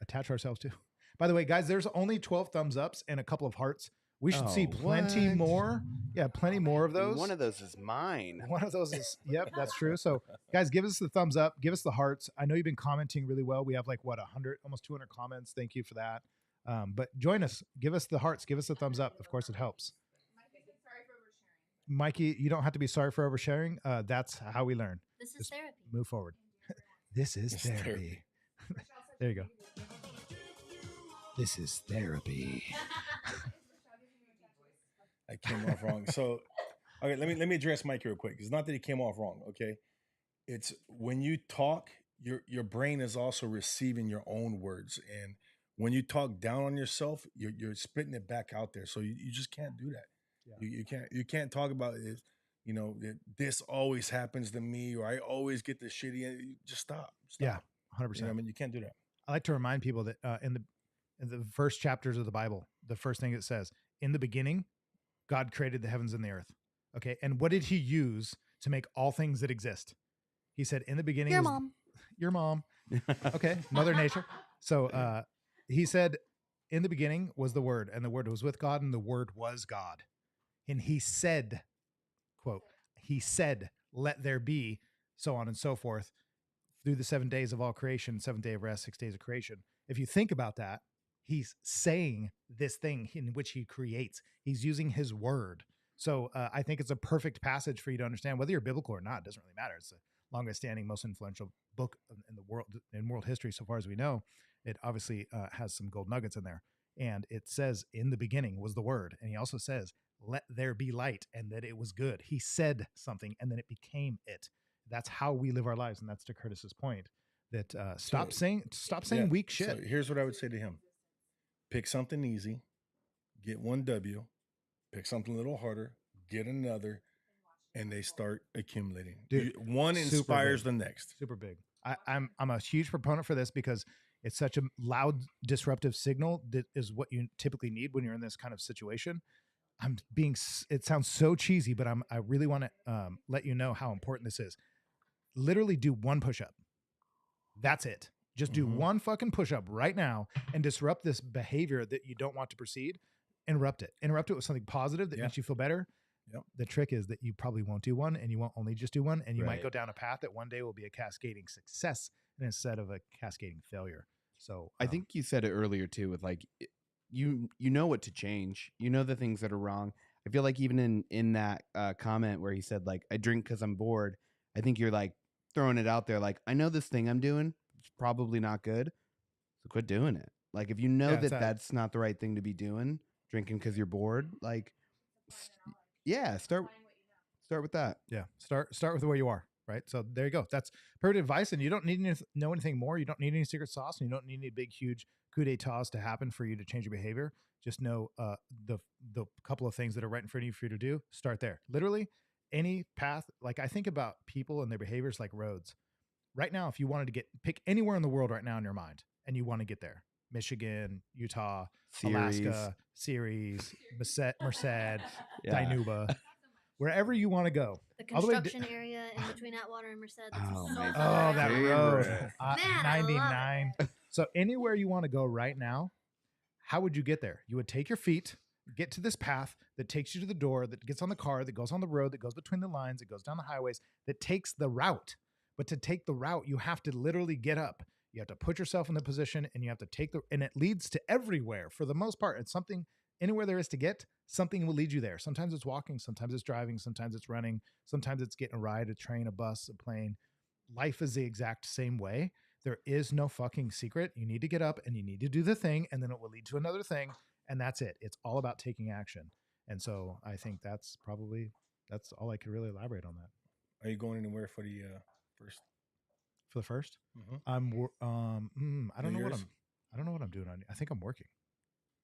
attach ourselves to? By the way, guys, there's only 12 thumbs ups and a couple of hearts. We should see Oh, plenty what? more. Yeah, plenty more of those. One of those is mine. One of those is, yep, that's true. So, guys, give us the thumbs up, give us the hearts. I know you've been commenting really well. We have like 100, almost 200 comments. Thank you for that. But join us, give us the hearts, give us the thumbs up. Of course, it helps. Mikey, you don't have to be sorry for oversharing. That's how we learn. This is Just therapy. move forward. This is It's therapy. therapy. There you go. This is therapy. I came off wrong. So, okay, let me address Mike real quick. It's not that he came off wrong. Okay, it's when you talk, your brain is also receiving your own words, and when you talk down on yourself, you're spitting it back out there. So you just can't do that. Yeah. You can't talk about it. You know that this always happens to me, or I always get the shitty. Just stop. Yeah, 100%. You know what I mean, you can't do that. I like to remind people that in the first chapters of the Bible, the first thing it says, in the beginning, God created the heavens and the earth. Okay. And what did he use to make all things that exist? He said, in the beginning, Your was- mom. your mom. Okay. Mother Nature. So he said, in the beginning was the Word, and the Word was with God, and the Word was God. And he said, quote, he said, let there be, so on and so forth, through the 7 days of all creation, 7th day of rest, 6 days of creation. If you think about that, he's saying this thing in which he creates. He's using his word. So I think it's a perfect passage for you to understand whether you're biblical or not. It doesn't really matter. It's the longest standing, most influential book in the world, in world history, so far as we know. It obviously has some gold nuggets in there. And it says, in the beginning was the word. And he also says, let there be light, and that it was good. He said something, and then it became it. That's how we live our lives. And that's to Curtis's point that stop saying Yeah, weak shit. So here's what I would say to him: pick something easy, get one W, pick something a little harder, get another, and they start accumulating. Dude, One super inspires big. the next. Super big. I'm a huge proponent for this because it's such a loud, disruptive signal that is what you typically need when you're in this kind of situation. It sounds so cheesy, but I really want to let you know how important this is. Literally do one push-up. That's it. Just do one fucking push-up right now and disrupt this behavior that you don't want to proceed. Interrupt it. Interrupt it with something positive that makes you feel better. Yep. The trick is that you probably won't do one, and you won't only just do one, and you might Right. go down a path that one day will be a cascading success instead of a cascading failure. So I think you said it earlier too with like you know what to change. You know the things that are wrong. I feel like even in that comment where he said like I drink because I'm bored, I think you're like throwing it out there like I know this thing I'm doing is probably not good, so quit doing it. Like if you know Yeah, it's that that. that's not the right thing to be doing, drinking because you're bored, like yeah, start with that. Yeah, start with where you are, right? So there you go. That's perfect advice, and you don't need to know anything more. You don't need any secret sauce, and you don't need any big, huge coup d'états to happen for you to change your behavior. Just know the couple of things that are right in front of you for you to do. Start there. Literally, any path. Like I think about people and their behaviors like roads. Right now, if you wanted to pick anywhere in the world right now in your mind, and you want to get there, Michigan, Utah, Alaska, Ceres, Merced, Dinuba, wherever you want to go. The All the way construction area in between Atwater and Merced. That's Oh, so my fun. Oh, that road. favorite. Man, I love 99. it. So anywhere you want to go right now, how would you get there? You would take your feet, get to this path that takes you to the door, that gets on the car, that goes on the road, that goes between the lines, that goes down the highways, that takes the route. But to take the route, you have to literally get up. You have to put yourself in the position and you have to and it leads to everywhere for the most part. It's something, anywhere there is to get, something will lead you there. Sometimes it's walking, sometimes it's driving, sometimes it's running, sometimes it's getting a ride, a train, a bus, a plane. Life is the exact same way. There is no fucking secret. You need to get up and you need to do the thing, and then it will lead to another thing. And that's it. It's all about taking action. And so I think that's all I could really elaborate on that. Are you going anywhere for the first? For the first, Mhm. I don't New know what Year's? I don't know what I'm doing I think I'm working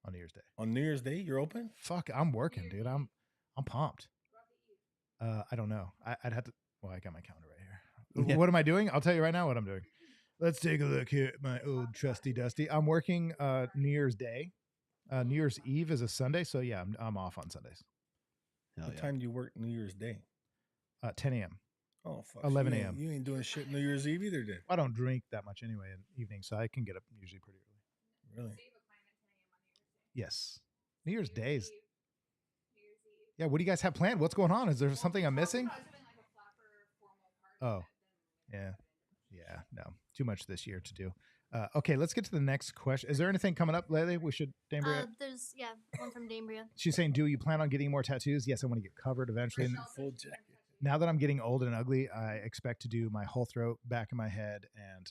on New Year's Day. On New Year's Day, you're open? Fuck, I'm working, dude. I'm pumped. I don't know. I'd have to. Well, I got my calendar right here. Yeah. What am I doing? I'll tell you right now what I'm doing. Let's take a look here at my old trusty dusty. I'm working New Year's Day. New Year's Eve is a Sunday, so yeah, I'm off on Sundays. Hell What yeah. time do you work New Year's Day? 10 a.m. Oh, fuck. 11 You ain't- a.m.. You ain't doing shit New Year's Eve either, then. I don't drink that much anyway in the evening, so I can get up usually pretty early. Really? Yes. New Year's Day is. New Year's Eve. Yeah, what do you guys have planned? What's going on? Is there something I'm missing? I was having like a flapper formal party. Oh, yeah. Yeah, no, too much this year to do. Okay, let's get to the next question. Is there anything coming up lately? We should, Dambria. There's one from Dambria. She's saying, do you plan on getting more tattoos? Yes, I want to get covered eventually. And Full jacket. now that I'm getting old and ugly, I expect to do my whole throat, back of my head, and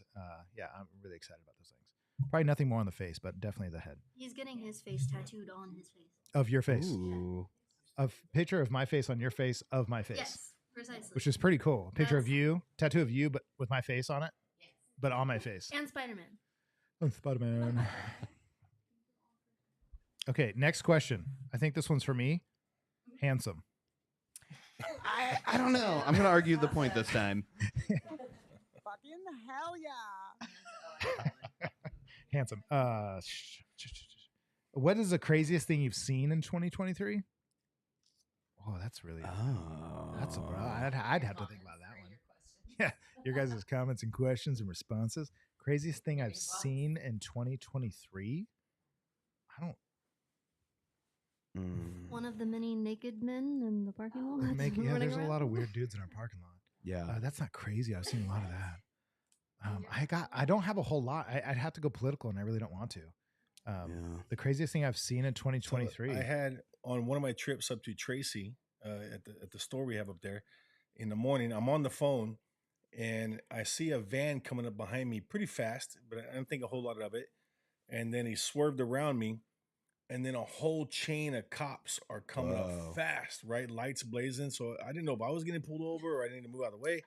yeah, I'm really excited about those things. Probably nothing more on the face, but definitely the head. He's getting his face tattooed on his face. Of your face. Ooh. A picture of my face on your face of my face. Yes, precisely. Which is pretty cool. Picture of That's- you, tattoo of you, but with my face on it, but on my face. And Spider-Man. Oh, Spider-Man. Okay, next question. I think this one's for me. Handsome. I don't know. I'm gonna argue the point this time. Fucking hell yeah. Handsome. What is the craziest thing you've seen in 2023? Oh, that's really. That's a bro. I'd have to think about that one. Yeah, your guys' comments and questions and responses. Craziest thing I've seen in 2023? I don't. One of the many naked men in the parking lot. Yeah, running there's a around. lot of weird dudes in our parking lot. Yeah. That's not crazy. I've seen a lot of that. I don't have a whole lot. I'd have to go political, and I really don't want to. Yeah. The craziest thing I've seen in 2023. So I had on one of my trips up to Tracy at the store we have up there in the morning. I'm on the phone and I see a van coming up behind me pretty fast, but I don't think a whole lot of it. And then he swerved around me, and then a whole chain of cops are coming Whoa. up fast, right? Lights blazing. So I didn't know if I was getting pulled over or I needed to move out of the way.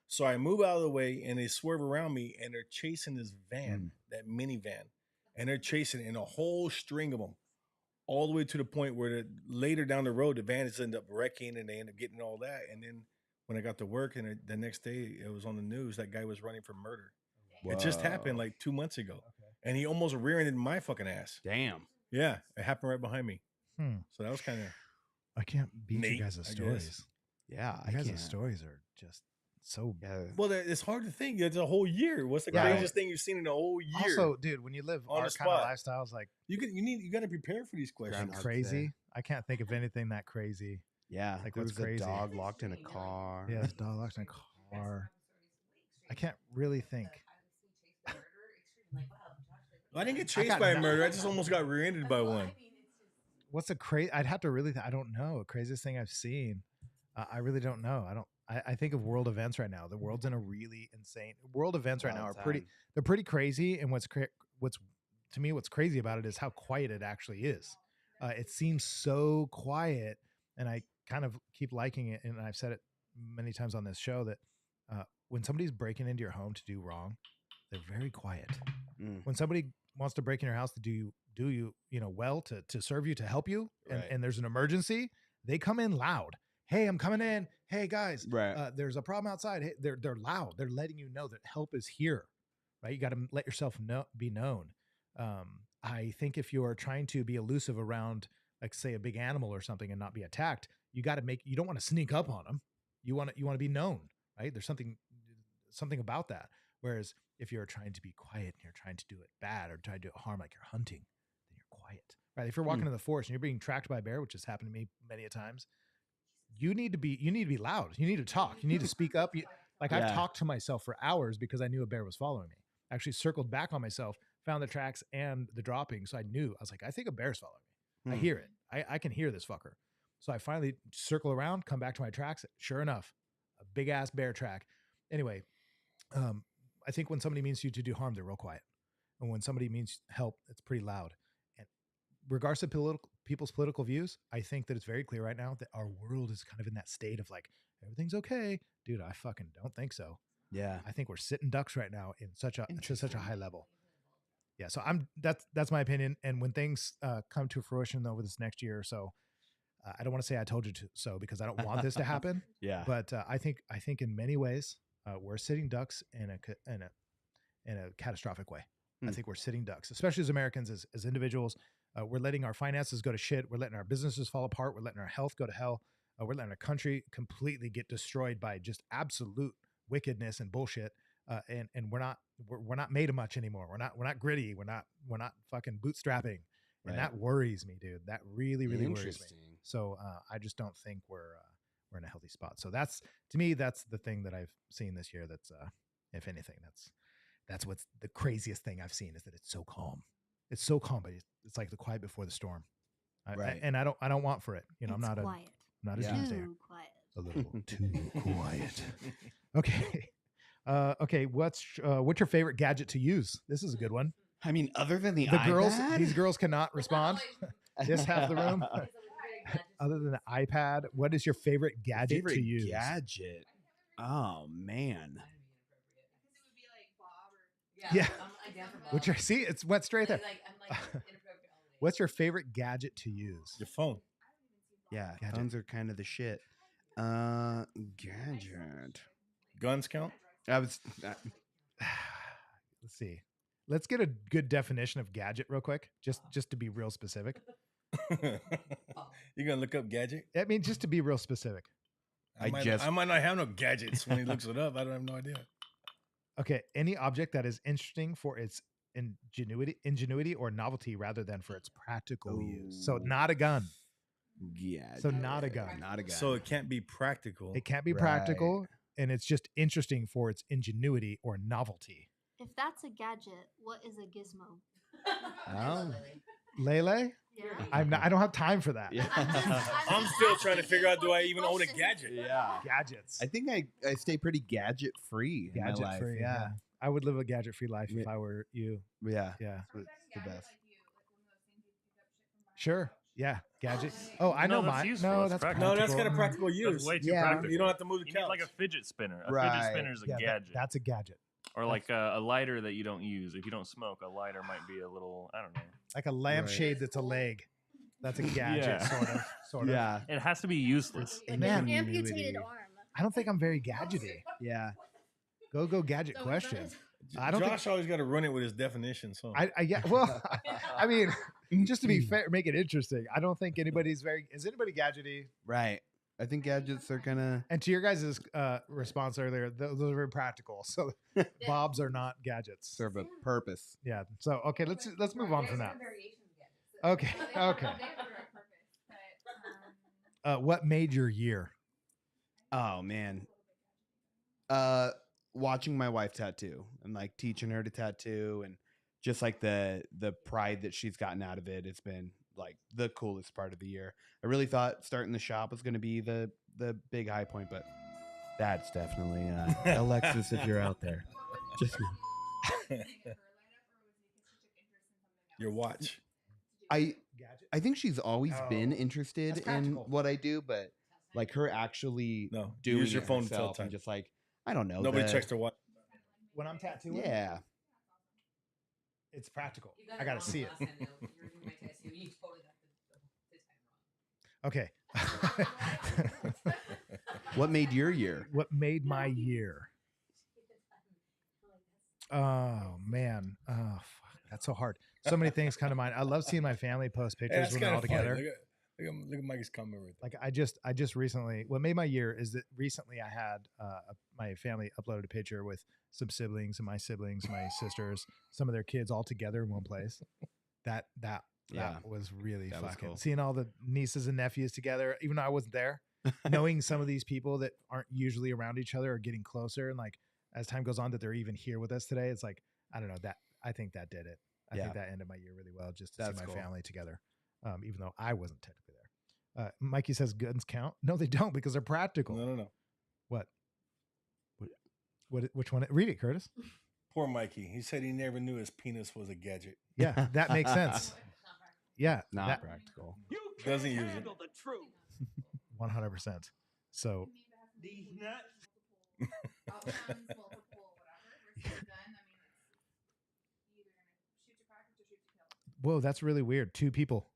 So I move out of the way and they swerve around me and they're chasing this van, that minivan. And they're chasing in a whole string of them all the way to the point where later down the road, the vans end up wrecking and they end up getting all that. And then when I got to work and the next day it was on the news, that guy was running for murder. It just happened like 2 months ago. And he almost rear-ended my fucking ass. Damn. Yeah, it happened right behind me. So that was kind of. I can't beat Nate, you guys' I guess. stories. Yeah. You I guys' can't. stories are just so. Yeah. Well, it's hard to think. It's a whole year. What's the Yeah. craziest thing you've seen in a whole year? Also, dude, when you live On our the kind of spot. lifestyles, like you got to prepare for these questions. Groundhog crazy, Day. I can't think of anything that crazy. Yeah. Like, There what's was crazy? a dog locked in a car. Yeah, this dog locked in a car. I can't really think. I didn't get I chased got by a no- murder. I just almost got rear-ended by one. what's the crazy? I'd have to really. I don't know. Craziest thing I've seen. I really don't know. I don't. I think of world events right now. The world's in a really insane. World events right now are pretty. They're pretty crazy. And what's to me, what's crazy about it is how quiet it actually is. It seems so quiet, and I kind of keep liking it. And I've said it many times on this show that when somebody's breaking into your home to do wrong, they're very quiet. When somebody wants to break in your house to do you well to serve you, to help you, and there's an emergency, they come in loud. Hey, I'm coming in. Hey guys, there's a problem outside. Hey, they're loud. They're letting you know that help is here, right? You got to let yourself be known. I think if you are trying to be elusive around, like say a big animal or something and not be attacked, you don't want to sneak up on them. You want to be known, right? There's something about that. Whereas if you're trying to be quiet and you're trying to do it bad or try to do harm, like you're hunting, then you're quiet, right? If you're walking in the forest and you're being tracked by a bear, which has happened to me many a times, you need to be loud. You need to talk. You need to speak up. I've talked to myself for hours because I knew a bear was following me. I actually circled back on myself, found the tracks and the dropping. So I was like, I think a bear's following me. I hear it. I can hear this fucker. So I finally circle around, come back to my tracks. Sure enough, a big ass bear track. Anyway, I think when somebody means you to do harm, they're real quiet. And when somebody means help, it's pretty loud. And regardless of people's political views, I think that it's very clear right now that our world is kind of in that state of like, everything's okay. Dude, I fucking don't think so. Yeah. I think we're sitting ducks right now to such a high level. Yeah. So that's my opinion. And when things come to fruition over this next year or so, I don't want to say I told you so because I don't want this to happen. Yeah. But I think in many ways we're sitting ducks in a catastrophic way. I think we're sitting ducks, especially as Americans, as individuals. We're letting our finances go to shit. We're letting our businesses fall apart. We're letting our health go to hell. We're letting our country completely get destroyed by just absolute wickedness and bullshit. And we're not made of much anymore. We're not gritty. We're not fucking bootstrapping. And that worries me, dude. That really, really worries me. So I just don't think we're in a healthy spot. So that's, to me, that's the thing that I've seen this year. That's if anything, that's what's the craziest thing I've seen, is that it's so calm. It's so calm, but it's like the quiet before the storm. And I don't want for it. I'm not quiet. I'm not a doomsdayer. Too quiet. A little too quiet. Okay. Okay. What's your favorite gadget to use? This is a good one. I mean, other than the girls, iPad? these girls cannot respond. Just half the room. Other than the iPad, what is your favorite gadget to use? Gadget. Oh man. Yeah. Which it went straight there. What's your favorite gadget to use? Your phone. Yeah, Gadget. phones are kind of the shit. Gadget. Guns count? I was. Let's see. Let's get a good definition of gadget real quick, just to be real specific. You're gonna look up gadget? I mean, just to be real specific. I might not have no gadgets when he looks it up. I don't have no idea. Okay, any object that is interesting for its ingenuity or novelty rather than for its practical use. So not a gun. Yeah. So not a gun. Not a gun. So it can't be practical. It can't be practical, and it's just interesting for its ingenuity or novelty. If that's a gadget, what is a gizmo? Oh. Lele? Yeah. I don't have time for that. Yeah. I'm still trying to figure out, do I even own a gadget? Yeah. Gadgets. I think I stay pretty gadget free. In my life. Free. Yeah. I would live a gadget free life if I were you. Yeah. Yeah. It's the best. Sure. Yeah. Gadget. Oh, I know that's mine. useful. No, That's that's practical. No, that's got a practical. practical use. That's way too Yeah. practical. You don't have to move the You need couch. like a fidget spinner. A Right. fidget spinner is a Yeah, gadget. that's a gadget. Or like a lighter that you don't use. If you don't smoke, a lighter might be a little, I don't know. Like a lampshade that's a leg. That's a gadget, Yeah. sort of. Yeah. It has to be useless. Man, Amputated arm. I don't think I'm very gadgety. Yeah. Go gadget question. I don't Josh always got to run it with his definition. So I yeah. Well, I mean, just to be fair, make it interesting. I don't think is anybody gadgety? Right. I think gadgets are gonna. And to your guys' response earlier, those are very practical. So bobs are not gadgets. Serve a purpose. Yeah. So okay, let's move on from that. Okay. What made your year? Oh man. Watching my wife tattoo and like teaching her to tattoo and just like the pride that she's gotten out of it. like the coolest part of the year. I really thought starting the shop was going to be the big high point, but that's definitely Alexis, if you're out there. Just Your watch. I think she's always been Oh, interested that's in practical. what I do, but like her actually No, doing use your it phone to tell herself and time. just like I don't know. Nobody checks their watch. When I'm tattooing, Yeah. it's practical. I got to see it. Okay. What made your year? What made my year? Oh man, oh fuck, that's so hard. So many things come to mind. I love seeing my family post Hey, pictures that's when they're kind all of funny. together. Look at Mike's comment right there. Like I just recently, what made my year is that recently I had my family uploaded a picture with some siblings and my siblings, my sisters, some of their kids all together in one place. That Yeah. was really That was fucking cool. seeing all the nieces and nephews together, even though I wasn't there. Knowing some of these people that aren't usually around each other are getting closer, and like as time goes on that they're even here with us today, it's like I don't know, that I think that did it. I Yeah. think that ended my year really well, just to That's see my cool. family together, even though I wasn't technically there. Mikey says guns count. No, they don't, because they're practical. No. What? Which one? Read it, Curtis. Poor Mikey. He said he never knew his penis was a gadget. Yeah, that makes sense. Yeah, Not that practical. Doesn't use it. 100%. So These nuts. Outcomes, multiple, whatever. Versus a gun, I mean, it's you're either gonna shoot to practice or shoot to kill. whoa, that's really weird. Two people.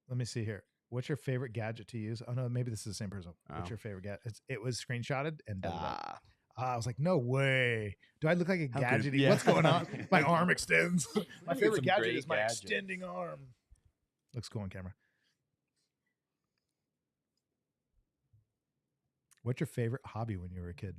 Let me see here. What's your favorite gadget to use? Oh no, maybe this is the same person. What's Oh. your favorite gadget? It was screenshotted and doubled up. Ah, I was like, no way. Do I look like a How could- gadget? yeah. What's going on? My arm extends. My Look at favorite some gadget great is my gadgets. extending arm. Looks cool on camera. What's your favorite hobby when you were a kid?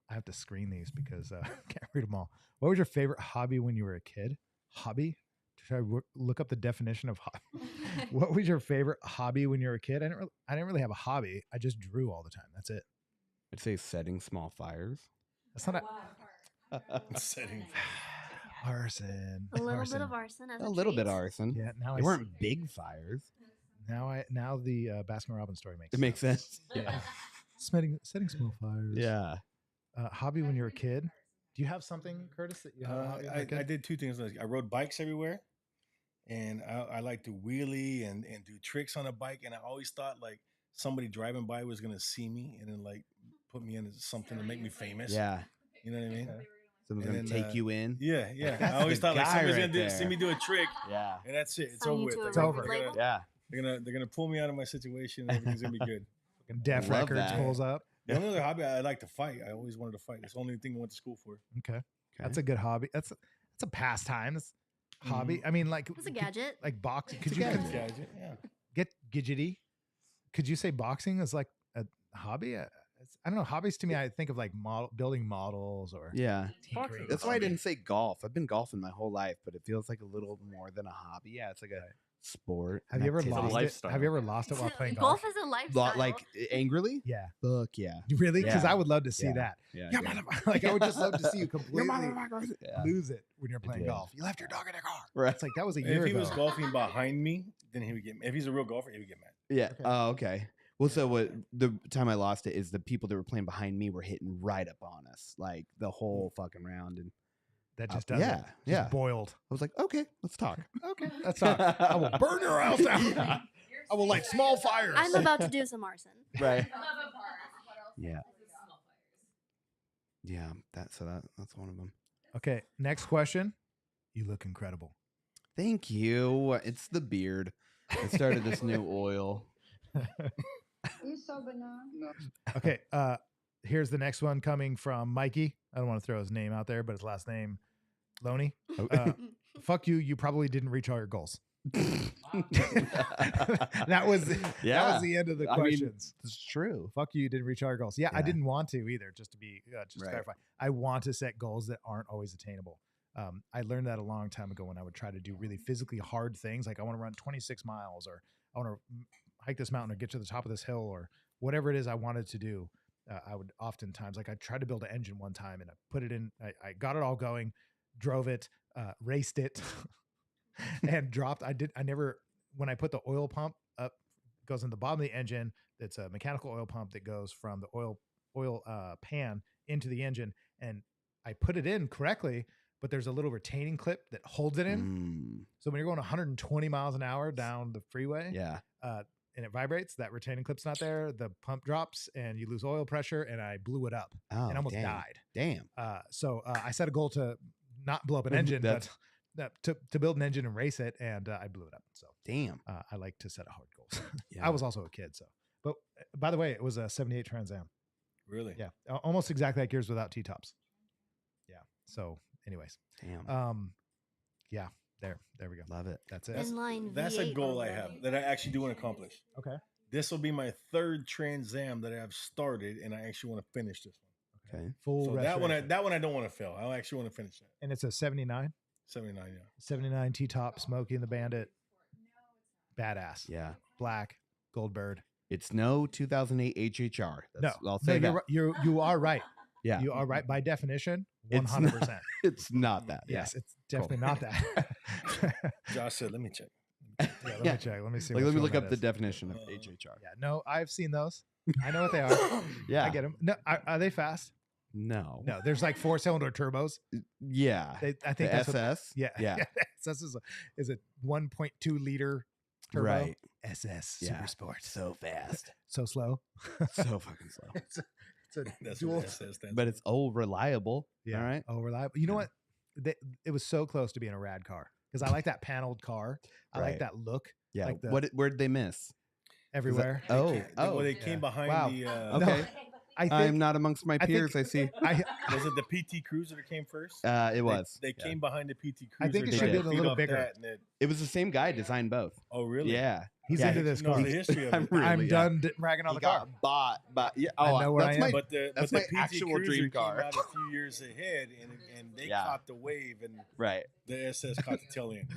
I have to screen these because I can't read them all. What was your favorite hobby when you were a kid? Hobby? Should I look up the definition of hobby? What was your favorite hobby when you were a kid? I didn't really have a hobby. I just drew all the time. That's it. I'd say setting small fires. That's not Setting. arson. A little Arson. bit of arson as A little bit treat. arson. Yeah, now They I weren't see. big fires. Now the Baskin Robbins story makes It makes sense. Yeah. setting small fires. Yeah. Hobby when you were a kid. Do you have something, Curtis, that you have? A hobby when you were a I kid? did two things. I rode bikes everywhere, and I like to wheelie and do tricks on a bike. And I always thought like somebody driving by was gonna see me and then like put me into something to make me famous. Yeah. You know what I mean? Someone's And going to then, take you in. Yeah. That's I always the thought like guy somebody's right gonna see there. me do a trick, Yeah. and that's it. It's Sign over you with. to a It's over. record label. Yeah. They're gonna pull me out of my situation. And everything's gonna be good. Fucking Def Love Records that. pulls up. The only other hobby I like to fight. I always wanted to fight. That's the only thing I went to school for. Okay. That's a good hobby. That's a pastime. That's hobby. I mean, like It's a gadget. like boxing. It's Could a you gadget. Gadget, yeah. get gadgety? Could you say boxing is like a hobby? I don't know. Hobbies to me, I think of like building models or Yeah. tinkering. That's why I didn't say golf. I've been golfing my whole life, but it feels like a little more than a hobby. Yeah, it's like a sport. Have an you ever activity. lost it? lifestyle. Have you ever lost it while playing golf? Golf is a lifestyle. Like angrily? Yeah. Fuck yeah. Really? Because Yeah. I would love to see Yeah. that. Yeah. Yeah, dude. motherfucker. Like I would just love to see you completely Yeah. lose it when you're playing did. golf. You left your dog in the car. Right. It's like that was a And year if he ago. was golfing behind me, then he would get. If he's a real golfer, he would get mad. Yeah. Okay. Oh, okay. Well, so what the time I lost it is the people that were playing behind me were hitting right up on us, like the whole fucking round. And That Uh, just does yeah, it. Just yeah. boiled. I was like, okay, let's talk. Okay, that's not. I will burn your house down. Yeah. I will light small fires. I'm about to do some arson. Right. What else? Yeah. Yeah. That's one of them. Okay, next question. You look incredible. Thank you. It's the beard. I started this new oil. You so banana. Okay, here's the next one coming from Mikey. I don't want to throw his name out there, but his last name, Loney. Oh. Fuck you. You probably didn't reach all your goals. that was Yeah. the end of the I mean, questions. it's true. Fuck you, you didn't reach all your goals. Yeah, I Yeah. didn't want to either. Just to be just to Right. clarify, I want to set goals that aren't always attainable. I learned that a long time ago when I would try to do really physically hard things, like I want to run 26 miles, or I want to hike this mountain, or get to the top of this hill, or whatever it is I wanted to do. I would oftentimes, like I tried to build an engine one time, and I put it in. I got it all going, drove it, raced it. and dropped. I never, when I put the oil pump up, goes in the bottom of the engine. That's a mechanical oil pump that goes from the oil pan into the engine. And I put it in correctly, but there's a little retaining clip that holds it in. So when you're going 120 miles an hour down the freeway, and it vibrates, that retaining clip's not there. The pump drops and you lose oil pressure, and I blew it up and almost died. Damn. So I set a goal to not blow up an engine, but to build an engine and race it, and I blew it up. So damn. I like to set hard goals. I was also a kid, so. But by the way, it was a '78 Trans Am. Really? Yeah, almost exactly like yours without T-tops. Yeah. So, anyways, damn. Yeah. There we go. Love it. That's it. That's a goal I have that I actually do want to accomplish. Okay. This will be my 3rd Trans Am that I've started, and I actually want to finish this one. Okay. Full. So that one I don't want to fail. I actually want to finish that. And it's a '79. 79, yeah. 79 T-top, Smokey and the Bandit. Badass. Yeah. Black, Goldbird. It's no 2008 HHR. I'll say that. You are right. Yeah. You are right. By definition, It's 100%. It's not that. Yes, it's definitely not that. Josh said, let me check. Let me check. Let me see. Like, let me which look one up that the is. definition of HHR. Yeah, no, I've seen those. I know what they are. Yeah. I get them. No, are they fast? No. No, there's like 4-cylinder turbos. Yeah. I think the that's SS. Yeah. SS is a 1.2 liter turbo. Right. SS Yeah. Super Sport. So fast. So slow. So fucking slow. It's a That's dual. what SS stands But it's reliable. Yeah. All right. Oh, reliable. You know what? It was so close to being a rad car because I like that paneled car. I like Right. that look. Yeah. Like Where'd they miss? everywhere. Well, they came behind Wow. the. Okay. I think I'm not amongst my peers. I see. Was it the PT Cruiser that came first? It was. They Yeah. came behind the PT Cruiser. I think it they should have did. been a Feed little off bigger. that, and it- It was the same guy designed both. Oh, really? Yeah. he's Yeah, into this He knows car. the history of I'm it. really, I'm yeah. done ragging on He the car. got bought, but yeah. I Oh, know where that's I my am. But the That's but my the PT actual Cruiser dream came car. out a few years ahead, and they Yeah. caught the wave, and right. the SS caught the tail end.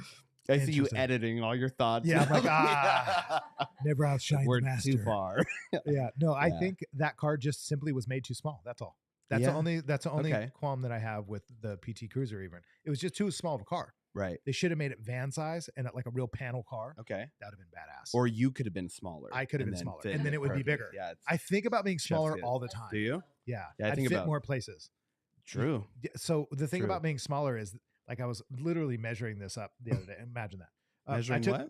I see you Interesting. editing all your thoughts. Yeah, I'm like, Yeah. never outshine We're the master. too far. Yeah, no, I Yeah. think that car just simply was made too small. That's all. That's Yeah. the only Okay. qualm that I have with the PT Cruiser. Even it was just too small of a car. Right. They should have made it van size and like a real panel car. Okay. That would have been badass. Or you could have been smaller. I could have and been then smaller, fit and then it would be perfect. bigger. Yeah. I think about being smaller kiss. all the time. Do you? Yeah, Yeah, I I'd think fit about- more places. True. Yeah, so the thing True. about being smaller is like I was literally measuring this up the other day. Imagine that. Measuring what?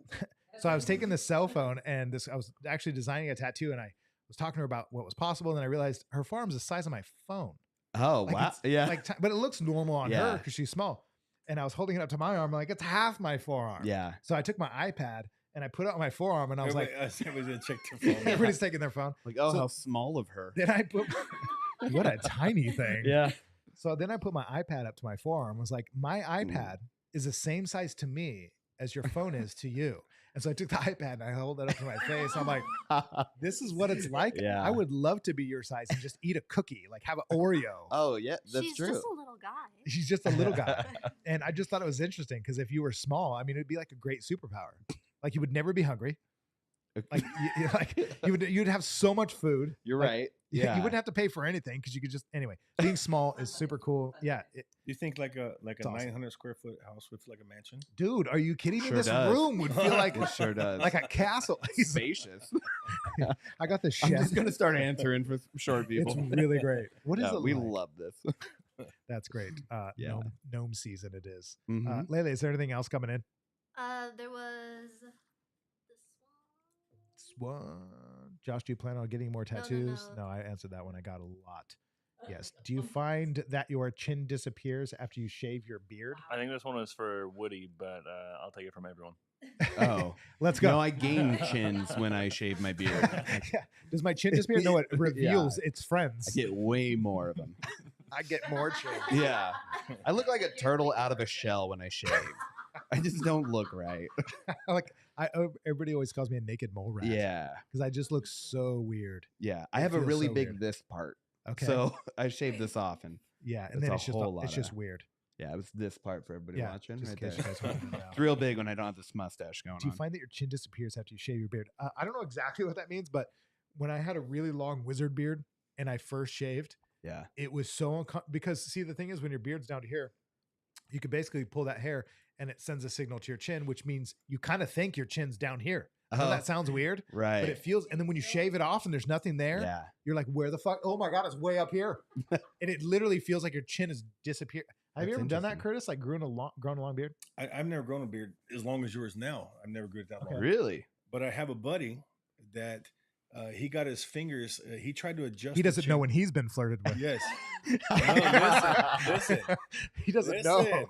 So I was taking the cell phone and I was actually designing a tattoo, and I was talking to her about what was possible, and then I realized her forearm's the size of my phone. Oh, Like, wow. it's Yeah. Like, but it looks normal on her Yeah. because she's small. And I was holding it up to my arm, like it's half my forearm. Yeah. So I took my iPad and I put it on my forearm, and I was like, everybody's gonna check their phone. everybody's taking their phone. Like, oh, So- how small of her. Then I put what a tiny thing. Yeah. So then I put my iPad up to my forearm. I was like, my Mm. iPad is the same size to me as your phone is to you. And so I took the iPad and I held it up to my face. I'm like, this is what it's like. Yeah. I would love to be your size and just eat a cookie, like have an Oreo. Oh, yeah. That's She's true. just a little guy. She's just a little guy. And I just thought it was interesting because if you were small, I mean, it'd be like a great superpower. Like you would never be hungry. Like you'd have so much food. You're Like, right. You Yeah. wouldn't have to pay for anything because you could just anyway. Being small is super cool. Yeah, You think like a It's awesome. 900 square foot house with like a mansion? dude, are you kidding me? Sure This does. room would feel like It sure does. like a castle. spacious. I got the I'm chef. just going to start answering for short It's people. really great. What is Yeah, it? we like? love this. That's great. Yeah. Gnome season it is. Mhm. Lele, is there anything else coming in? There was the Swan. Josh, do you plan on getting more No, no, tattoos? no. I answered that one. I got a lot. Yes. Do you find that your chin disappears after you shave your beard? I think this one was for Woody, but I'll take it from everyone. Oh. Let's go. No, I gain chins when I shave my beard. Yeah. Does my chin disappear? No, it reveals its friends. I get way more of them. I get more chin. Yeah. I look like a turtle out of a shell when I shave. I just don't look right. Everybody always calls me a naked mole rat. Yeah. Because I just look so weird. Yeah. I It have a feels really so big weird. this part. Okay. So I shave this off and yeah, and it's then a it's just whole lot it's just of- weird. yeah, it was this part for everybody Yeah, watching just right in there. case you guys want to know. It's real big when I don't have this mustache going Do you on. find that your chin disappears after you shave your beard? I don't know exactly what that means, but when I had a really long wizard beard and I first shaved, Yeah. it was so because see the thing is when your beard's down to here, you could basically pull that hair and it sends a signal to your chin, which means you kind of think your chin's down here. I know Oh. that sounds weird, Right. but it feels. And then when you shave it off and there's nothing there, Yeah. you're like, where the fuck? Oh my god, it's way up here, and it literally feels like your chin has disappeared. Have you That's ever done that, interesting. Curtis? Like grown a long beard? I've never grown a beard as long as yours now. I've never grew it that long. Really? But I have a buddy that he got his fingers. He tried to adjust. He the doesn't know chin. when he's been flirted with. Yes. No, listen. He doesn't know.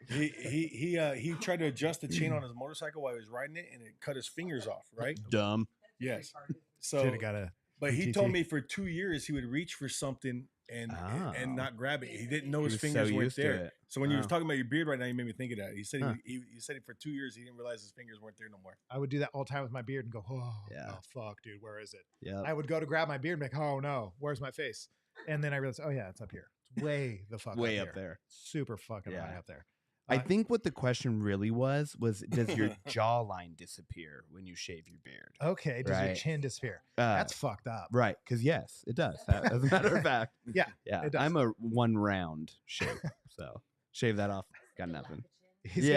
He tried to adjust the chain on his motorcycle while he was riding it, and it cut his fingers off. Right? Dumb. Yes. So, Should have got a. but he PTT. told me for 2 years he would reach for something and Oh. not grab it. He didn't know He his was so fingers weren't used to there. it. So when you was Oh. talking about your beard right now, you made me think of that. He said Huh. he said for 2 years he didn't realize his fingers weren't there no more. I would do that all the time with my beard and go, oh, Yeah. oh fuck, dude, where is it? Yeah. I would go to grab my beard and be like, oh no, where's my face? And then I realized, oh yeah, it's up here. It's way the fuck Way up up here. there. Super fucking Yeah. high up there. I think what the question really was does your jawline disappear when you shave your beard? Okay, does your Right. chin disappear? Uh, That's fucked up. right, because yes, it does. As a matter of fact, Yeah, yeah, it does. I'm a one round shape, so shave that off, got nothing. He's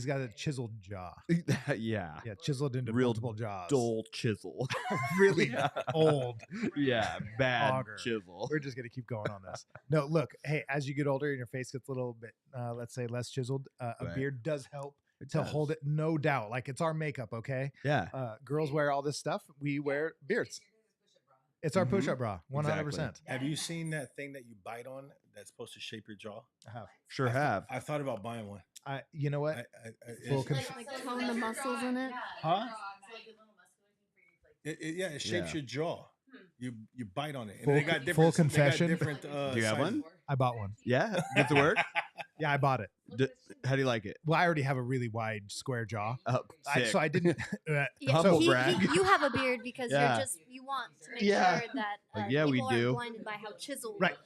got a chiseled jaw. Yeah, Yeah, chiseled into Real multiple jaws. dull chisel. Really Yeah. old. Yeah, bad Auger. chisel. We're just gonna keep going on this. No, look, hey, as you get older and your face gets a little bit, let's say, less chiseled, a Right. beard does help It to does. hold it, no doubt. Like it's our makeup, okay? Yeah, Girls wear all this stuff. We wear beards. It's our Mhm. push-up bra, 100%. Have you seen that thing that you bite on that's supposed to shape your jaw? I have. sure have. I thought about buying one. You know what? Full It's- conf- Like tone the muscles in it. Huh? It shapes Yeah. your jaw. You bite on it. And Full they con- got full different. confession. They got different, Do you have sizes. one? I bought one. Yeah, does it work? Yeah, I bought it. How do you like it? Well, I already have a really wide square jaw, Oh, sick. so I didn't. Yeah, Humble he- brag. you have a beard because Yeah. you want to make Yeah. sure that Like, yeah, we people do. aren't blinded by how chiseled. Right.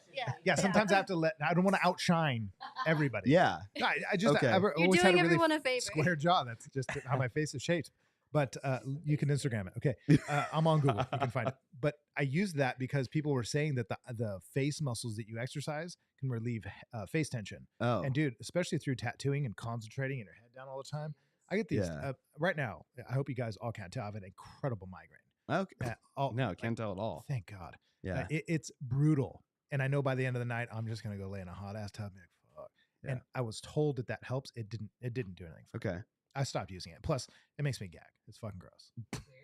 Yeah. Sometimes I have to I don't want to outshine everybody. Yeah, I just Okay. I've You're always had doing a really everyone a favor. square jaw. That's just how my face is shaped. But you can Instagram it. Okay, I'm on Google. You can find it. But I used that because people were saying that the face muscles that you exercise can relieve face tension. Oh, And dude, especially through tattooing and concentrating and your head down all the time, I get these Yeah. right now. I hope you guys all can't tell. I have an incredible migraine. okay. All, No, can't tell at all. Thank God. Yeah, It's brutal. And I know by the end of the night, I'm just gonna go lay in a hot ass tub and be like, fuck. Yeah. And I was told that helps. It didn't do anything. okay. I stopped using it. Plus, it makes me gag. It's fucking gross.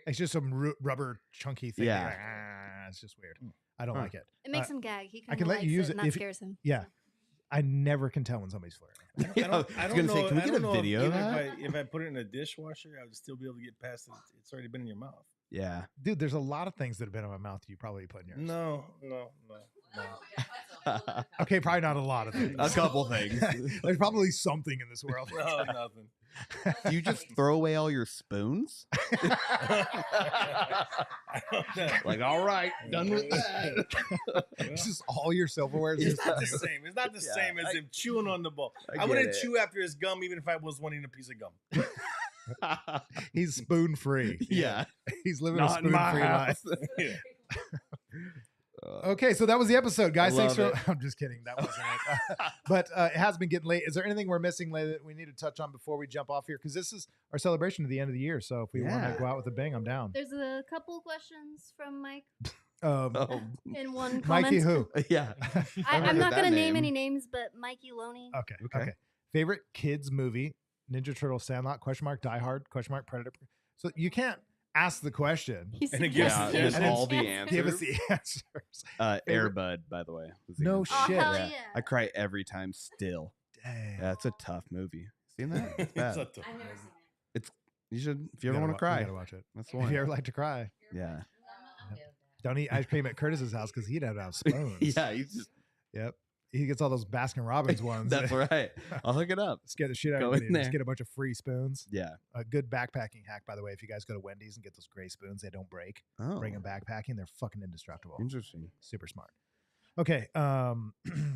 It's just some rubber chunky thing. Yeah. Like, it's just weird. I don't Huh. like it. It makes him gag. He I can let you likes use it, it and that if- scares him. Yeah. I never can tell when somebody's flirting. Yeah, I was gonna say, can we I get don't a know video of if that? if I put it in a dishwasher, I would still be able to get past it. It's already been in your mouth. Yeah. Dude, there's a lot of things that have been in my mouth you probably put in yours. No. Okay, probably not a lot of things. A couple things. There's probably something in this world. No, nothing. Do you just throw away all your spoons? Like, all right, done with that. It's just all your silverware. Is It's just not the same. It's not the Yeah, same as him chewing on the ball. I I, get wouldn't it. chew after his gum, even if I was wanting a piece of gum. He's spoon free. Yeah. He's living a Not in spoon my free house. life. Yeah. Okay, so that was the episode, guys. Thanks love for. I'm just kidding. That wasn't it. But it has been getting late. Is there anything we're missing Leigh, that we need to touch on before we jump off here? Because this is our celebration of the end of the year. So if we want Yeah. to go out with a bang, I'm down. There's a couple questions from Mike Oh, in one comment. Mikey, who? yeah. I'm heard not that going to name name. any names, but Mikey Loney. Okay. Okay. Okay. Favorite kids movie? Ninja Turtle, Sandlot? Question mark. Die Hard? Question mark. Predator. So you can't ask the question. He And it suggested gives- Yeah, Yeah, and and all the it's- Give us answers. the answers. Favorite- Airbud, by the way. was the No answer. Oh, shit. hell Yeah. yeah. I cry every time still. Dang. Yeah, it's a tough movie. Seen that? It's It's bad. a tough movie. You should, if you You ever gotta want to wa- cry, you gotta watch it. that's the If one. you ever like to cry, Yeah. don't eat ice cream at Curtis's house because he'd have to have spoons. Yeah, you just, Yep. He gets all those Baskin Robbins ones. that's right. I'll hook it up. Scare the shit out Go of in you. Just there. get a bunch of free spoons. Yeah. A good backpacking hack, by the way. If you guys go to Wendy's and get those gray spoons, they don't break. Oh, Bring them backpacking. They're fucking indestructible. interesting. Super smart. Okay.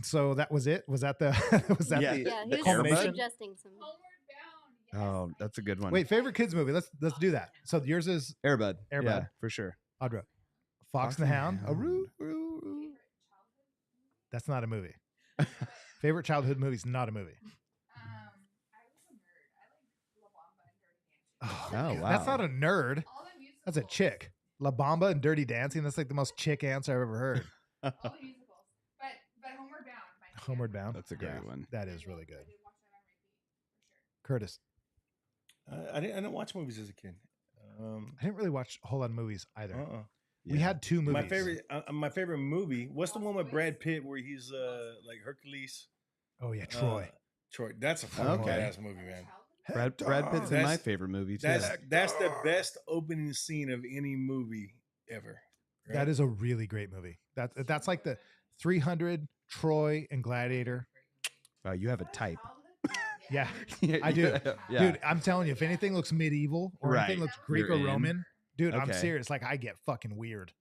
So that was it. Was that the? Was that Yeah. the? Yeah, he The was culmination? suggesting some. Homeward Bound. Oh, that's a good one. Wait, favorite kids movie. Let's do that. So yours is Airbud. Air Yeah, Bud. for sure. Audra. Fox and the Hound. Aroo, aroo, aroo. That's not a movie. Favorite childhood movie is not a movie. I was a Oh, Oh, That's wow. not a nerd. All the musicals. That's a chick. La Bamba and Dirty Dancing. That's like the most chick answer I've ever heard. All the musicals. But Homeward Bound. might be Homeward up there. Bound. That's a great Yeah, one. That I is did- really I good. did watch that on repeat, for sure. Curtis. I didn't watch movies as a kid. I didn't really watch a whole lot of movies either. We Yeah. had two movies. My favorite movie. What's the one with Brad Pitt where he's like Hercules? Oh yeah, Troy. Troy. That's a fucking Okay. badass movie, man. Brad Pitt's in my That's- favorite movie too. That's the best opening scene of any movie ever. right? That is a really great movie. That's like the 300, Troy, and Gladiator. Wow, you have a type. Yeah, I do. Yeah. Dude, I'm telling you, if anything looks medieval or anything Right. looks Greek You're or in. Roman, dude, I'm Okay. serious. Like I get fucking weird.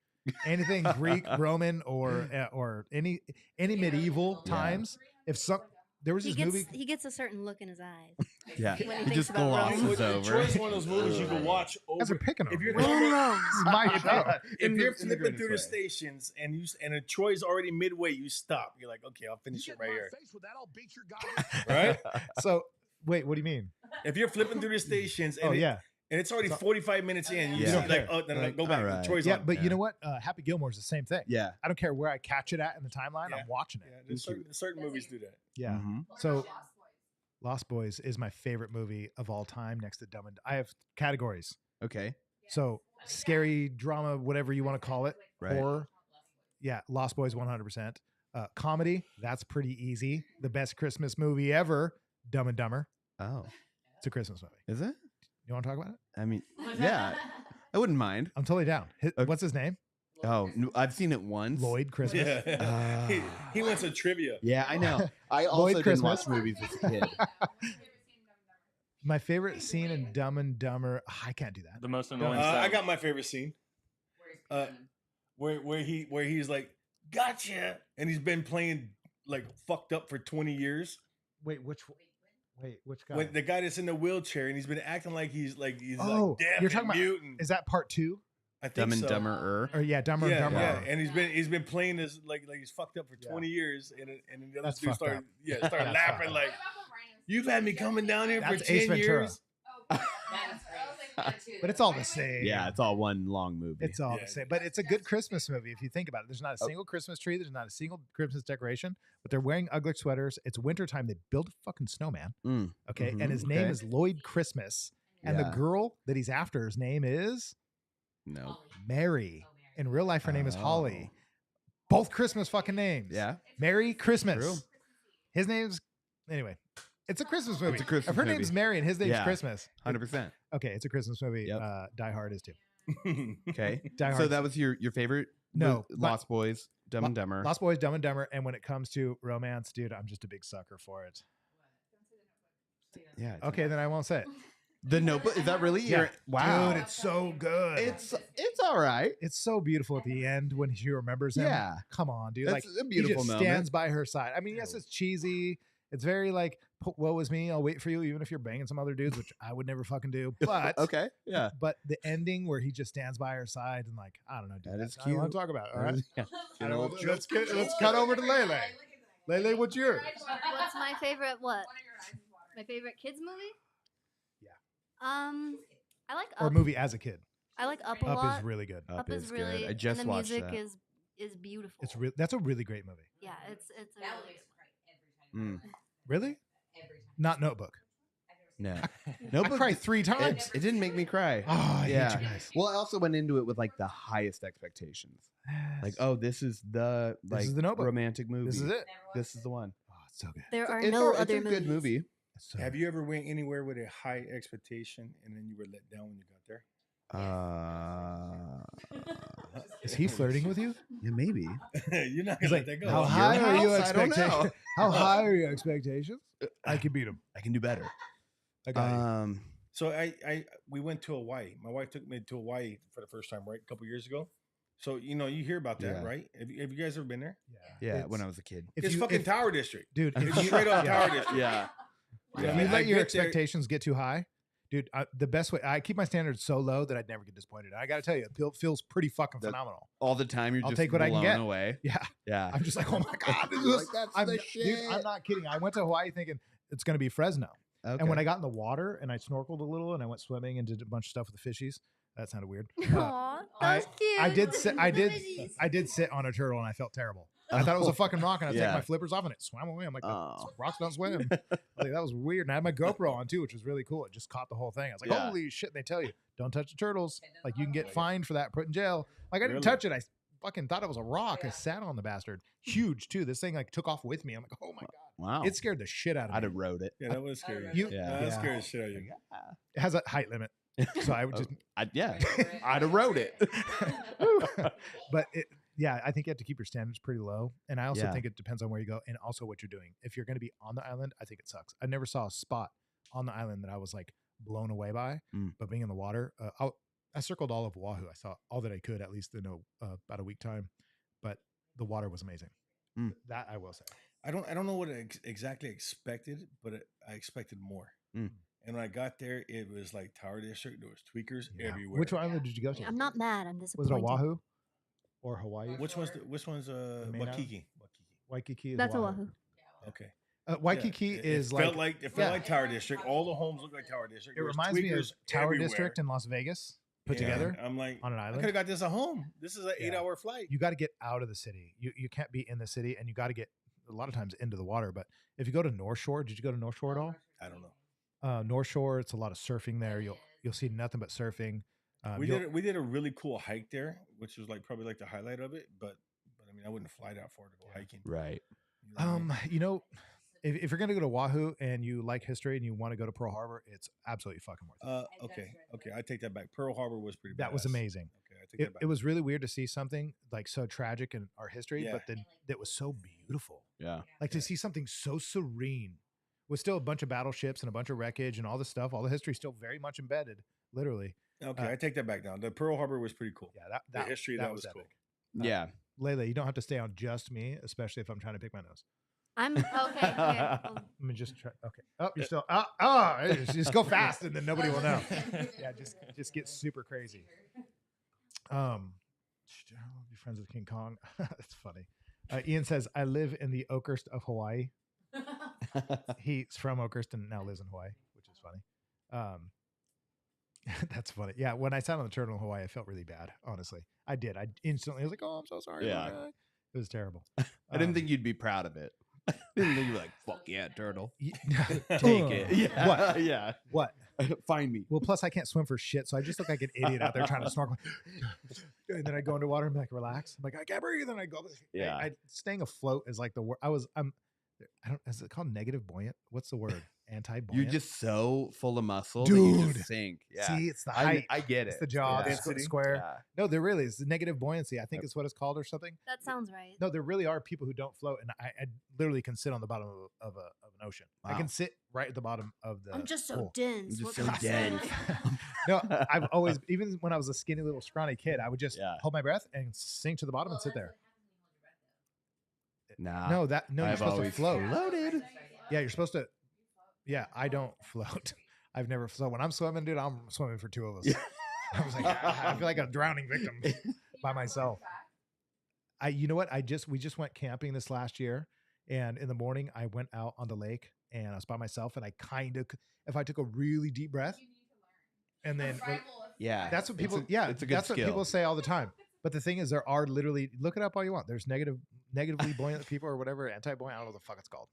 Anything Greek, Roman, or any medieval Yeah. times. If some there was He this gets movie. he gets a certain look in his eyes. Yeah. When he He thinks just about Rome. glosses over. Troy's one of those movies you can watch Guys are over. picking on If me. you're This flipping- is my show. if you're in the flipping greatest through way. the stations and Troy's already midway, you stop. You're like, okay, I'll finish it right here. Right? So wait, what do you mean? If you're flipping through the stations and, Oh yeah, and it's already 45 minutes in, you Yeah. see like, oh, no, Like, go back. all right. Troy's yeah. on. But Yeah. you know what? Happy Gilmore's the same thing. Yeah. I don't care where I catch it at in the timeline. Yeah. I'm watching it. Yeah, there's certain movies do that. Yeah. Mhm. So Lost Boys is my favorite movie of all time, next to Dumb and I have categories. Okay. So scary drama, whatever you want to call it, Right. horror. Yeah, Lost Boys 100%. Comedy, that's pretty easy. The best Christmas movie ever, Dumb and Dumber. Oh, It's a Christmas movie. is it? You want to talk about it? I mean, yeah, I wouldn't mind. I'm totally down. Okay. What's his name? Oh, I've seen it once. Lloyd Christmas. Yeah. he, Ah. he wants a trivia. Yeah, I know. I also Lloyd didn't Christmas. watch movies as a kid. My favorite scene in Dumb and Dumber. I can't do that. The most annoying I stuff. got my favorite scene. Where he's like, gotcha, and he's been playing like fucked up for 20 years. Wait, which guy? When the guy that's in the wheelchair and he's been acting like he's Oh, deaf you're talking and about- mutant. Is that part 2? I think Dumb and so. Dumber. Or yeah, Dumber and Yeah, Dumber. yeah, and he's been playing this like he's fucked up for Yeah. 20 years, and then the other That's dude fucked up. started That's laughing fucked like, you've had me coming down here for That's 10 Ace Ventura. years. But it's all the same. Yeah, it's all one long movie. It's all Yeah. the same. But it's a good Christmas movie if you think about it. There's not a single Christmas tree. There's not a single Christmas decoration. But they're wearing ugly sweaters. It's wintertime. They build a fucking snowman. Mm, Okay. mhm, And his name okay. is Lloyd Christmas. And the Yeah. girl that he's after, his name is No. Mary. In real life, her name is Holly. Oh. Both Christmas fucking names. Yeah. Merry Christmas. True. His name's anyway. It's a Christmas movie. It's a Christmas if her movie. name's Mary and his name's Yeah. Christmas. 100%. Okay, it's a Christmas movie. Yep. Die Hard is too. Okay. Die So Hard. that was your favorite? No, was but- Lost Boys, Dumb and Dumber. Lost Boys, Dumb and Dumber, and when it comes to romance, dude, I'm just a big sucker for it. Yeah. Okay, then I won't say it. The Notebook. Is that really? Yeah. Wow. Dude, it's so good. it's all right. It's so beautiful at the end when she remembers him. Yeah. Come on, dude. That's like a beautiful he just moment. stands by her side. I mean, yes, it's cheesy. It's very like, woe is me. I'll wait for you, even if you're banging some other dudes, which I would never fucking do. But Okay. Yeah. But the ending where he just stands by her side and like, I don't know, dude. That is that's what I want cute. to talk about. All right. Yeah. I don't want- let's cut over to Lele. Lele, what's yours? What's my favorite? What? My favorite kids movie? Yeah. I like Or Up. movie as a kid. I like Up a Up lot. is really good. Up is is really. good. I just and the watched music that. is beautiful. It's real. That's a really great movie. Yeah, it's a really good one. Mm, Really? Not Notebook. no. I Notebook. cried 3 times. It didn't make me cry. Oh, I Yeah. hate you guys. Well, I also went into it with like the highest expectations. Like, oh, this is the like is the Notebook. romantic movie. This is it. This is the one. Oh, it's so good. There are It's no it's other a good movie. It's so Have good. you ever went anywhere with a high expectation and then you were let down when you got there? Is he flirting with you? Yeah, maybe. You're not He's gonna like, let that go. how Your high are your house? I don't know. expectations? How high are your expectations? I can beat him. I can do better. I got you. So we went to Hawaii. My wife took me to Hawaii for the first time, right? A couple years ago. So you hear about that, Yeah. right? Have you guys ever been there? Yeah, It's- when I was a kid. if It's you- fucking if- Tower District. dude. If It's you, straight up yeah. Tower District. Yeah. If Yeah. you I let your get there- expectations get too high, dude, the best way I keep my standards so low that I'd never get disappointed. I got to tell you, it feels pretty fucking That- phenomenal. All the time you're I'll just take what I can blown get. away. Yeah, Yeah. I'm just like, oh my god, this You're is like, that's I'm, the dude, I'm shit. not kidding. I went to Hawaii thinking it's going to be Fresno. Okay. And when I got in the water and I snorkeled a little and I went swimming and did a bunch of stuff with the fishies, that sounded weird. Aw, that was cute. I did sit. I did. Fishies. I did sit on a turtle and I felt terrible. I thought it was a fucking rock, and I take Yeah. my flippers off and it swam away. I'm like, Oh. rocks don't swim. I was like, that was weird. And I had my GoPro on too, which was really cool. It just caught the whole thing. I was like, Yeah. holy shit! And they tell you don't touch the turtles. Like you can get fined for that, put in jail. Like I didn't Really? touch it. I fucking thought it was a rock. I sat on the bastard. Huge too. This thing like took off with me. I'm like, oh my god! Wow. It scared the shit out of I'd me. have rode it. Yeah, that was scary. You- That yeah. scared the shit out of you. It has a height limit, so I would just. I'd have rode it. But yeah, I think you have to keep your standards pretty low. And I also Yeah. think it depends on where you go and also what you're doing. If you're going to be on the island, I think it sucks. I never saw a spot on the island that I was like blown away by, but being in the water, I circled all of Oahu. I saw all that I could, at least in about a week time, but the water was amazing. That I will say. I don't know what I exactly expected, but I expected more. And when I got there, it was like Tower District. There was tweakers Yeah. everywhere. Which island did you go to? I'm not mad. I'm Was disappointed. it Oahu or Hawaii? Which one's main Waikiki? Waikiki is That's Oahu. Oahu. Okay. Waikiki Yeah, is it like felt like yeah. Tower District. All the homes look like Tower District. It There was reminds me of tweakers Tower everywhere. District in Las Vegas put Yeah, together I'm like, on an I island. could have got this at home. This is an Yeah. 8-hour flight. You got to get out of the city. You can't be in the city, and you got to get a lot of times into the water. But if you go to North Shore, did you go to North Shore at all? I don't know. North Shore, it's a lot of surfing there. You'll see nothing but surfing. We did a really cool hike there, which was like probably like the highlight of it. But I mean, I wouldn't fly that far to go hiking. Right. You know what I mean? You know, if you're gonna go to Oahu and you like history and you want to go to Pearl Harbor, it's absolutely fucking worth it. Okay, I take that back. Pearl Harbor was pretty. That was badass. amazing. Okay, I take that back. It was really weird to see something like so tragic in our history, Yeah. but then that was so beautiful. Yeah. Like to see something so serene with still a bunch of battleships and a bunch of wreckage and all this stuff, all the history still very much embedded, literally. Okay, I take that back now. The Pearl Harbor was pretty cool. Yeah, The history that was cool. epic. Yeah. Layla, you don't have to stay on just me, especially if I'm trying to pick my nose. I'm okay. Here. Let me just try. Okay. Oh, you're still. Just go fast, and then nobody will know. Yeah, just get super crazy. Be friends with King Kong. That's funny. Ian says, "I live in the Oakhurst of Hawaii." He's from Oakhurst and now lives in Hawaii, which is funny. That's funny. Yeah, when I sat on the turtle in Hawaii, I felt really bad. Honestly, I did. I instantly was like, "Oh, I'm so sorry." Yeah. It was terrible. I didn't think you'd be proud of it. I didn't think you'd be like, fuck yeah, turtle. Take it. Yeah. What? Yeah. What? Find me. Well, plus I can't swim for shit, so I just look like an idiot out there trying to snorkel. And then I go underwater and be like, relax. I'm like, I can't breathe. And I go, Yeah. staying afloat is like the word. Is it called negative buoyant? What's the word? Anti-buoyant? You're just so full of muscle that you Dude. just sink. Yeah. See, it's the height. I get it. It's the jaw, Yeah. the square. Yeah. No, there really is. The negative buoyancy, I think is what it's called or something. That sounds right. No, there really are people who don't float. And I literally can sit on the bottom of an ocean. I Wow. can sit right at the bottom of the I'm just so pool. dense. I'm What just can so I say? dense. No, I've always, even when I was a skinny little scrawny kid, I would just Yeah. hold my breath and sink to the bottom and sit there. Nah. No, you're I've supposed to always float. floated. Yeah, you're supposed to. Yeah, I don't float. I've never floated. When I'm swimming, dude, I'm swimming for two of us. Yeah. I was like, I feel like a drowning victim by myself. You know what? We just went camping this last year, and in the morning I went out on the lake and I was by myself, and I if I took a really deep breath, and then Yeah. that's what people. It's a good that's skill. what people say all the time. But the thing is, there are literally, look it up all you want. There's negatively buoyant people or whatever, anti-buoyant. I don't know what the fuck it's called.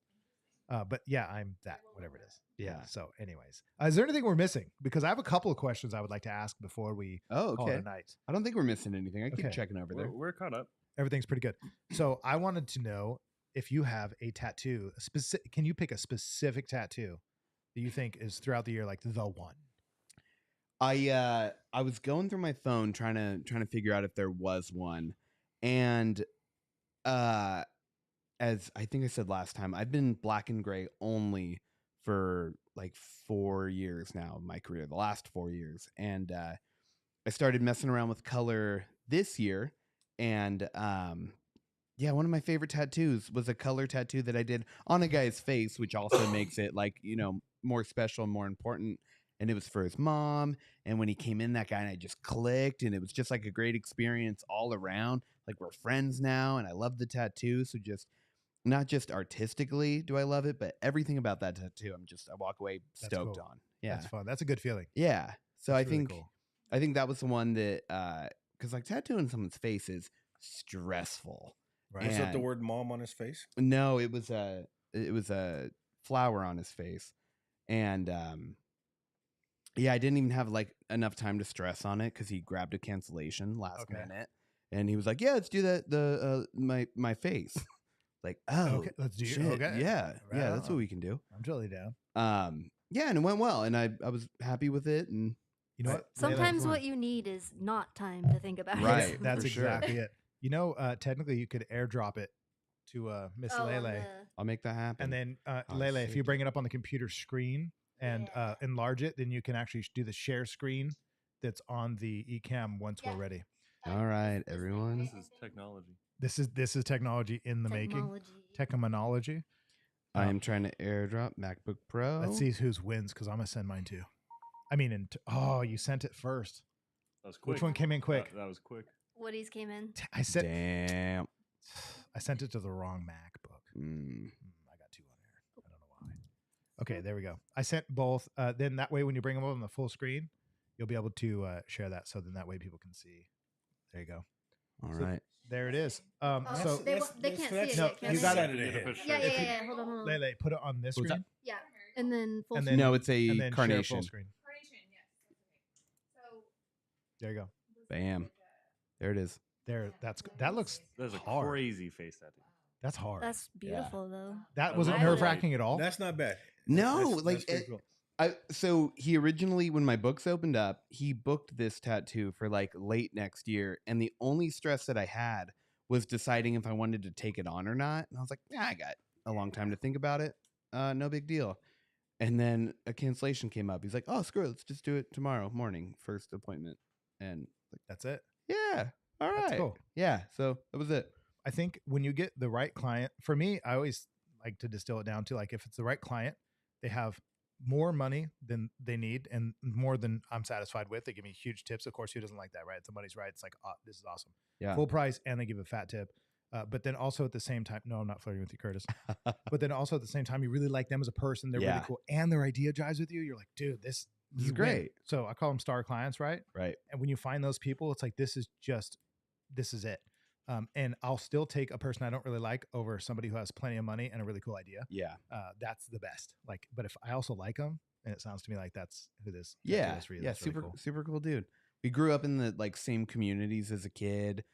But yeah, I'm that, whatever it is. Yeah. So anyways, is there anything we're missing? Because I have a couple of questions I would like to ask before we Oh, call it okay. a night. I don't think we're missing anything. I keep Okay. checking over there. We're caught up. Everything's pretty good. So I wanted to know if you have a tattoo, can you pick a specific tattoo that you think is throughout the year like the one? I was going through my phone trying to figure out if there was one, and as I think I said last time, I've been black and gray only for like 4 years now of my career, the last 4 years, and I started messing around with color this year, and yeah, one of my favorite tattoos was a color tattoo that I did on a guy's face, which also makes it like, more special and more important. And it was for his mom. And when he came in, that guy and I just clicked, and it was just like a great experience all around. Like, we're friends now, and I love the tattoo. So just not just artistically do I love it, but everything about that tattoo, I walk away That's stoked cool. on. Yeah. That's fun. That's a good feeling. Yeah. So That's I really think cool. I think that was the one that because like tattooing someone's face is stressful. Right. Was it the And- word "mom" on his face? No, it was a flower on his face, and yeah, I didn't even have like enough time to stress on it because he grabbed a cancellation last Okay. minute, and he was like, "Yeah, let's do that." My face, like, oh, Okay, let's do shit, okay. yeah, Right yeah, that's what on. we can do. I'm totally down. Yeah, and it went well, and I was happy with it, and You know what? Layla, Sometimes go on. what you need is not time to think about Right. it. That's for sure. exactly it. You know, technically, you could airdrop it to Miss Oh, on Lele, the- I'll make that happen. and then Oh, Lele, if you sick. bring it up on the computer screen and enlarge it, then you can actually do the share screen that's on the eCam once we're ready. All right, everyone. This is technology. This is technology in the making. Technology. I am trying to airdrop MacBook Pro. Let's see whose wins because I'm gonna send mine too. I mean, oh, you sent it first. That was quick. Which one came in quick? That was quick. Woody's came in. I sent. Damn. I sent it to the wrong MacBook. I got two on here. I don't know why. Okay, there we go. I sent both. Then that way, when you bring them up on the full screen, you'll be able to share that. So then that way people can see. There you go. All So right. there it is. Oh, So they can't see it no, yet, can you they? gotta- Saturday hit. Yeah. Hold on. Lele, put it on this What's screen. Yeah, and then full And screen. then- No, it's and a then share carnation. full screen. Carnation, yes. That's okay. So There you go. Bam. There it is. There. That looks. That was a hard. crazy face tattoo. That's hard. That's beautiful though. that I wasn't love it. nerve wracking at all. That's not bad. No, That's like pretty it- cool. so he originally, when my books opened up, he booked this tattoo for like late next year, and the only stress that I had was deciding if I wanted to take it on or not. And I was like, yeah, I got a long time to think about it. No big deal. And then a cancellation came up. He's like, oh, screw it, let's just do it tomorrow morning, first appointment. And like, That's it. yeah, all right, That's cool. yeah. So that was it. I think when you get the right client, for me, I always like to distill it down to like if it's the right client, they have more money than they need and more than I'm satisfied with. They give me huge tips. Of course, who doesn't like that, right? If the money's right, it's like, oh, this is awesome. Yeah. Full price, and they give a fat tip. But then also at the same time, no, I'm not flirting with you, Curtis. But then also at the same time, you really like them as a person. They're Yeah. really cool, and their idea jives with you. You're like, dude, this This is you win. great. So I call them star clients, right? Right. And when you find those people, it's like this is it. And I'll still take a person I don't really like over somebody who has plenty of money and a really cool idea. Yeah. That's the best. Like, but if I also like them, and it sounds to me like that's who this. Yeah. is for you, Yeah. that's really Super, cool. super cool dude. We grew up in the like same communities as a kid.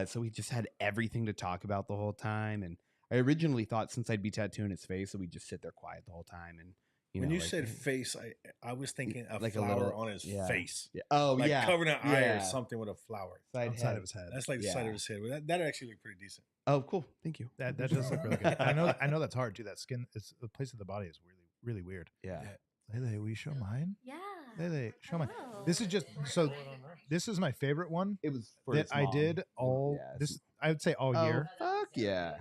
So we just had everything to talk about the whole time. And I originally thought since I'd be tattooing his face, that we'd just sit there quiet the whole time. And When know, you like, said face, I was thinking a like a flower little- on his yeah. face. yeah. Oh Like yeah, covering an eye yeah. or something with a flower. Side Outside head. of his head. That's like the side Yeah. of his head. That actually looked pretty decent. Oh, cool. Thank you. That does look really good. I know that's hard too. That skin, it's the place of the body is really really weird. Yeah. Lele, will you show mine? Yeah. Lele, show mine. Hello. This is just so. This is my favorite one It was for that his I mom. did all Yeah, this. I would say all Oh, year. fuck yeah.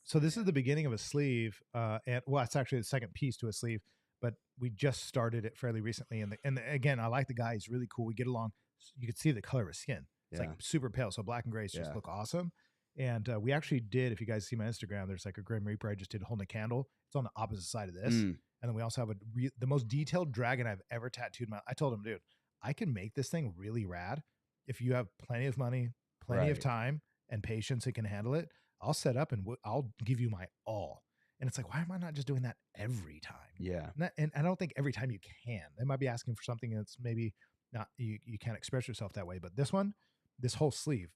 So this is the beginning of a sleeve, and well, it's actually the second piece to a sleeve, but we just started it fairly recently. And again, I like the guy; he's really cool. We get along. You can see the color of his skin; it's Yeah. like super pale. So black and grays just Yeah. look awesome. And we actually did. If you guys see my Instagram, there's like a Grim Reaper I just did holding a candle. It's on the opposite side of this, Mm. and then we also have the most detailed dragon I've ever tattooed. I told him, dude, I can make this thing really rad if you have plenty of money, plenty of Right. time, and patience and can handle it. I'll set up and I'll give you my all. And it's like, why am I not just doing that every time? Yeah. And I don't think every time you can. They might be asking for something that's maybe not, you can't express yourself that way. But this one, this whole sleeve,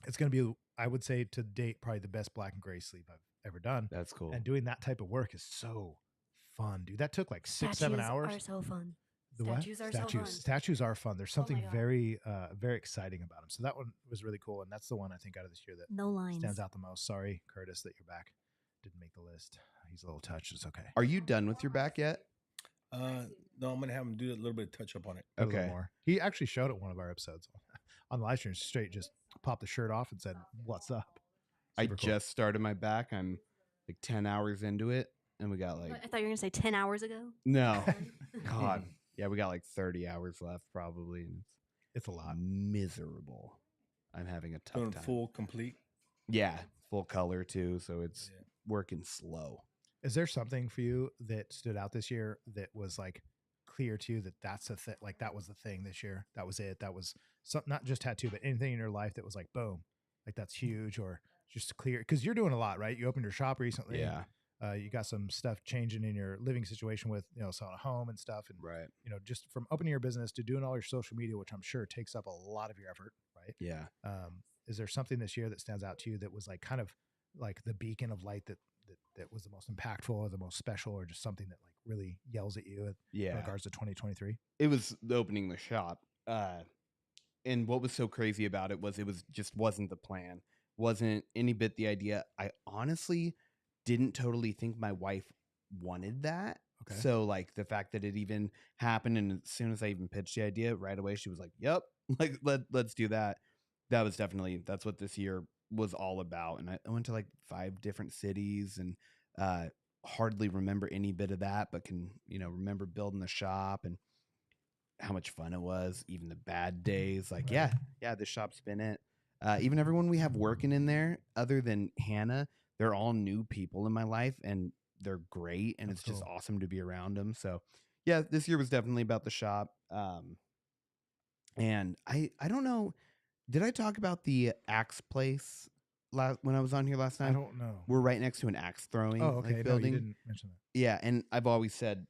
it's going to be, I would say to date, probably the best black and gray sleeve I've ever done. That's cool. And doing that type of work is so fun, dude. That took like 6-7 hours. Are so fun. The what? Statues are so fun. Statues are fun. There's Oh my something God. very, very exciting about them. So that one was really cool. And that's the one I think out of this year that No lines. stands out the most. Sorry, Curtis, that you're back. Didn't make the list. He's a little touched. It's okay. Are you done with your back yet? No, I'm gonna have him do a little bit of touch up on it. A little Okay. more. He actually showed it one of our episodes on the live stream. Straight just popped the shirt off and said, "What's up?" I Super cool. just started my back. I'm like 10 hours into it. And we got like, I thought you were gonna say 10 hours ago. no. God. Yeah, we got like 30 hours left probably. And It's a lot. miserable. I'm having a tough Doing time. full complete. Yeah. Full color too. So it's working slow. Is there something for you that stood out this year that was like clear to you that that's a thing? Like that was the thing this year. That was it. That was something, not just tattoo, but anything in your life that was like, boom, like that's huge or just clear. Because you're doing a lot, right? You opened your shop recently. Yeah. You got some stuff changing in your living situation with, selling a home and stuff. And, Right. just from opening your business to doing all your social media, which I'm sure takes up a lot of your effort, right? Yeah. Is there something this year that stands out to you that was like kind of like the beacon of light that was the most impactful or the most special or just something that like really yells at you in regards to 2023? It was opening the shop. And what was so crazy about it was just wasn't the plan. Wasn't any bit the idea. I honestly didn't totally think my wife wanted that. Okay. So like the fact that it even happened, and as soon as I even pitched the idea right away, she was like, yep, like let's do that. That's what this year was all about. And I went to like 5 different cities and hardly remember any bit of that, but can, remember building the shop and how much fun it was, even the bad days. Like, Right. yeah, this shop's been it. Even everyone we have working in there, other than Hannah, they're all new people in my life, and they're great, and That's it's just cool. awesome to be around them. So, yeah, this year was definitely about the shop. And I don't know, did I talk about the axe place when I was on here last time? I don't know. We're right next to an axe throwing Oh, okay. No, building. you didn't mention that. Yeah, and I've always said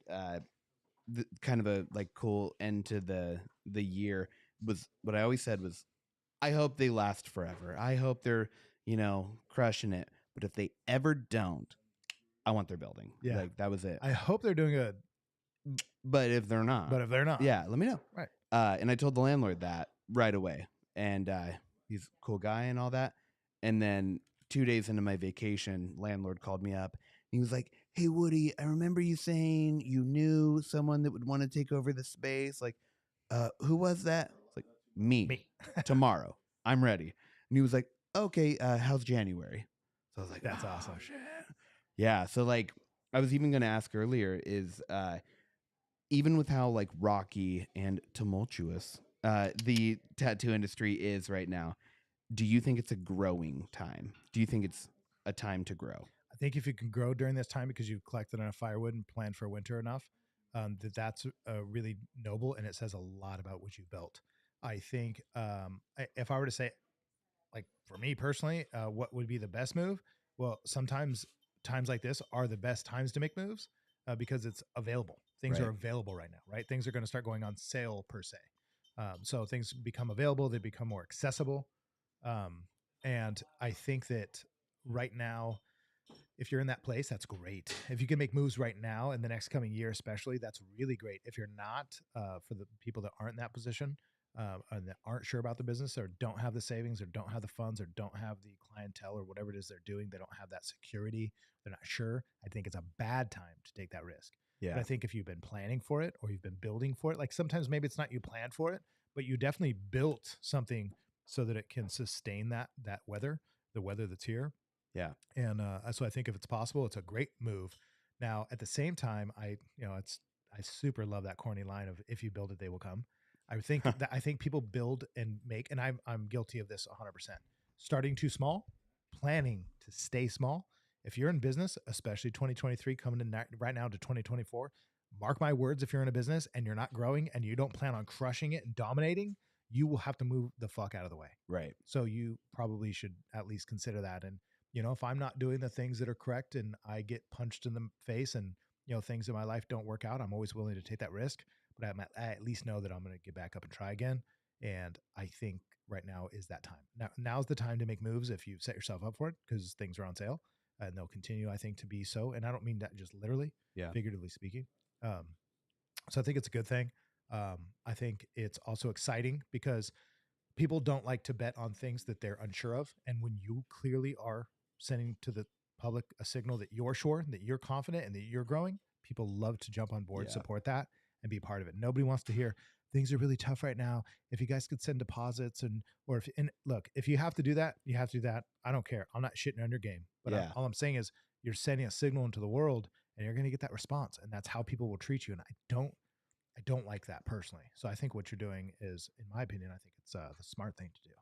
kind of a like cool end to the year was what I always said was, I hope they last forever. I hope they're, crushing it. But if they ever don't, I want their building. Yeah. Like that was it. I hope they're doing good. But if they're not, yeah, let me know. Right. And I told the landlord that right away. And he's a cool guy and all that. And then 2 days into my vacation, landlord called me up. He was like, hey, Woody, I remember you saying you knew someone that would want to take over the space. Like, who was that? It's like, me. Tomorrow. I'm ready. And he was like, okay, how's January? So I was like, That's awesome. Shit. Yeah. So like, I was even going to ask earlier is, even with how like rocky and tumultuous the tattoo industry is right now, do you think it's a growing time? Do you think it's a time to grow? I think if you can grow during this time because you've collected enough firewood and planned for winter enough, that's really noble, and it says a lot about what you've built. I think if I were to say, like for me personally, what would be the best move? Well, sometimes times like this are the best times to make moves because it's available. Things Right. are available right now, right? Things are going to start going on sale per se. So things become available, they become more accessible. And I think that right now, if you're in that place, that's great. If you can make moves right now in the next coming year, especially, that's really great. If you're not, for the people that aren't in that position and that aren't sure about the business or don't have the savings or don't have the funds or don't have the clientele or whatever it is they're doing, they don't have that security, they're not sure, I think it's a bad time to take that risk. Yeah. But I think if you've been planning for it or you've been building for it, like sometimes maybe it's not you planned for it, but you definitely built something so that it can sustain the weather that's here. Yeah. And so I think if it's possible, it's a great move. Now, at the same time, I super love that corny line of "If you build it, they will come." I think people build and make, and I'm guilty of this 100%. Starting too small, planning to stay small. If you're in business, especially 2023 coming in right now to 2024, mark my words, if you're in a business and you're not growing and you don't plan on crushing it and dominating, you will have to move the fuck out of the way. Right. So you probably should at least consider that. And, if I'm not doing the things that are correct and I get punched in the face and, things in my life don't work out, I'm always willing to take that risk, but I at least know that I'm going to get back up and try again. And I think right now is that time. Now's the time to make moves if you set yourself up for it, because things are on sale and they'll continue, I think, to be so. And I don't mean that just literally, figuratively speaking. So I think it's a good thing. I think it's also exciting because people don't like to bet on things that they're unsure of. And when you clearly are sending to the public a signal that you're sure, that you're confident, and that you're growing, people love to jump on board, support that, and be part of it. Nobody wants to hear things are really tough right now. If you guys could send deposits and look, if you have to do that, you have to do that. I don't care. I'm not shitting on your game, but all I'm saying is you're sending a signal into the world, and you're going to get that response, and that's how people will treat you. And I don't like that personally. So I think what you're doing is, in my opinion, I think it's the smart thing to do.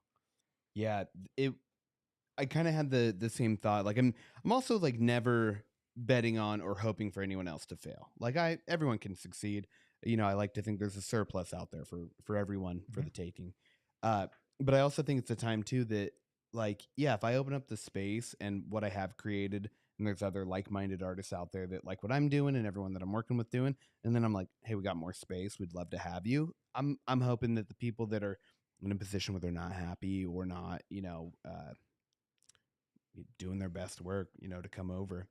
Yeah, I kind of had the same thought. Like I'm also like never betting on or hoping for anyone else to fail. Like everyone can succeed. You know, I like to think there's a surplus out there for everyone for the taking. But I also think it's a time too that like, yeah, if I open up the space and what I have created, and there's other like-minded artists out there that like what I'm doing and everyone that I'm working with doing, and then I'm like, hey, we got more space. We'd love to have you. I'm hoping that the people that are in a position where they're not happy or not, doing their best work, to come over.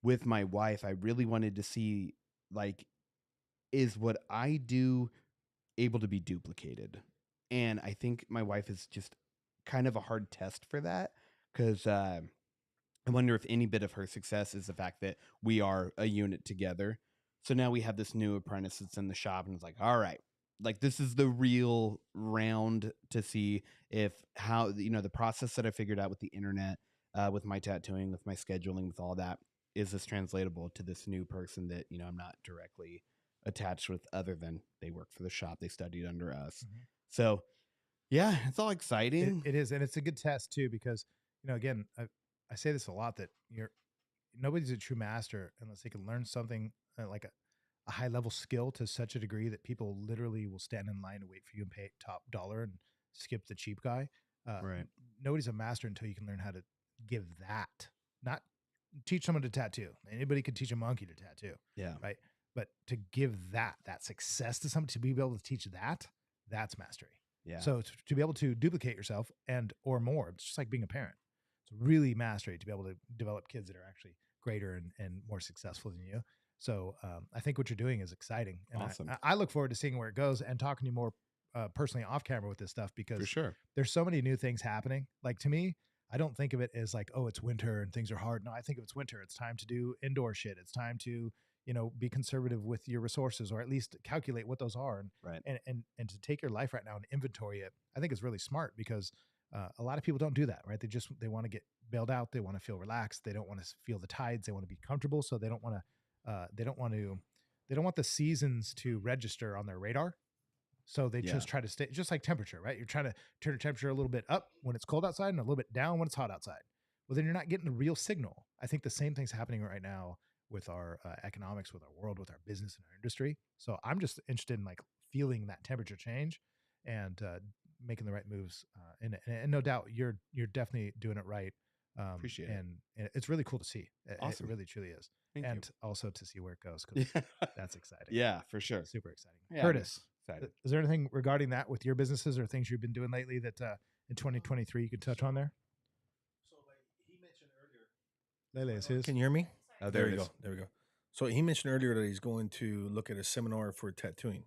With my wife, I really wanted to see like, is what I do able to be duplicated? And I think my wife is just kind of a hard test for that because I wonder if any bit of her success is the fact that we are a unit together. So now we have this new apprentice that's in the shop, and it's like, all right, like this is the real round to see if how the process that I figured out with the internet, with my tattooing, with my scheduling, with all that, is this translatable to this new person that I'm not directly attached with, other than they work for the shop, they studied under us. So yeah, it's all exciting. It is, and it's a good test too because again, I say this a lot, that nobody's a true master unless they can learn something like a high level skill to such a degree that people literally will stand in line to wait for you and pay top dollar and skip the cheap guy. Right. Nobody's a master until you can learn how to give that. Not teach someone to tattoo. Anybody could teach a monkey to tattoo. Yeah. Right. But to give that success to somebody, to be able to teach that's mastery. Yeah. So to be able to duplicate yourself or more, it's just like being a parent. It's really mastery to be able to develop kids that are actually greater and more successful than you. So I think what you're doing is exciting. And awesome. I look forward to seeing where it goes and talking to you more personally off camera with this stuff, because for sure there's so many new things happening. Like to me, I don't think of it as like, oh, it's winter and things are hard. No, I think if it's winter, it's time to do indoor shit. It's time to, be conservative with your resources, or at least calculate what those are. Right. And to take your life right now and inventory it, I think is really smart, because a lot of people don't do that, right? They want to get bailed out. They want to feel relaxed. They don't want to feel the tides. They want to be comfortable. So they don't want the seasons to register on their radar. So they just try to stay, just like temperature, right? You're trying to turn the temperature a little bit up when it's cold outside and a little bit down when it's hot outside. Well, then you're not getting the real signal. I think the same thing's happening right now with our economics, with our world, with our business and our industry. So I'm just interested in like feeling that temperature change and making the right moves. And no doubt you're definitely doing it right. Appreciate it. And it's really cool to see. Awesome. It really truly is. Thank and you. Also to see where it goes, because that's exciting. Yeah, for sure. Super exciting. Yeah, Curtis, excited. Is there anything regarding that with your businesses or things you've been doing lately that in 2023 you could touch on there? So like he mentioned earlier. Lele is his. Can you hear me? Oh, There we go. There we go. So he mentioned earlier that he's going to look at a seminar for tattooing,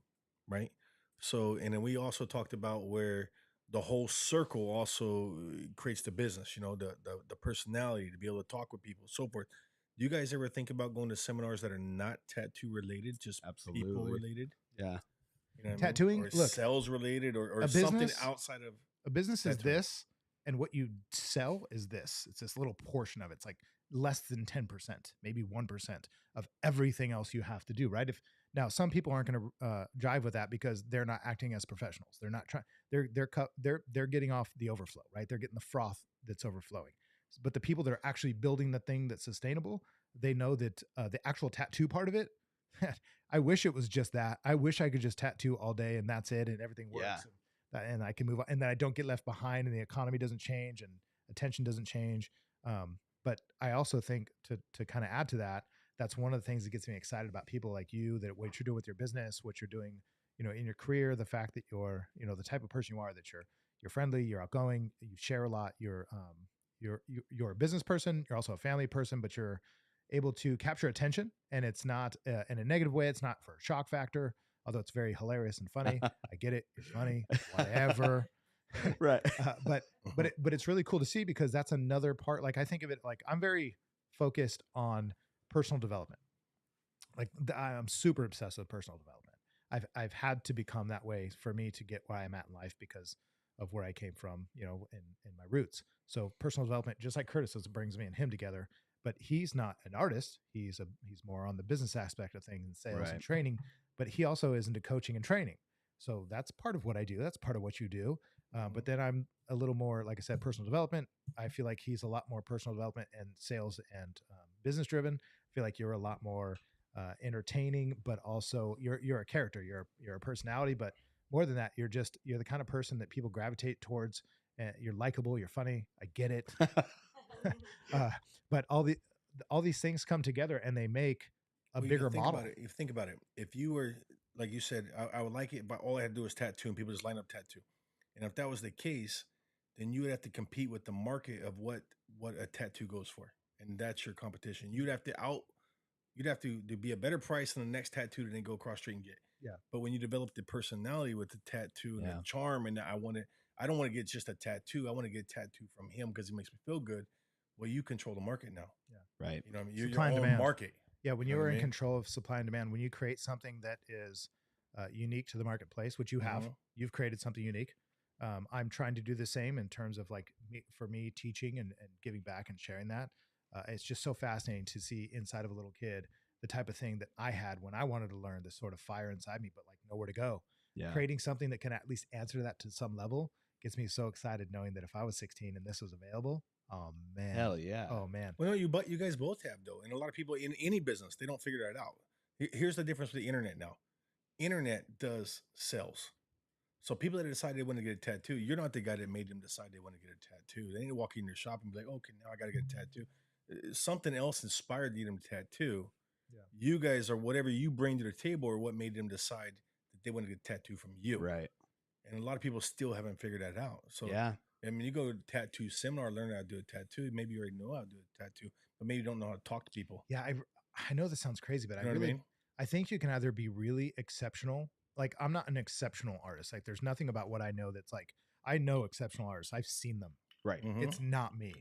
right? So, and then we also talked about where the whole circle also creates the business, the personality to be able to talk with people, so forth. Do you guys ever think about going to seminars that are not tattoo related, just people related? Yeah. You know what Tattooing, I mean? Or look, sales related, or a something business- outside of A business is tattooing. this, and what you sell is this. It's this little portion of it. It's like less than 10%, maybe 1% of everything else you have to do, right? Now some people aren't going to jive with that because they're not acting as professionals. They're not trying. They're getting off the overflow, right? They're getting the froth that's overflowing. But the people that are actually building the thing that's sustainable, they know that the actual tattoo part of it. I wish it was just that. I wish I could just tattoo all day and that's it, and everything works. Yeah. And I can move on, and then I don't get left behind, and the economy doesn't change, and attention doesn't change. But I also think to kind of add to that, that's one of the things that gets me excited about people like you, that what you're doing with your business, what you're doing, in your career, the fact that you're, the type of person you are, that you're friendly, you're outgoing, you share a lot, you're a business person, you're also a family person, but you're able to capture attention, and it's not in a negative way. It's not for shock factor, although it's very hilarious and funny. I get it. You're funny, whatever. Right. But it's really cool to see, because that's another part. Like I think of it like I'm very focused on personal development. Like I'm super obsessed with personal development. I've had to become that way for me to get where I'm at in life, because of where I came from, in my roots. So personal development, just like Curtis, is brings me and him together. But he's not an artist. He's more on the business aspect of things and sales and training. But he also is into coaching and training. So that's part of what I do. That's part of what you do. But then I'm a little more, like I said, personal development. I feel like he's a lot more personal development and sales and business driven. I feel like you're a lot more entertaining, but also you're a character. You're a personality, but more than that, you're the kind of person that people gravitate towards. You're likable. You're funny. I get it. But all these things come together and they make a Well, you bigger gotta think model. about it. You think about it. If you were, like you said, I would like it, but all I had to do was tattoo, and people just line up tattoo. And if that was the case, then you would have to compete with the market of what a tattoo goes for, and that's your competition. You'd have to be a better price than the next tattoo that they go across the street and get. Yeah. But when you develop the personality with the tattoo and Yeah. the charm, and I don't want to get just a tattoo. I want to get a tattoo from him because he makes me feel good. Well, you control the market now. Right. You know what I mean? You're Supply your and own demand. market. Yeah, when You you know what are I in mean? control of supply and demand, when you create something that is unique to the marketplace, which you have, Mhm. you've created something unique. I'm trying to do the same in terms of like for me teaching and giving back and sharing that. It's just so fascinating to see inside of a little kid the type of thing that I had when I wanted to learn, this sort of fire inside me, but like nowhere to go. Yeah. Creating something that can at least answer that to some level gets me so excited knowing that if I was 16 and this was available, oh man, Hell yeah. oh man, Well, no, but you guys both have though, and a lot of people in any business they don't figure that out. Here's the difference with the internet now. Internet does sales. So people that decide they want to get a tattoo, you're not the guy that made them decide they want to get a tattoo. They didn't walk in your shop and be like, okay, now I got to get a tattoo. Something else inspired them to tattoo. Yeah. You guys are whatever you bring to the table or what made them decide that they want to get a tattoo from you. Right. And a lot of people still haven't figured that out. So Yeah. I mean, you go to tattoo seminar, learn how to do a tattoo. Maybe you already know how to do a tattoo, but maybe you don't know how to talk to people. yeah. I know this sounds crazy, but You know what I mean? I think you can either be really exceptional. Like I'm not an exceptional artist. Like there's nothing about what I know that's like I know exceptional artists. I've seen them. Right. Mhm. It's not me.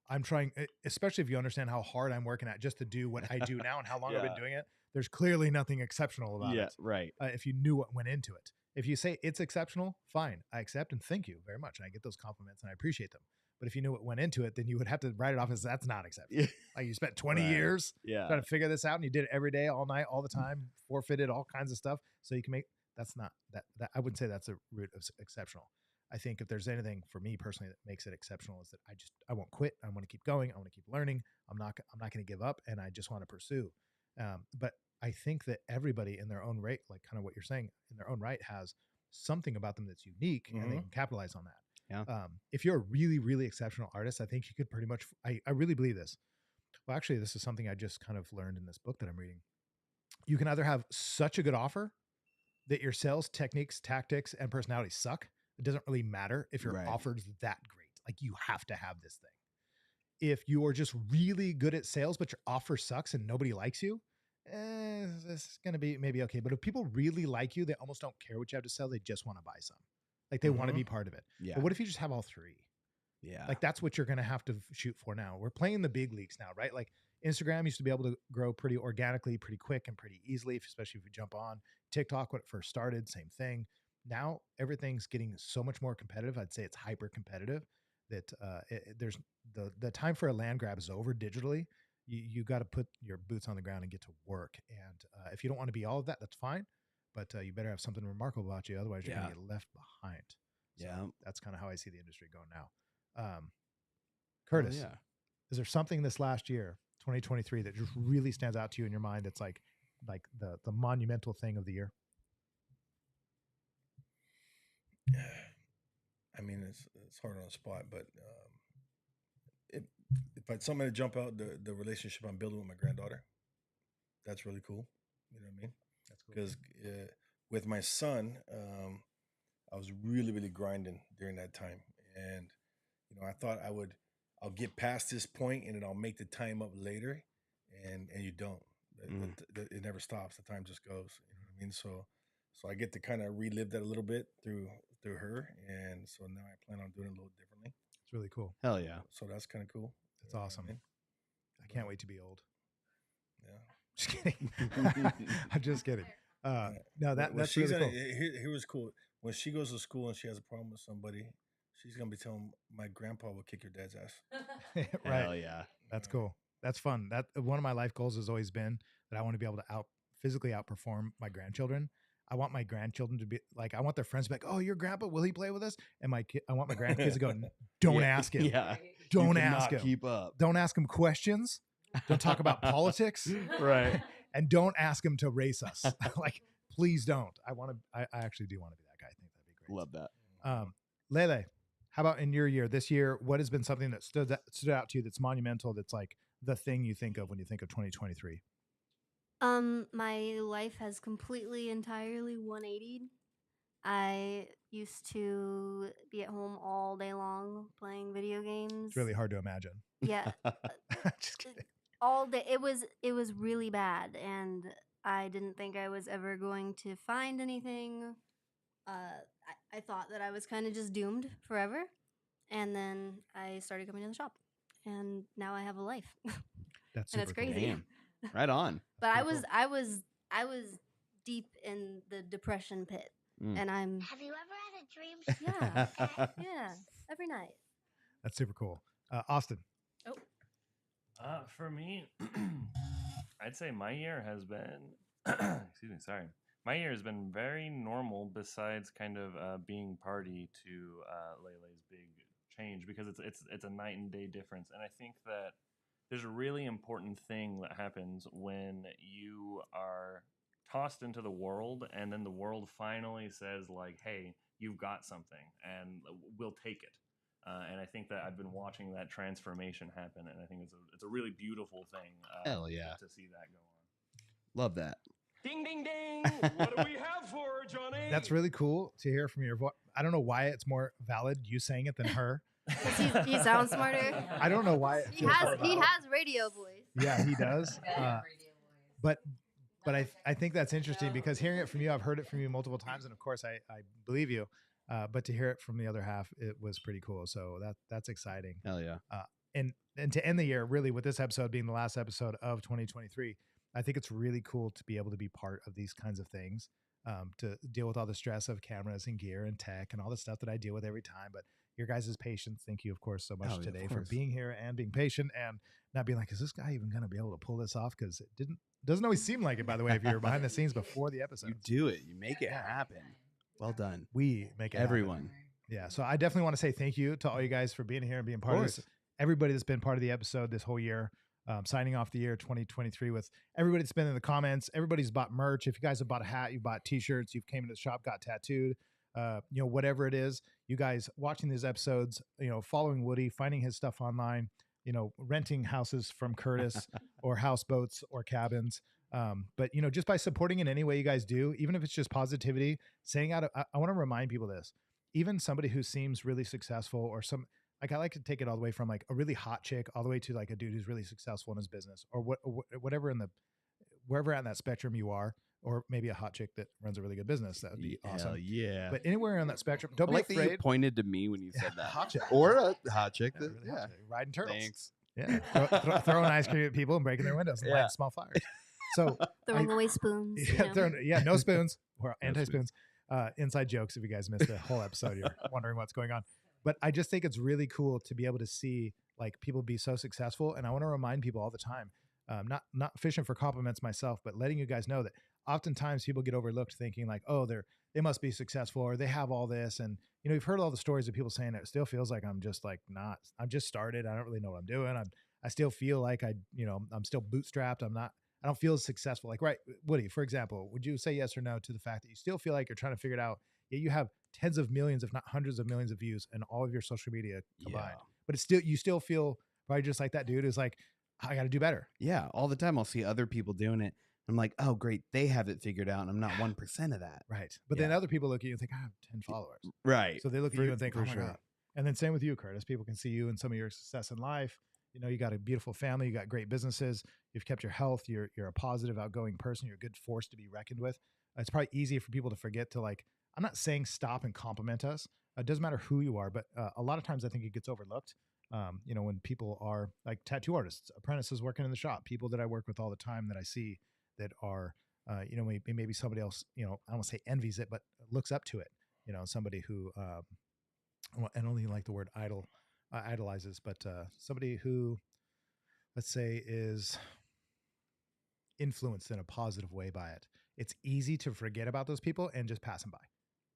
I'm trying, especially if you understand how hard I'm working at just to do what I do now and how long I've been Yeah. doing it. There's clearly nothing exceptional about Yeah. it. Right. If you knew what went into it. If you say it's exceptional, fine. I accept and thank you very much. And I get those compliments and I appreciate them. But if you knew what went into it, then you would have to write it off as that's not exceptional. Yeah. Like you spent 20 Right. years Yeah. trying to figure this out and you did it every day, all night, all the time, forfeited all kinds of stuff. So you can make, that's not that I wouldn't say that's a root of exceptional. I think if there's anything for me personally that makes it exceptional is that I won't quit. I want to keep going. I want to keep learning. I'm not going to give up and I just want to pursue. But I think that everybody in their own right, like kind of what you're saying in their own right has something about them that's unique and they Mhm. can capitalize on that. Yeah. If you're a really, really exceptional artist, I think you could pretty much, I really believe this. Well, actually, this is something I just kind of learned in this book that I'm reading. You can either have such a good offer that your sales techniques, tactics, and personality suck. It doesn't really matter if your Right. offer's that great. Like you have to have this thing. If you're just really good at sales, but your offer sucks and nobody likes you, this is going to be maybe okay. But if people really like you, they almost don't care what you have to sell. They just want to buy some. Like they want to Mhm. be part of it. Yeah. But what if you just have all three? Yeah. Like that's what you're going to have to shoot for now. We're playing the big leagues now, right? Like Instagram used to be able to grow pretty organically, pretty quick and pretty easily, especially if you jump on. TikTok when it first started, same thing. Now everything's getting so much more competitive. I'd say it's hyper competitive that there's the time for a land grab is over digitally. You got to put your boots on the ground and get to work. And if you don't want to be all of that, that's fine. But you better have something remarkable about you. Otherwise, you're going Yeah. to get left behind. So Yeah. that's kind of how I see the industry going now. Oh, Curtis, yeah. is there something this last year, 2023, that just really stands out to you in your mind that's like the monumental thing of the year? I mean, it's hard on the spot, but if it's something to jump out, the relationship I'm building with my granddaughter, that's really cool. You know what I mean? That's cool. Because with my son, I was really, really grinding during that time, and I thought I'll get past this point, and then I'll make the time up later, and you don't. It never stops. The time just goes. You know what I mean? So I get to kind of relive that a little bit through her, and so now I plan on doing it a little differently. It's really cool. Hell yeah. So that's kind of cool. That's You know what awesome. I mean? I can't wait to be old. Yeah. Just kidding. I'm just kidding. No, Well, that's she's really gonna, cool. here was cool. When she goes to school and she has a problem with somebody, she's gonna be telling my grandpa will kick your dad's ass. Right. Hell yeah. That's cool. That's fun. That one of my life goals has always been that I want to be able to physically outperform my grandchildren. I want my grandchildren to be like, I want their friends to be like, oh, your grandpa, will he play with us? And I want my grandkids to go, don't ask him. Yeah. Don't You ask cannot him. keep up. Don't ask him questions. Don't talk about politics. Right. And don't ask him to race us. Like, please don't. I actually do want to be that guy. I think that'd be great. Love that. Lele, how about in your year, this year, what has been something that stood out to you that's monumental, that's like the thing you think of when you think of 2023? My life has completely, entirely 180'd. I used to be at home all day long playing video games. It's really hard to imagine. Yeah, Just kidding. all day. It was really bad, and I didn't think I was ever going to find anything. I thought that I was kind of just doomed forever, and then I started coming to the shop, and now I have a life. That's And it's super cool. crazy. Damn. Right on. But I pretty was deep in the depression pit, Mm. and I'm Have you ever had a dream? yeah every night. That's super cool. Austin. For me, I'd say my year has been, excuse me, sorry. My year has been very normal besides kind of being party to Lele's big change, because it's a night and day difference. And I think that there's a really important thing that happens when you are tossed into the world, and then the world finally says like, hey, you've got something and we'll take it. And I think that I've been watching that transformation happen, and I think it's a really beautiful thing. Hell yeah. To see that go on. Love that. Ding, ding, ding. What do we have for her, Johnny? That's really cool to hear from your voice. I don't know why it's more valid you saying it than her. He sounds smarter. I don't know why. He has radio voice. Yeah, he does. But I think that's interesting, because hearing it from you, I've heard it from you multiple times, and of course I believe you. But to hear it from the other half, it was pretty cool. So that's exciting. Hell yeah. And to end the year really with this episode being the last episode of 2023, I think it's really cool to be able to be part of these kinds of things, to deal with all the stress of cameras and gear and tech and all the stuff that I deal with every time. But your guys' patience, thank you, of course, so much today for being here and being patient and not being like, is this guy even going to be able to pull this off? Because it doesn't always seem like it, by the way, if you're behind the scenes before the episode. You do it. You make it happen. Well done. We make it Everyone. happen. Yeah. So I definitely want to say thank you to all you guys for being here and being part of this. Everybody that's been part of the episode this whole year, signing off the year 2023 with everybody that's been in the comments. Everybody's bought merch. If you guys have bought a hat, you've bought t-shirts, you've came into the shop, got tattooed, whatever it is, you guys watching these episodes, following Woody, finding his stuff online, renting houses from Curtis or houseboats or cabins. But just by supporting in any way you guys do, even if it's just positivity, saying I want to remind people this, even somebody who seems really successful, or I like to take it all the way from like a really hot chick all the way to like a dude who's really successful in his business, or whatever wherever on that spectrum you are, or maybe a hot chick that runs a really good business. That would be awesome. Yeah. But anywhere on that spectrum, don't I be like afraid. that you pointed to me when you said that. Hot chick. Or a hot chick. Yeah, really hot chick. Riding turtles. Thanks. Yeah. Throwing ice cream at people and breaking their windows and lighting small fires. So Throwing away spoons. No spoons or anti-spoons. Inside jokes. If you guys missed the whole episode, you're wondering what's going on. But I just think it's really cool to be able to see like people be so successful. And I want to remind people all the time, not fishing for compliments myself, but letting you guys know that oftentimes people get overlooked thinking like, oh, they must be successful, or they have all this. And, you've heard all the stories of people saying it still feels like I'm just like I'm just started. I don't really know what I'm doing. I still feel like I'm still bootstrapped. I don't feel as successful. Like, right, Woody, for example, would you say yes or no to the fact that you still feel like you're trying to figure it out, yet you have tens of millions, if not hundreds of millions of views in all of your social media combined? But you still feel probably just like that dude who's like, I got to do better. Yeah. All the time I'll see other people doing it. I'm like, oh, great. They have it figured out. And I'm not 1% of that. Right. But then other people look at you and think, I have 10 followers. Right. So they look at you and think, oh my God. And then same with you, Curtis. People can see you and some of your success in life. You got a beautiful family, you got great businesses, you've kept your health, you're a positive, outgoing person, you're a good force to be reckoned with. It's probably easy for people to forget to I'm not saying stop and compliment us. It doesn't matter who you are, but a lot of times I think it gets overlooked. When people are like tattoo artists, apprentices working in the shop, people that I work with all the time that I see that are, maybe somebody else, I don't want to say envies it, but looks up to it. Somebody who, and only like the word idolizes, but somebody who, let's say, is influenced in a positive way by it, it's easy to forget about those people and just pass them by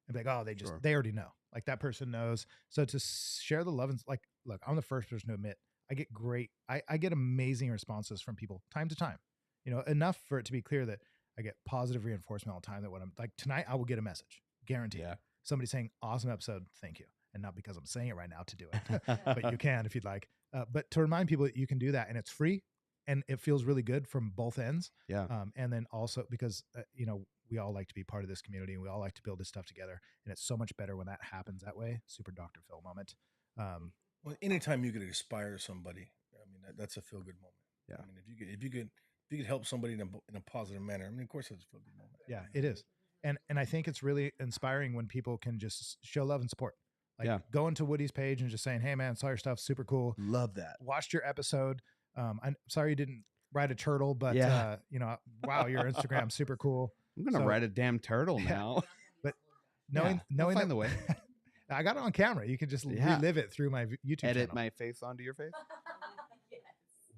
and be like, oh, they already know. Like that person knows. So to share the love and like, look, I'm the first person to admit I get amazing responses from people time to time, enough for it to be clear that I get positive reinforcement all the time that when I'm like tonight, I will get a message guaranteed. Yeah. Somebody saying awesome episode. Thank you. And not because I'm saying it right now to do it, but you can if you'd like. But to remind people that you can do that and it's free and it feels really good from both ends. Yeah. And then also because, we all like to be part of this community and we all like to build this stuff together. And it's so much better when that happens that way. Super Dr. Phil moment. Well, anytime you could inspire somebody, I mean, that's a feel good moment. Yeah. I mean, if you could help somebody in a positive manner, I mean, of course, it's a feel good moment. Yeah, it is. And I think it's really inspiring when people can just show love and support. Like going to Woody's page and just saying, hey man, saw your stuff. Super cool. Love that. Watched your episode. I'm sorry you didn't ride a turtle, but wow, your Instagram super cool. I'm going to ride a damn turtle now. But knowing find the way. I got it on camera. You can just relive it through my YouTube Edit channel. my face onto your face. Yes.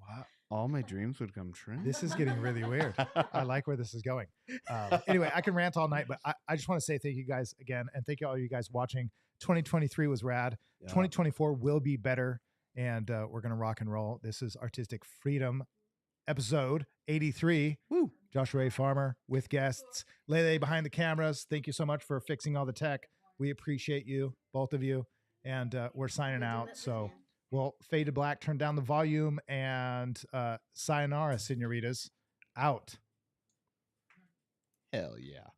Wow. All my dreams would come true. This is getting really weird. I like where this is going. Anyway, I can rant all night, but I just want to say thank you guys again. And thank you all you guys watching. 2023 was rad. Yeah. 2024 will be better. And we're going to rock and roll. This is Artistic Freedom episode 83. Woo. Joshua A. Farmer with guests. Lele behind the cameras. Thank you so much for fixing all the tech. We appreciate you, both of you. And we're signing out. So we'll fade to black, turn down the volume, and sayonara, senoritas. Out. Hell yeah.